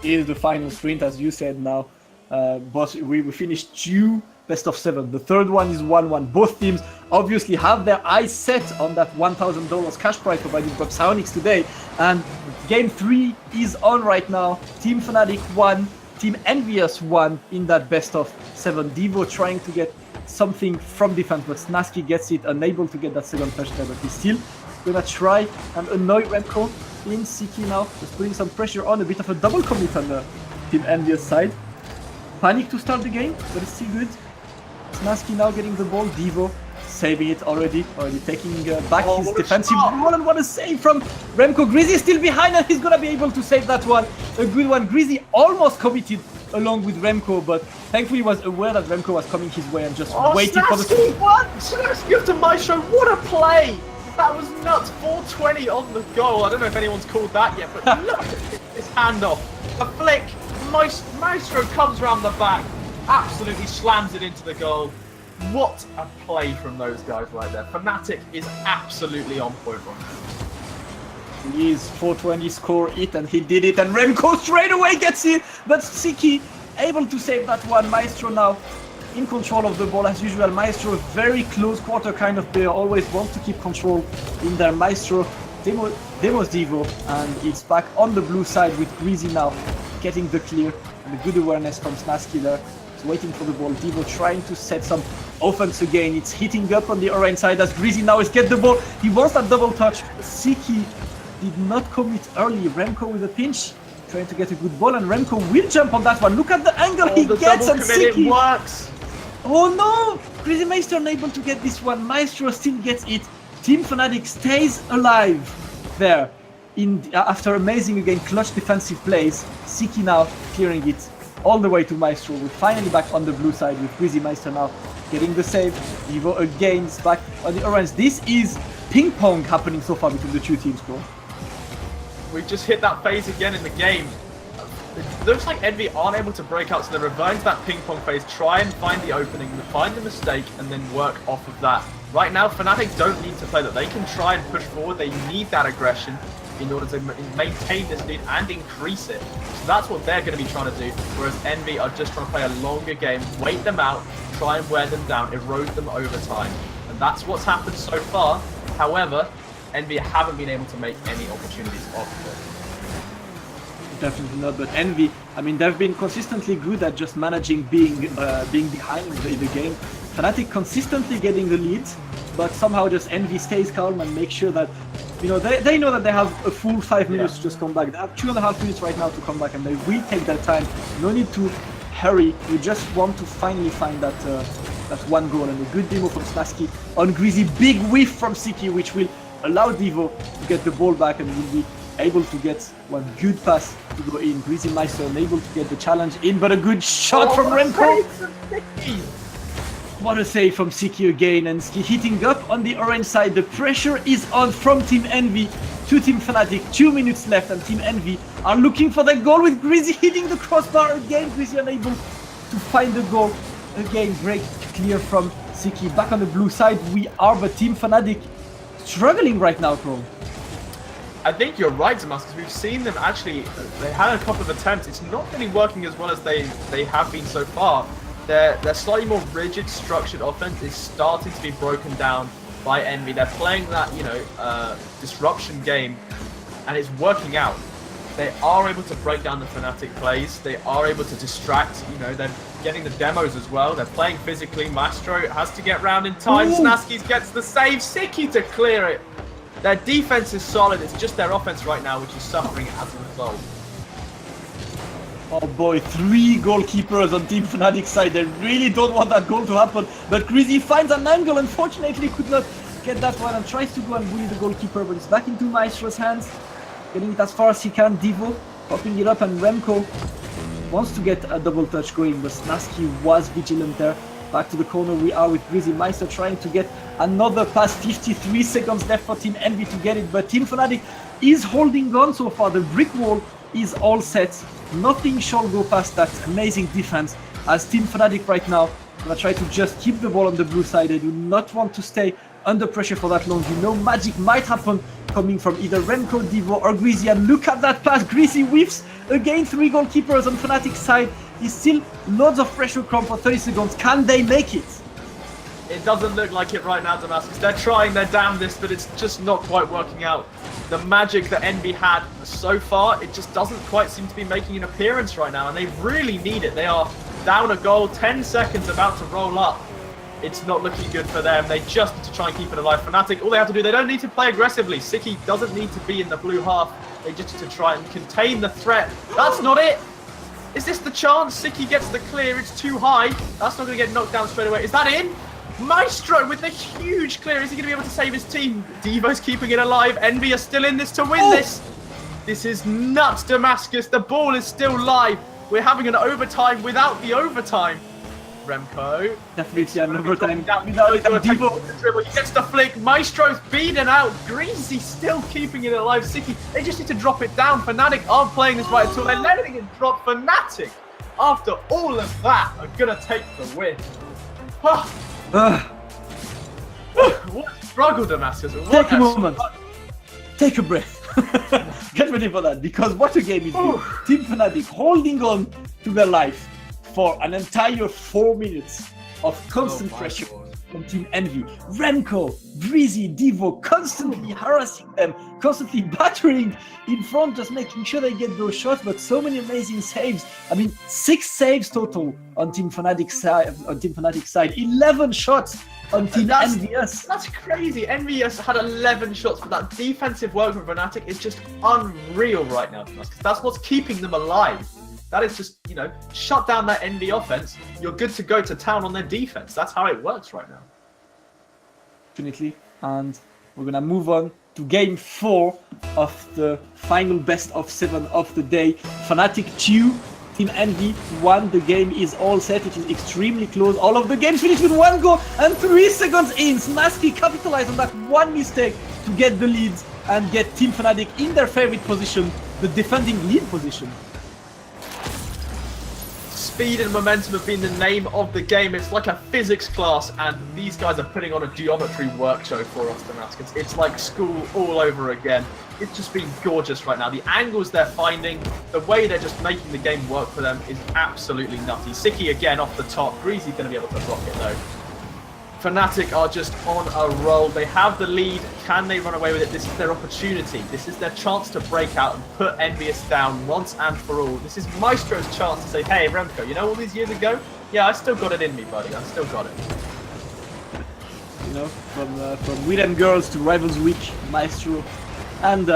It is the final sprint, as you said now. But we finished 2 best of 7. The third one is 1-1. Both teams obviously have their eyes set on that $1,000 cash prize provided by Psionics today. And game 3 is on right now. Team Fnatic won, Team Envious won in that best of 7. Devo trying to get something from defense, but Snaski gets it, unable to get that second touchdown. But he's still gonna try and annoy Remco in Siki now. Just putting some pressure on, a bit of a double commit on the Team Envious side. Panic to start the game, but it's still good. Snaski now getting the ball. Devo saving it already taking back his defensive role. And what a save from Remco. Greasy is still behind and he's gonna be able to save that one. A good one. Greasy almost committed along with Remco, but thankfully was aware that Remco was coming his way and just waited for the Snaski, what? Snaski to Maestro, what a play! That was nuts. 420 on the goal. I don't know if anyone's called that yet, but look at this handoff. A flick. Maestro comes around the back, absolutely slams it into the goal. What a play from those guys right there. Fnatic is absolutely on point right now. He is 420 score it, and he did it, and Remco straight away gets it, but Siki able to save that one. Maestro now in control of the ball as usual. Maestro, very close quarter kind of player, always wants to keep control in there. Maestro, Demo's Devo, and it's back on the blue side with Greasy now getting the clear, and a good awareness from Snaski there. He's waiting for the ball. Devo trying to set some offense again. It's hitting up on the orange side as Greasy now is get the ball. He wants that double touch. Siki did not commit early. Remco with a pinch, trying to get a good ball, and Remco will jump on that one. Look at the angle he gets, and Siki. It works. Oh no! Greasy Maestro unable to get this one. Maestro still gets it. Team Fnatic stays alive there. After amazing again clutch defensive plays, Siki now clearing it all the way to Maestro. We're finally back on the blue side with Greasy Maestro now getting the save. Devo again is back on the orange. This is ping pong happening so far between the two teams, bro. We've just hit that phase again in the game. It looks like Envy aren't able to break out, so they're reverting to that ping pong phase, try and find the opening, find the mistake, and then work off of that. Right now, Fnatic don't need to play that. They can try and push forward. They need that aggression in order to maintain this lead and increase it. So that's what they're going to be trying to do, whereas Envy are just trying to play a longer game, wait them out, try and wear them down, erode them over time. And that's what's happened so far. However, Envy haven't been able to make any opportunities off of it. Definitely not, but Envy, I mean, they've been consistently good at just managing being behind in the game. Fnatic consistently getting the lead, but somehow just Envy stays calm and makes sure that, you know, they know that they have a full 5 minutes to just come back. They have 2.5 minutes right now to come back, and they will take their time. No need to hurry. You just want to finally find that one goal, and a good demo from Snaski on Greasy. Big whiff from Siki, which will allow Devo to get the ball back and will be able to get one good pass to go in. Greasy Meister unable to get the challenge in, but a good shot from Remco. What a save from Siki again, and Ski hitting up on the orange side. The pressure is on from Team Envy to Team Fnatic. 2 minutes left, and Team Envy are looking for the goal with Greasy hitting the crossbar again. Greasy unable to find the goal. Again, break clear from Siki. Back on the blue side we are, but Team Fnatic struggling right now, Chrome. I think you're right, Damascus. We've seen them actually, they had a couple of attempts. It's not really working as well as they have been so far. Their slightly more rigid, structured offense is starting to be broken down by Envy. They're playing that, you know, disruption game, and it's working out. They are able to break down the Fnatic plays. They are able to distract. You know, they're getting the demos as well. They're playing physically. Maestro has to get round in time. Snaskis gets the save. Siki to clear it. Their defense is solid. It's just their offense right now which is suffering as a result. Oh boy, 3 goalkeepers on Team Fnatic side. They really don't want that goal to happen. But Greasy finds an angle. Unfortunately, could not get that one and tries to go and bully the goalkeeper. But it's back into Maestro's hands. Getting it as far as he can. Devo popping it up, and Remco wants to get a double touch going. But Snaski was vigilant there. Back to the corner we are with Greasy Meister trying to get another pass. 53 seconds left for Team Envy to get it. But Team Fnatic is holding on so far. The brick wall is all set. Nothing shall go past that amazing defense, as Team Fnatic right now gonna try to just keep the ball on the blue side. They do not want to stay under pressure for that long. You know, magic might happen coming from either Remco, Devo or Greasy, and look at that pass. Greasy whiffs again. 3 goalkeepers on Fnatic side. Is still loads of pressure come for 30 seconds. Can they make it? It doesn't look like it right now, Damascus. They're trying their damnedest, but it's just not quite working out. The magic that Envy had so far, it just doesn't quite seem to be making an appearance right now, and they really need it. They are down a goal, 10 seconds about to roll up. It's not looking good for them. They just need to try and keep it alive. Fnatic, all they have to do, they don't need to play aggressively. Siki doesn't need to be in the blue half. They just need to try and contain the threat. That's not it. Is this the chance? Siki gets the clear. It's too high. That's not going to get knocked down straight away. Is that in? Maestro with the huge clear. Is he going to be able to save his team? Devo's keeping it alive. Envy are still in this to win this. This is nuts, Damascus. The ball is still live. We're having an overtime without the overtime. Remco. Definitely an overtime without Devo. He gets the flick. Maestro's beaten out. Greasy still keeping it alive. Siki, they just need to drop it down. Fnatic aren't playing this right at all. They're letting it drop. Fnatic, after all of that, are going to take the win. What a struggle, Damascus. Take a moment. Take a breath. Get ready for that, because what a game it is. Team Fnatic holding on to their life for an entire 4 minutes of constant pressure from Team Envy. Remco, Greasy, Devo constantly harassing them, constantly battering in front, just making sure they get those shots, but so many amazing saves. I mean, 6 saves total on Team Fnatic side, 11 shots on Team NVS. That's crazy. NVS had 11 shots, but that defensive work from Fnatic is just unreal right now. That's what's keeping them alive. That is just, you know, shut down that NV offense. You're good to go to town on their defense. That's how it works right now. Definitely. And we're going to move on to game 4 of the final best of 7 of the day. Fnatic 2, Team Envy 1. The game is all set. It is extremely close. All of the games finished with 1 goal and 3 seconds in. Snaski capitalized on that one mistake to get the leads and get Team Fnatic in their favorite position, the defending lead position. Speed and momentum have been the name of the game. It's like a physics class, and these guys are putting on a geometry work show for us, Damascus. It's like school all over again. It's just been gorgeous right now. The angles they're finding, the way they're just making the game work for them is absolutely nutty. Siki again off the top. Greasy's going to be able to block it though. Fnatic are just on a roll. They have the lead. Can they run away with it? This is their opportunity. This is their chance to break out and put Envious down once and for all. This is Maestro's chance to say, hey, Remco, you know all these years ago? Yeah, I still got it in me, buddy. I still got it. you know, from William Girls to Rivals Week, Maestro, and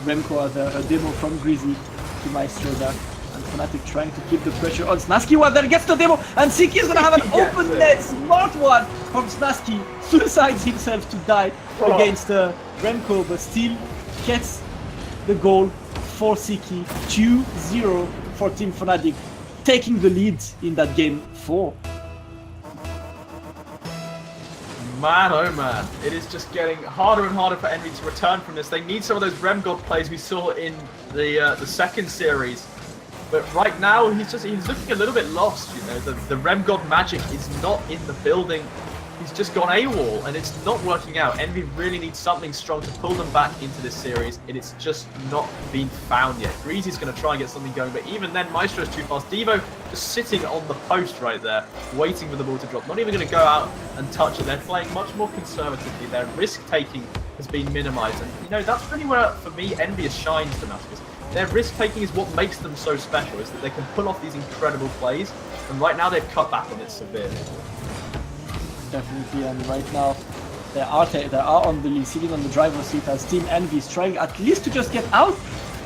Remco as a demo from Greasy to Maestro there. And Fnatic trying to keep the pressure on Snasky. Well, there gets the demo, and Siki is gonna have an open net, smart one from Snasky. Suicides himself to die against Remco, but still gets the goal for Siki. 2-0 for Team Fnatic, taking the lead in that game 4. Man, oh man, it is just getting harder and harder for Envy to return from this. They need some of those Rem God plays we saw in the second series. But right now, he's looking a little bit lost, you know. The Rem God magic is not in the building. He's just gone AWOL, and it's not working out. Envy really needs something strong to pull them back into this series, and it's just not been found yet. Greasy's going to try and get something going, but even then, Maestro's too fast. Devo just sitting on the post right there, waiting for the ball to drop. Not even going to go out and touch it. They're playing much more conservatively. Their risk-taking has been minimized, and, you know, that's really where, for me, Envy shines, Damascus. Their risk-taking is what makes them so special, is that they can pull off these incredible plays, and right now they've cut back on it severely. Definitely, and right now they are on the lead, sitting on the driver's seat as Team Envy is trying at least to just get out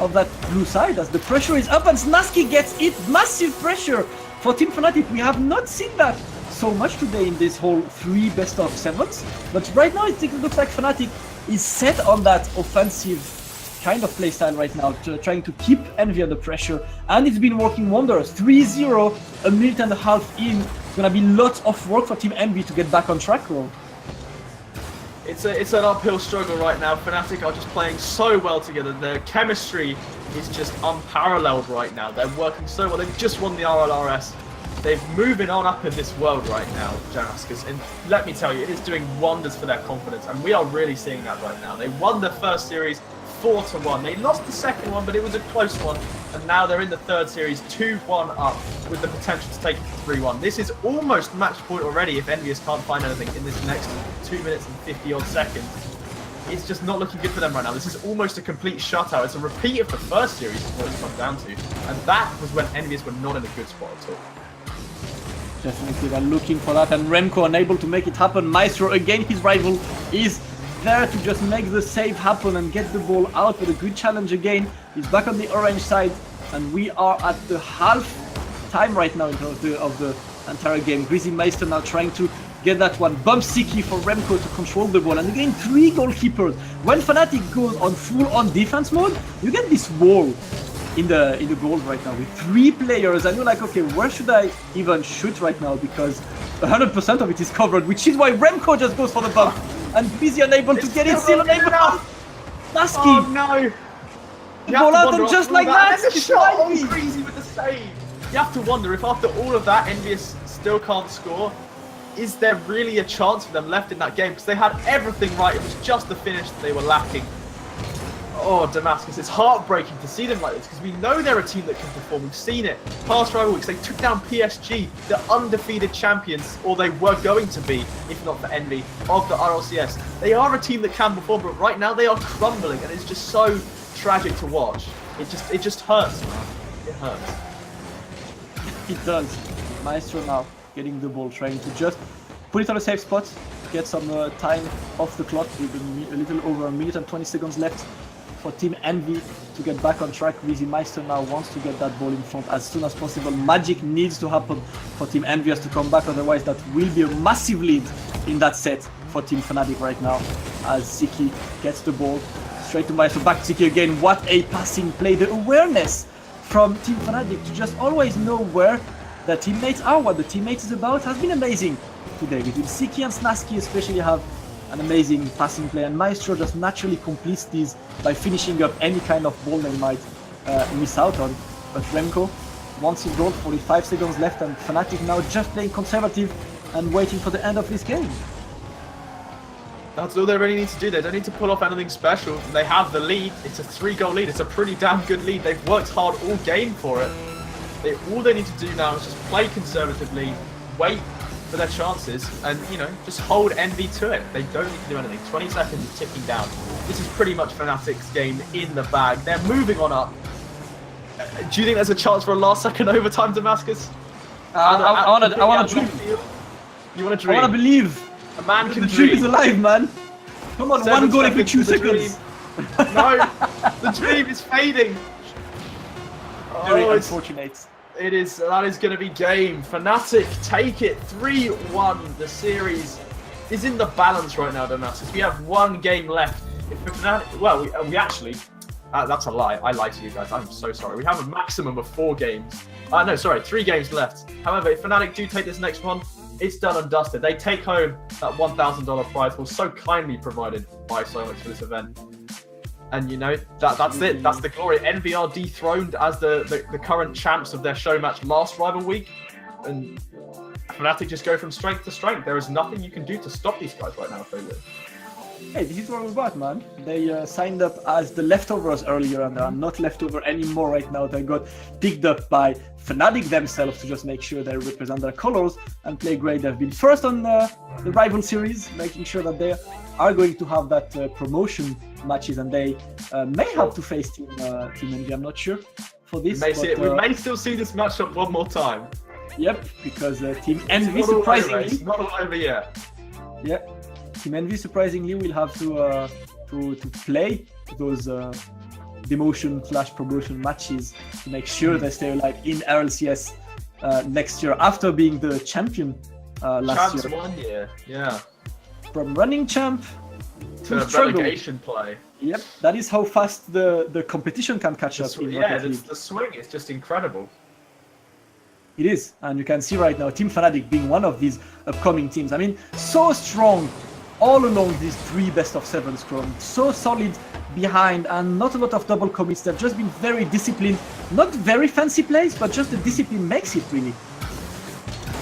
of that blue side as the pressure is up and Snasky gets it. Massive pressure for Team Fnatic. We have not seen that so much today in this whole 3 best-of-7s, but right now it looks like Fnatic is set on that offensive kind of playstyle right now, trying to keep Envy under pressure, and it's been working wonders. 3-0, a minute and a half in. It's gonna be lots of work for Team Envy to get back on track, Ro. It's an uphill struggle right now. Fnatic are just playing so well together. Their chemistry is just unparalleled right now. They're working so well. They've just won the RLRS. They're moving on up in this world right now, Damascus, and let me tell you, it is doing wonders for their confidence, and we are really seeing that right now. They won the first series 4-1. They lost the second one, but it was a close one. And now they're in the third series, 2-1 up, with the potential to take it to 3-1. This is almost match point already if Envious can't find anything in this next 2 minutes and 50-odd seconds. It's just not looking good for them right now. This is almost a complete shutout. It's a repeat of the first series is what it's come down to. And that was when Envious were not in a good spot at all. Definitely, they're looking for that, and Remco unable to make it happen. Maestro, again, his rival, is there to just make the save happen and get the ball out with a good challenge again. He's back on the orange side, and we are at the half time right now of the entire game. Greasy Meister now trying to get that one. Bump Siki for Remco to control the ball, and again 3 goalkeepers. When Fnatic goes on full-on defense mode, you get this wall in the goal right now with 3 players, and you're like, okay, where should I even shoot right now, because 100% of it is covered, which is why Remco just goes for the bump. And Busy unable to get it, still unable. Lasky! Oh no! Ball out just like that! And the shot on Greasy with the save! You have to wonder if after all of that, Envious still can't score. Is there really a chance for them left in that game? Because they had everything right, it was just the finish that they were lacking. Oh, Damascus, it's heartbreaking to see them like this, because we know they're a team that can perform. We've seen it. Past rival weeks, they took down PSG, the undefeated champions, or they were going to be, if not for Envy, of the RLCS. They are a team that can perform, but right now they are crumbling, and it's just so tragic to watch. It just hurts, man. It hurts. It does. Maestro now getting the ball, trying to just put it on a safe spot, get some time off the clock with a little over 1 minute and 20 seconds left for Team Envy to get back on track. Greasy Meister now wants to get that ball in front as soon as possible. Magic needs to happen for Team Envious to come back, otherwise that will be a massive lead in that set for Team Fnatic right now, as Siki gets the ball straight to Maestro. Back to Siki again. What a passing play. The awareness from Team Fnatic to just always know where their teammates are, what the teammates is about, has been amazing today. Between Siki and Snasky especially have an amazing passing play, and Maestro just naturally completes these by finishing up any kind of ball they might miss out on. But Remco wants his goal, 45 seconds left, and Fnatic now just playing conservative and waiting for the end of this game. That's all they really need to do. They don't need to pull off anything special. They have the lead. It's a 3-goal lead. It's a pretty damn good lead. They've worked hard all game for it. All they need to do now is just play conservatively, wait for their chances, and, you know, just hold Envy to it. They don't need to do anything. 20 seconds is ticking down. This is pretty much Fnatic's game in the bag. They're moving on up. Do you think there's a chance for a last-second overtime, Damascus? I want to dream. You want to dream? I want to believe. A man can The dream is dream. alive, man. Come on, 7 one goal every seconds 2 to the dream. seconds. No, the dream is fading. Very Oh, unfortunate. that is going to be game. Fnatic take it 3-1. The series is in the balance right now, Damascus. We have one game left. If Fnatic, well, we actually, that's a lie. I lied to you guys. I'm so sorry. We have a maximum of 4 games. No, sorry, 3 games left. However, if Fnatic do take this next one, it's done and dusted. They take home that $1,000 prize, was so kindly provided by Solix for this event. And you know, that's it. That's the glory. Envy are dethroned as the current champs of their show match last rival week. And Fnatic just go from strength to strength. There is nothing you can do to stop these guys right now if they win. Hey, this is what we're about, man. They signed up as the leftovers earlier, and they are not leftover anymore right now. They got picked up by Fnatic themselves to just make sure they represent their colors and play great. They've been first on the rival series, making sure that they are going to have that promotion matches, and they may have to face Team Envy. I'm not sure for this. We may still see this matchup one more time. Yep, because Team Envy surprisingly not all over yet. Yeah, Team Envy surprisingly will have to play those demotion/promotion matches to make sure they stay alive in RLCS next year after being the champion last Champs year. 1 year, yeah. From running champ To to struggle. relegation play. Yep, that is how fast the competition can catch up. In Yeah, Rocket League. the swing is just incredible. It is, and you can see right now Team Fnatic being one of these upcoming teams. I mean, so strong all along these 3 best-of-7 scrum, so solid behind, and not a lot of double commits. They've just been very disciplined, not very fancy plays, but just the discipline makes it really.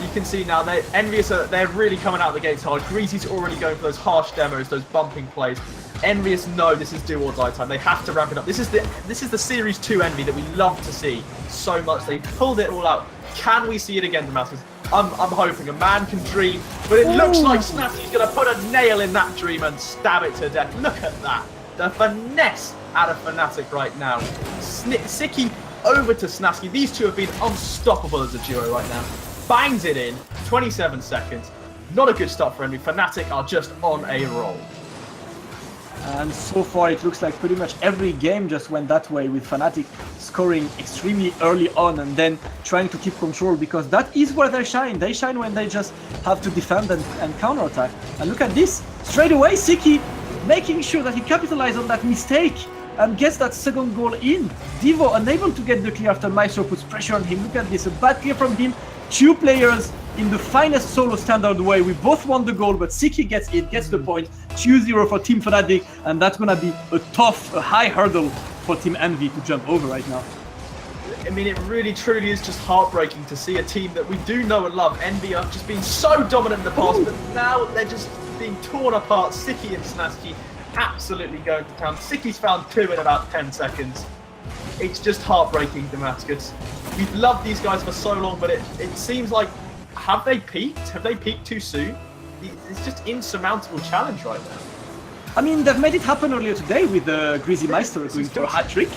You can see now they're envious. They're really coming out of the gates hard. Greasy's already going for those harsh demos, those bumping plays. Envious know this is do or die time. They have to ramp it up. This is the Series 2 Envy that we love to see so much. They pulled it all out. Can we see it again, Damascus? I'm hoping. A man can dream, but it looks like Snapsy's going to put a nail in that dream and stab it to death. Look at that. The finesse out of Fnatic right now. Siki over to Snapsky. These two have been unstoppable as a duo right now. Bangs it in, 27 seconds. Not a good start for Envy. Fnatic are just on a roll. And so far it looks like pretty much every game just went that way, with Fnatic scoring extremely early on and then trying to keep control, because that is where they shine. They shine when they just have to defend and counterattack. And look at this, straight away Siki making sure that he capitalized on that mistake and gets that second goal in. Devo unable to get the clear after Maestro puts pressure on him. Look at this, a bad clear from him. 2 players in the finest solo standard way. We both won the goal, but Siki gets it, gets the point. 2-0 for Team Fnatic, and that's gonna be a high hurdle for Team Envy to jump over right now. I mean, it really truly is just heartbreaking to see a team that we do know and love. Envy have just been so dominant in the past, but now they're just being torn apart. Siki and Snasky absolutely going to town. Siki's found 2 in about 10 seconds. It's just heartbreaking, Damascus. We've loved these guys for so long, but it seems like, have they peaked? Have they peaked too soon? It's just insurmountable challenge right now. I mean, they've made it happen earlier today with Greasy Meister going for a hat-trick.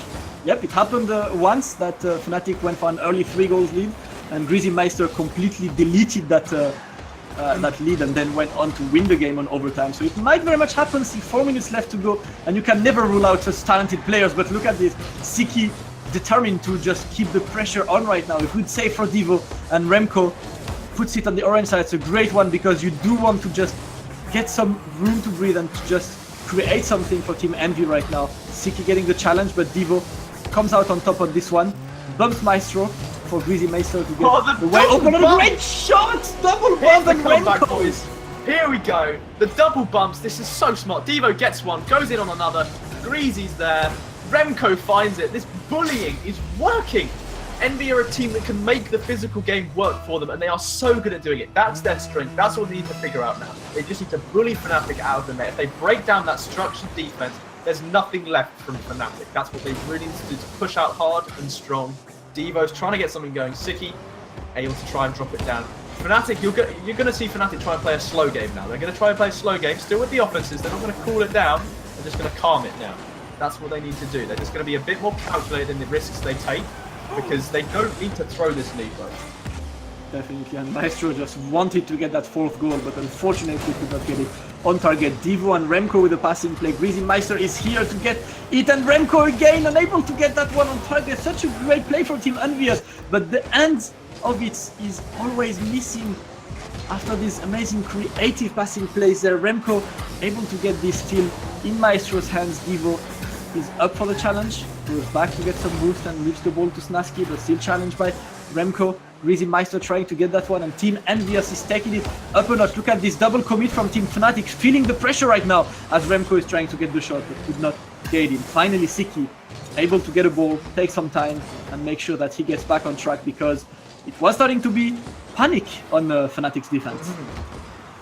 Yep, it happened once that Fnatic went for an early 3-goals lead, and Greasy Meister completely deleted that lead and then went on to win the game on overtime. So it might very much happen. See, 4 minutes left to go, and you can never rule out such talented players. But look at this, Siki determined to just keep the pressure on right now. A good save for Devo, and Remco puts it on the orange side. It's a great one, because you do want to just get some room to breathe and to just create something for Team Envy right now. Siki getting the challenge, but Devo comes out on top on this one. Bumps Maestro for Greasy Meister to get the way open. A great shot! Double bump and comeback, Remco! boys. Here we go. The double bumps. This is so smart. Devo gets one, goes in on another. Greasy's there. Remco finds it. This bullying is working. Envy are a team that can make the physical game work for them, and they are so good at doing it. That's their strength. That's what they need to figure out now. They just need to bully Fnatic out of the net. If they break down that structured defense, there's nothing left from Fnatic. That's what they really need to do, to push out hard and strong. Devo's trying to get something going. Siki able to try and drop it down. Fnatic, you're going to see Fnatic try and play a slow game now. They're going to try and play a slow game, still with the offenses. They're not going to cool it down. They're just going to calm it now. That's what they need to do. They're just going to be a bit more calculated in the risks they take, because they don't need to throw this lead right. Definitely, and Maestro just wanted to get that fourth goal, but unfortunately could not get it on target. Devo and Remco with the passing play. Greasy Meister is here to get it, and Remco again unable to get that one on target. Such a great play for Team Envious, but the end of it is always missing after these amazing creative passing plays there. Remco able to get this still in Maestro's hands. Devo is up for the challenge, goes back to get some boost and leaves the ball to Snaski, but still challenged by Remco. Greasy Meister trying to get that one, and Team Envious is taking it up a notch. Look at this double commit from Team Fnatic, feeling the pressure right now as Remco is trying to get the shot, but could not get it. Finally, Siki able to get a ball, take some time, and make sure that he gets back on track, because it was starting to be panic on Fnatic's defense.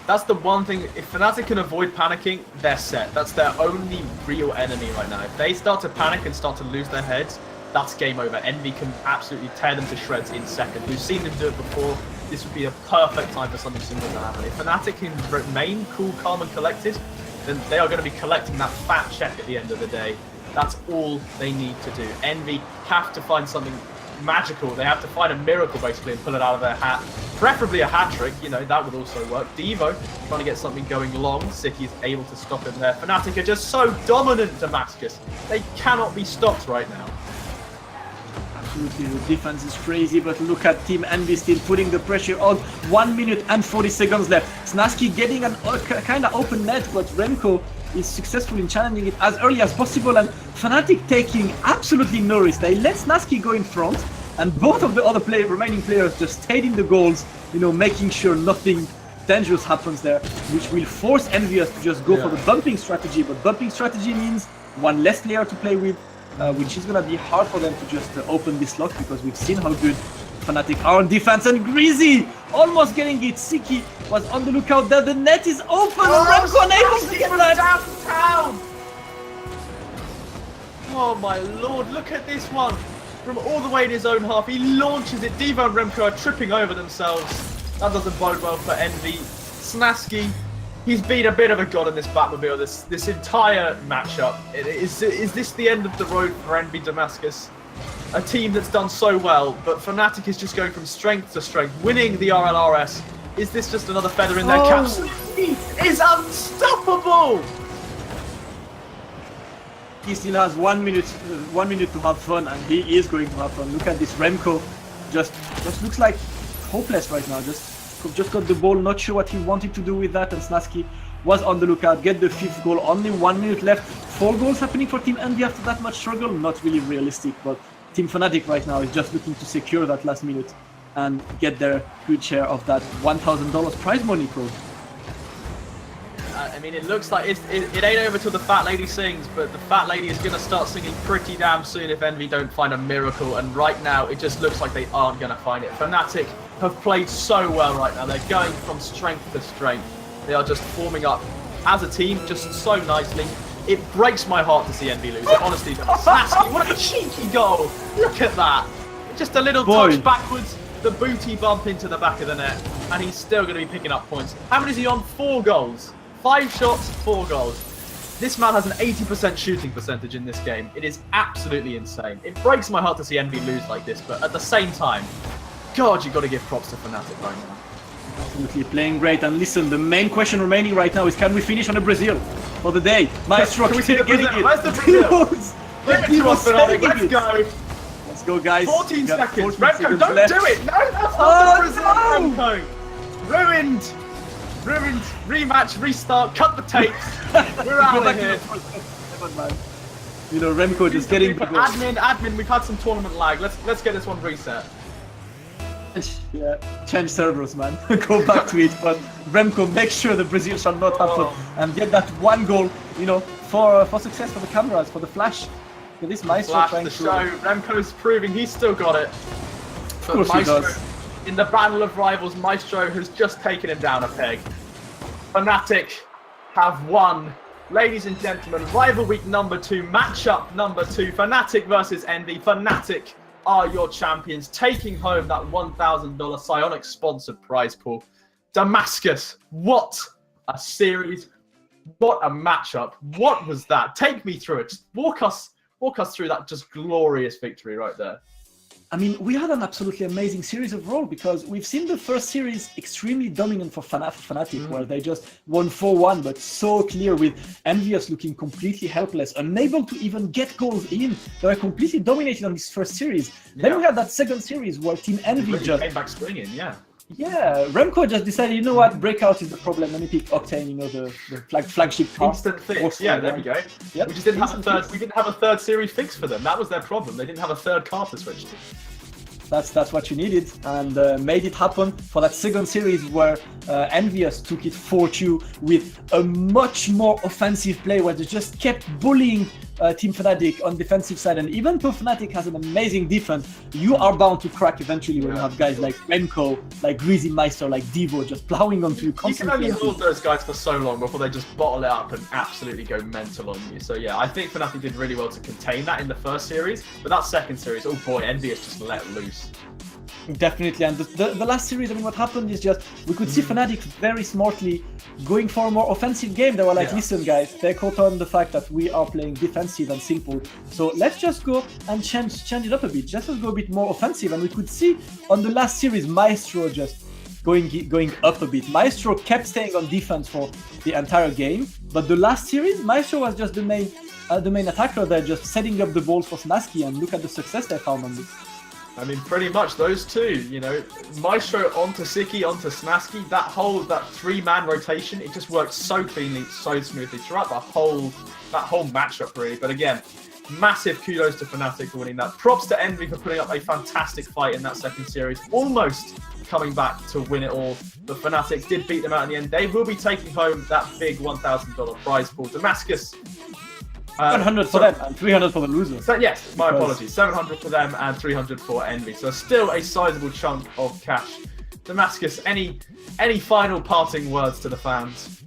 That's the one thing, if Fnatic can avoid panicking, they're set. That's their only real enemy right now. If they start to panic and start to lose their heads, that's game over. Envy can absolutely tear them to shreds in seconds. We've seen them do it before. This would be a perfect time for something similar to happen. If Fnatic can remain cool, calm and collected, then they are going to be collecting that fat check at the end of the day. That's all they need to do. Envy have to find something magical. They have to find a miracle basically and pull it out of their hat. Preferably a hat trick, you know, that would also work. Devo trying to get something going long. Siki is able to stop him there. Fnatic are just so dominant, Damascus. They cannot be stopped right now. Absolutely, the defense is crazy, but look at Team Envy still putting the pressure on. 1 minute and 40 seconds left. Snaski getting an kind of open net, but Remco is successful in challenging it as early as possible, and Fnatic taking absolutely no risk. They let Snaski go in front, and both of the other remaining players just stayed in the goals, you know, making sure nothing dangerous happens there, which will force Envious to just go for the bumping strategy. But bumping strategy means one less player to play with, which is going to be hard for them to just open this lock, because we've seen how good Fnatic are on defense. And Greasy almost getting it. Siki was on the lookout there. The net is open. Remco unable to get that. Downtown! Oh my lord, look at this one. From all the way in his own half, he launches it. Devo and Remco are tripping over themselves. That doesn't bode well for Envy. Snaski, he's been a bit of a god in this Batmobile, this entire matchup. Is this the end of the road for Envy Damascus? A team that's done so well, but Fnatic is just going from strength to strength, winning the RLRS. Is this just another feather in their caps? He is unstoppable! He still has 1 minute to have fun, and he is going to have fun. Look at this Remco, just looks like hopeless right now. Just got the ball, not sure what he wanted to do with that, and Snaski was on the lookout, get the 5th goal. Only 1 minute left. 4 goals happening for Team Envy after that much struggle. Not really realistic, but Team Fnatic right now is just looking to secure that last minute and get their good share of that $1,000 prize money, Pro. I mean, it looks like it ain't over till the fat lady sings, but the fat lady is going to start singing pretty damn soon if Envy don't find a miracle, and right now it just looks like they aren't going to find it. Fnatic have played so well right now. They're going from strength to strength. They are just forming up as a team just so nicely. It breaks my heart to see Envy lose. It honestly does. Snaski, what a cheeky goal. Look at that. Just a little touch backwards, the booty bump into the back of the net, and he's still going to be picking up points. How many is he on? 4 goals. 5 shots, 4 goals. This man has an 80% shooting percentage in this game. It is absolutely insane. It breaks my heart to see Envy lose like this, but at the same time, God, you've got to give props to Fnatic right now. Absolutely playing great. And listen, the main question remaining right now is, can we finish on a Brazil for the day? Maestro, can we see the Brazil? it. Where's the Brazil? Give it to us, Fnatic. Let's go. Let's go, guys. 14 seconds. 14 Remco, seconds don't left. do it. No, that's not the Brazil, Remco. Ruined. Ruined. Rematch, restart, cut the tapes. We're out of here. You know, Remco just getting the goal. Admin, we've had some tournament lag. Let's get this one reset. Yeah, change servers, man. Go back to it. But Remco, make sure the Brazil shall not happen and get that 1 goal, you know, for success for the cameras, for the flash. For this Maestro Flash trying the to show. Remco's proving he's still got it. Of course Maestro, he does. In the battle of rivals, Maestro has just taken him down a peg. Fnatic have won. Ladies and gentlemen, Rival Week number 2, matchup number 2, Fnatic versus Envy. Fnatic are your champions, taking home that $1,000 Psionic sponsored prize pool. Damascus, what a series, what a matchup. What was that? Take me through it. Just walk us through that just glorious victory right there. I mean, we had an absolutely amazing series of role because we've seen the first series extremely dominant for Fnatic, where they just won 4-1, but so clear with Envious looking completely helpless, unable to even get goals in. They were completely dominated on this first series. Then we had that second series where Team Envy really just came back swinging, Yeah, Remco just decided, you know what, Breakout is the problem. Let me pick Octane, you know, the flagship card. Instant fix. Yeah, there we go. Yep. We just didn't have a third. We didn't have a third series fix for them. That was their problem. They didn't have a third card to switch to. That's what you needed, and made it happen for that second series where Envious took it 4-2 with a much more offensive play where they just kept bullying Team Fnatic on defensive side. And even though Fnatic has an amazing defense, you are bound to crack eventually when you have guys like Remco, like Greasy Meister, like Devo just plowing onto you constantly. You can only hold those guys for so long before they just bottle it up and absolutely go mental on you. So yeah, I think Fnatic did really well to contain that in the first series, but that second series, oh boy, Envious just let loose. Definitely, and the last series, I mean, what happened is just we could see Fnatic very smartly going for a more offensive game. They were like, listen guys, they caught on the fact that we are playing defensive and simple, so let's just go and change it up a bit, just go a bit more offensive. And we could see on the last series Maestro just going up a bit. Maestro kept staying on defense for the entire game, but the last series Maestro was just the main attacker there, just setting up the balls for Snaski, and look at the success they found on this. I mean, pretty much those two, you know, Maestro onto Siki, onto Snaski, that three-man rotation, it just worked so cleanly, so smoothly throughout that whole matchup, really. But again, massive kudos to Fnatic for winning that. Props to Envy for putting up a fantastic fight in that second series, almost coming back to win it all. But Fnatic did beat them out in the end. They will be taking home that big $1,000 prize pool. Damascus. 700 for them and 300 for the losers. So, yes, my apologies. 700 for them and 300 for Envy. So still a sizable chunk of cash. Damascus, any final parting words to the fans?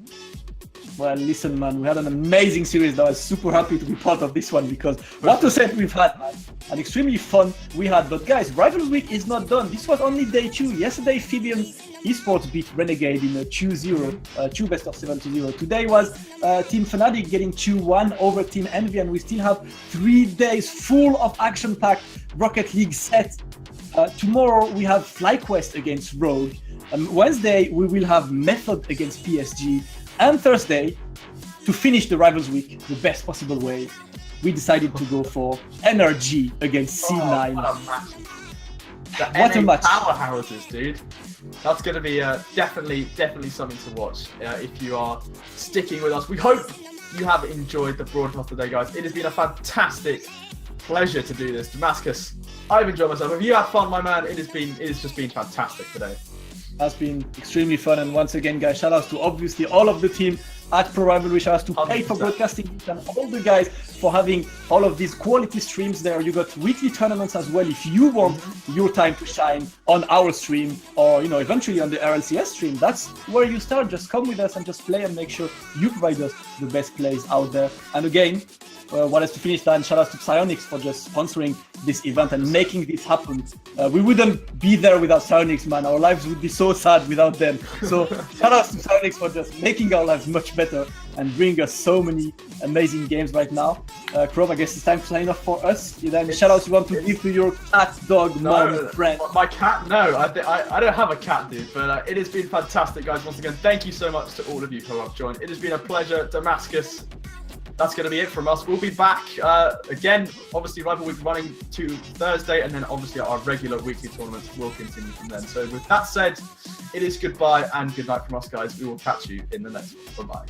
Well, listen, man, we had an amazing series. I was super happy to be part of this one because what to say we've had, man. An extremely fun we had. But guys, Rivals Week is not done. This was only day 2. Yesterday, Fibian Esports beat Renegade in a 2-0, 2 best of 7-0. Today was Team Fnatic getting 2-1 over Team Envy, and we still have 3 days full of action-packed Rocket League set. Tomorrow we have FlyQuest against Rogue. Wednesday we will have Method against PSG. And Thursday, to finish the Rivals Week the best possible way, we decided to go for NRG against C9. What a match. Powerhouses, dude. That's going to be definitely something to watch if you are sticking with us. We hope you have enjoyed the broadcast today, guys. It has been a fantastic pleasure to do this. Damascus, I've enjoyed myself. Have you had fun, my man? It has just been fantastic today. Has been extremely fun, and once again, guys, shout outs to obviously all of the team at Pro Rivalry. Shout outs to Pay for broadcasting and all the guys for having all of these quality streams there. You got weekly tournaments as well if you want your time to shine on our stream, or eventually on the RLCS stream. That's where you start. Just come with us and just play and make sure you provide us the best plays out there. And again, what is to finish that, and shout out to Psyonix for just sponsoring this event and making this happen. We wouldn't be there without Psyonix, man. Our lives would be so sad without them. So shout out to Psyonix for just making our lives much better and bringing us so many amazing games right now. Chrome, I guess it's time to sign off for us. Then shout outs you want to give to your cat, dog, mom, friend. My cat? No, I don't have a cat, dude. But it has been fantastic, guys. Once again, thank you so much to all of you who have joined. It has been a pleasure. Damascus, that's going to be it from us. We'll be back again. Obviously, Rival Week running to Thursday, and then obviously our regular weekly tournaments will continue from then. So with that said, it is goodbye and good night from us, guys. We will catch you in the next one. Bye-bye.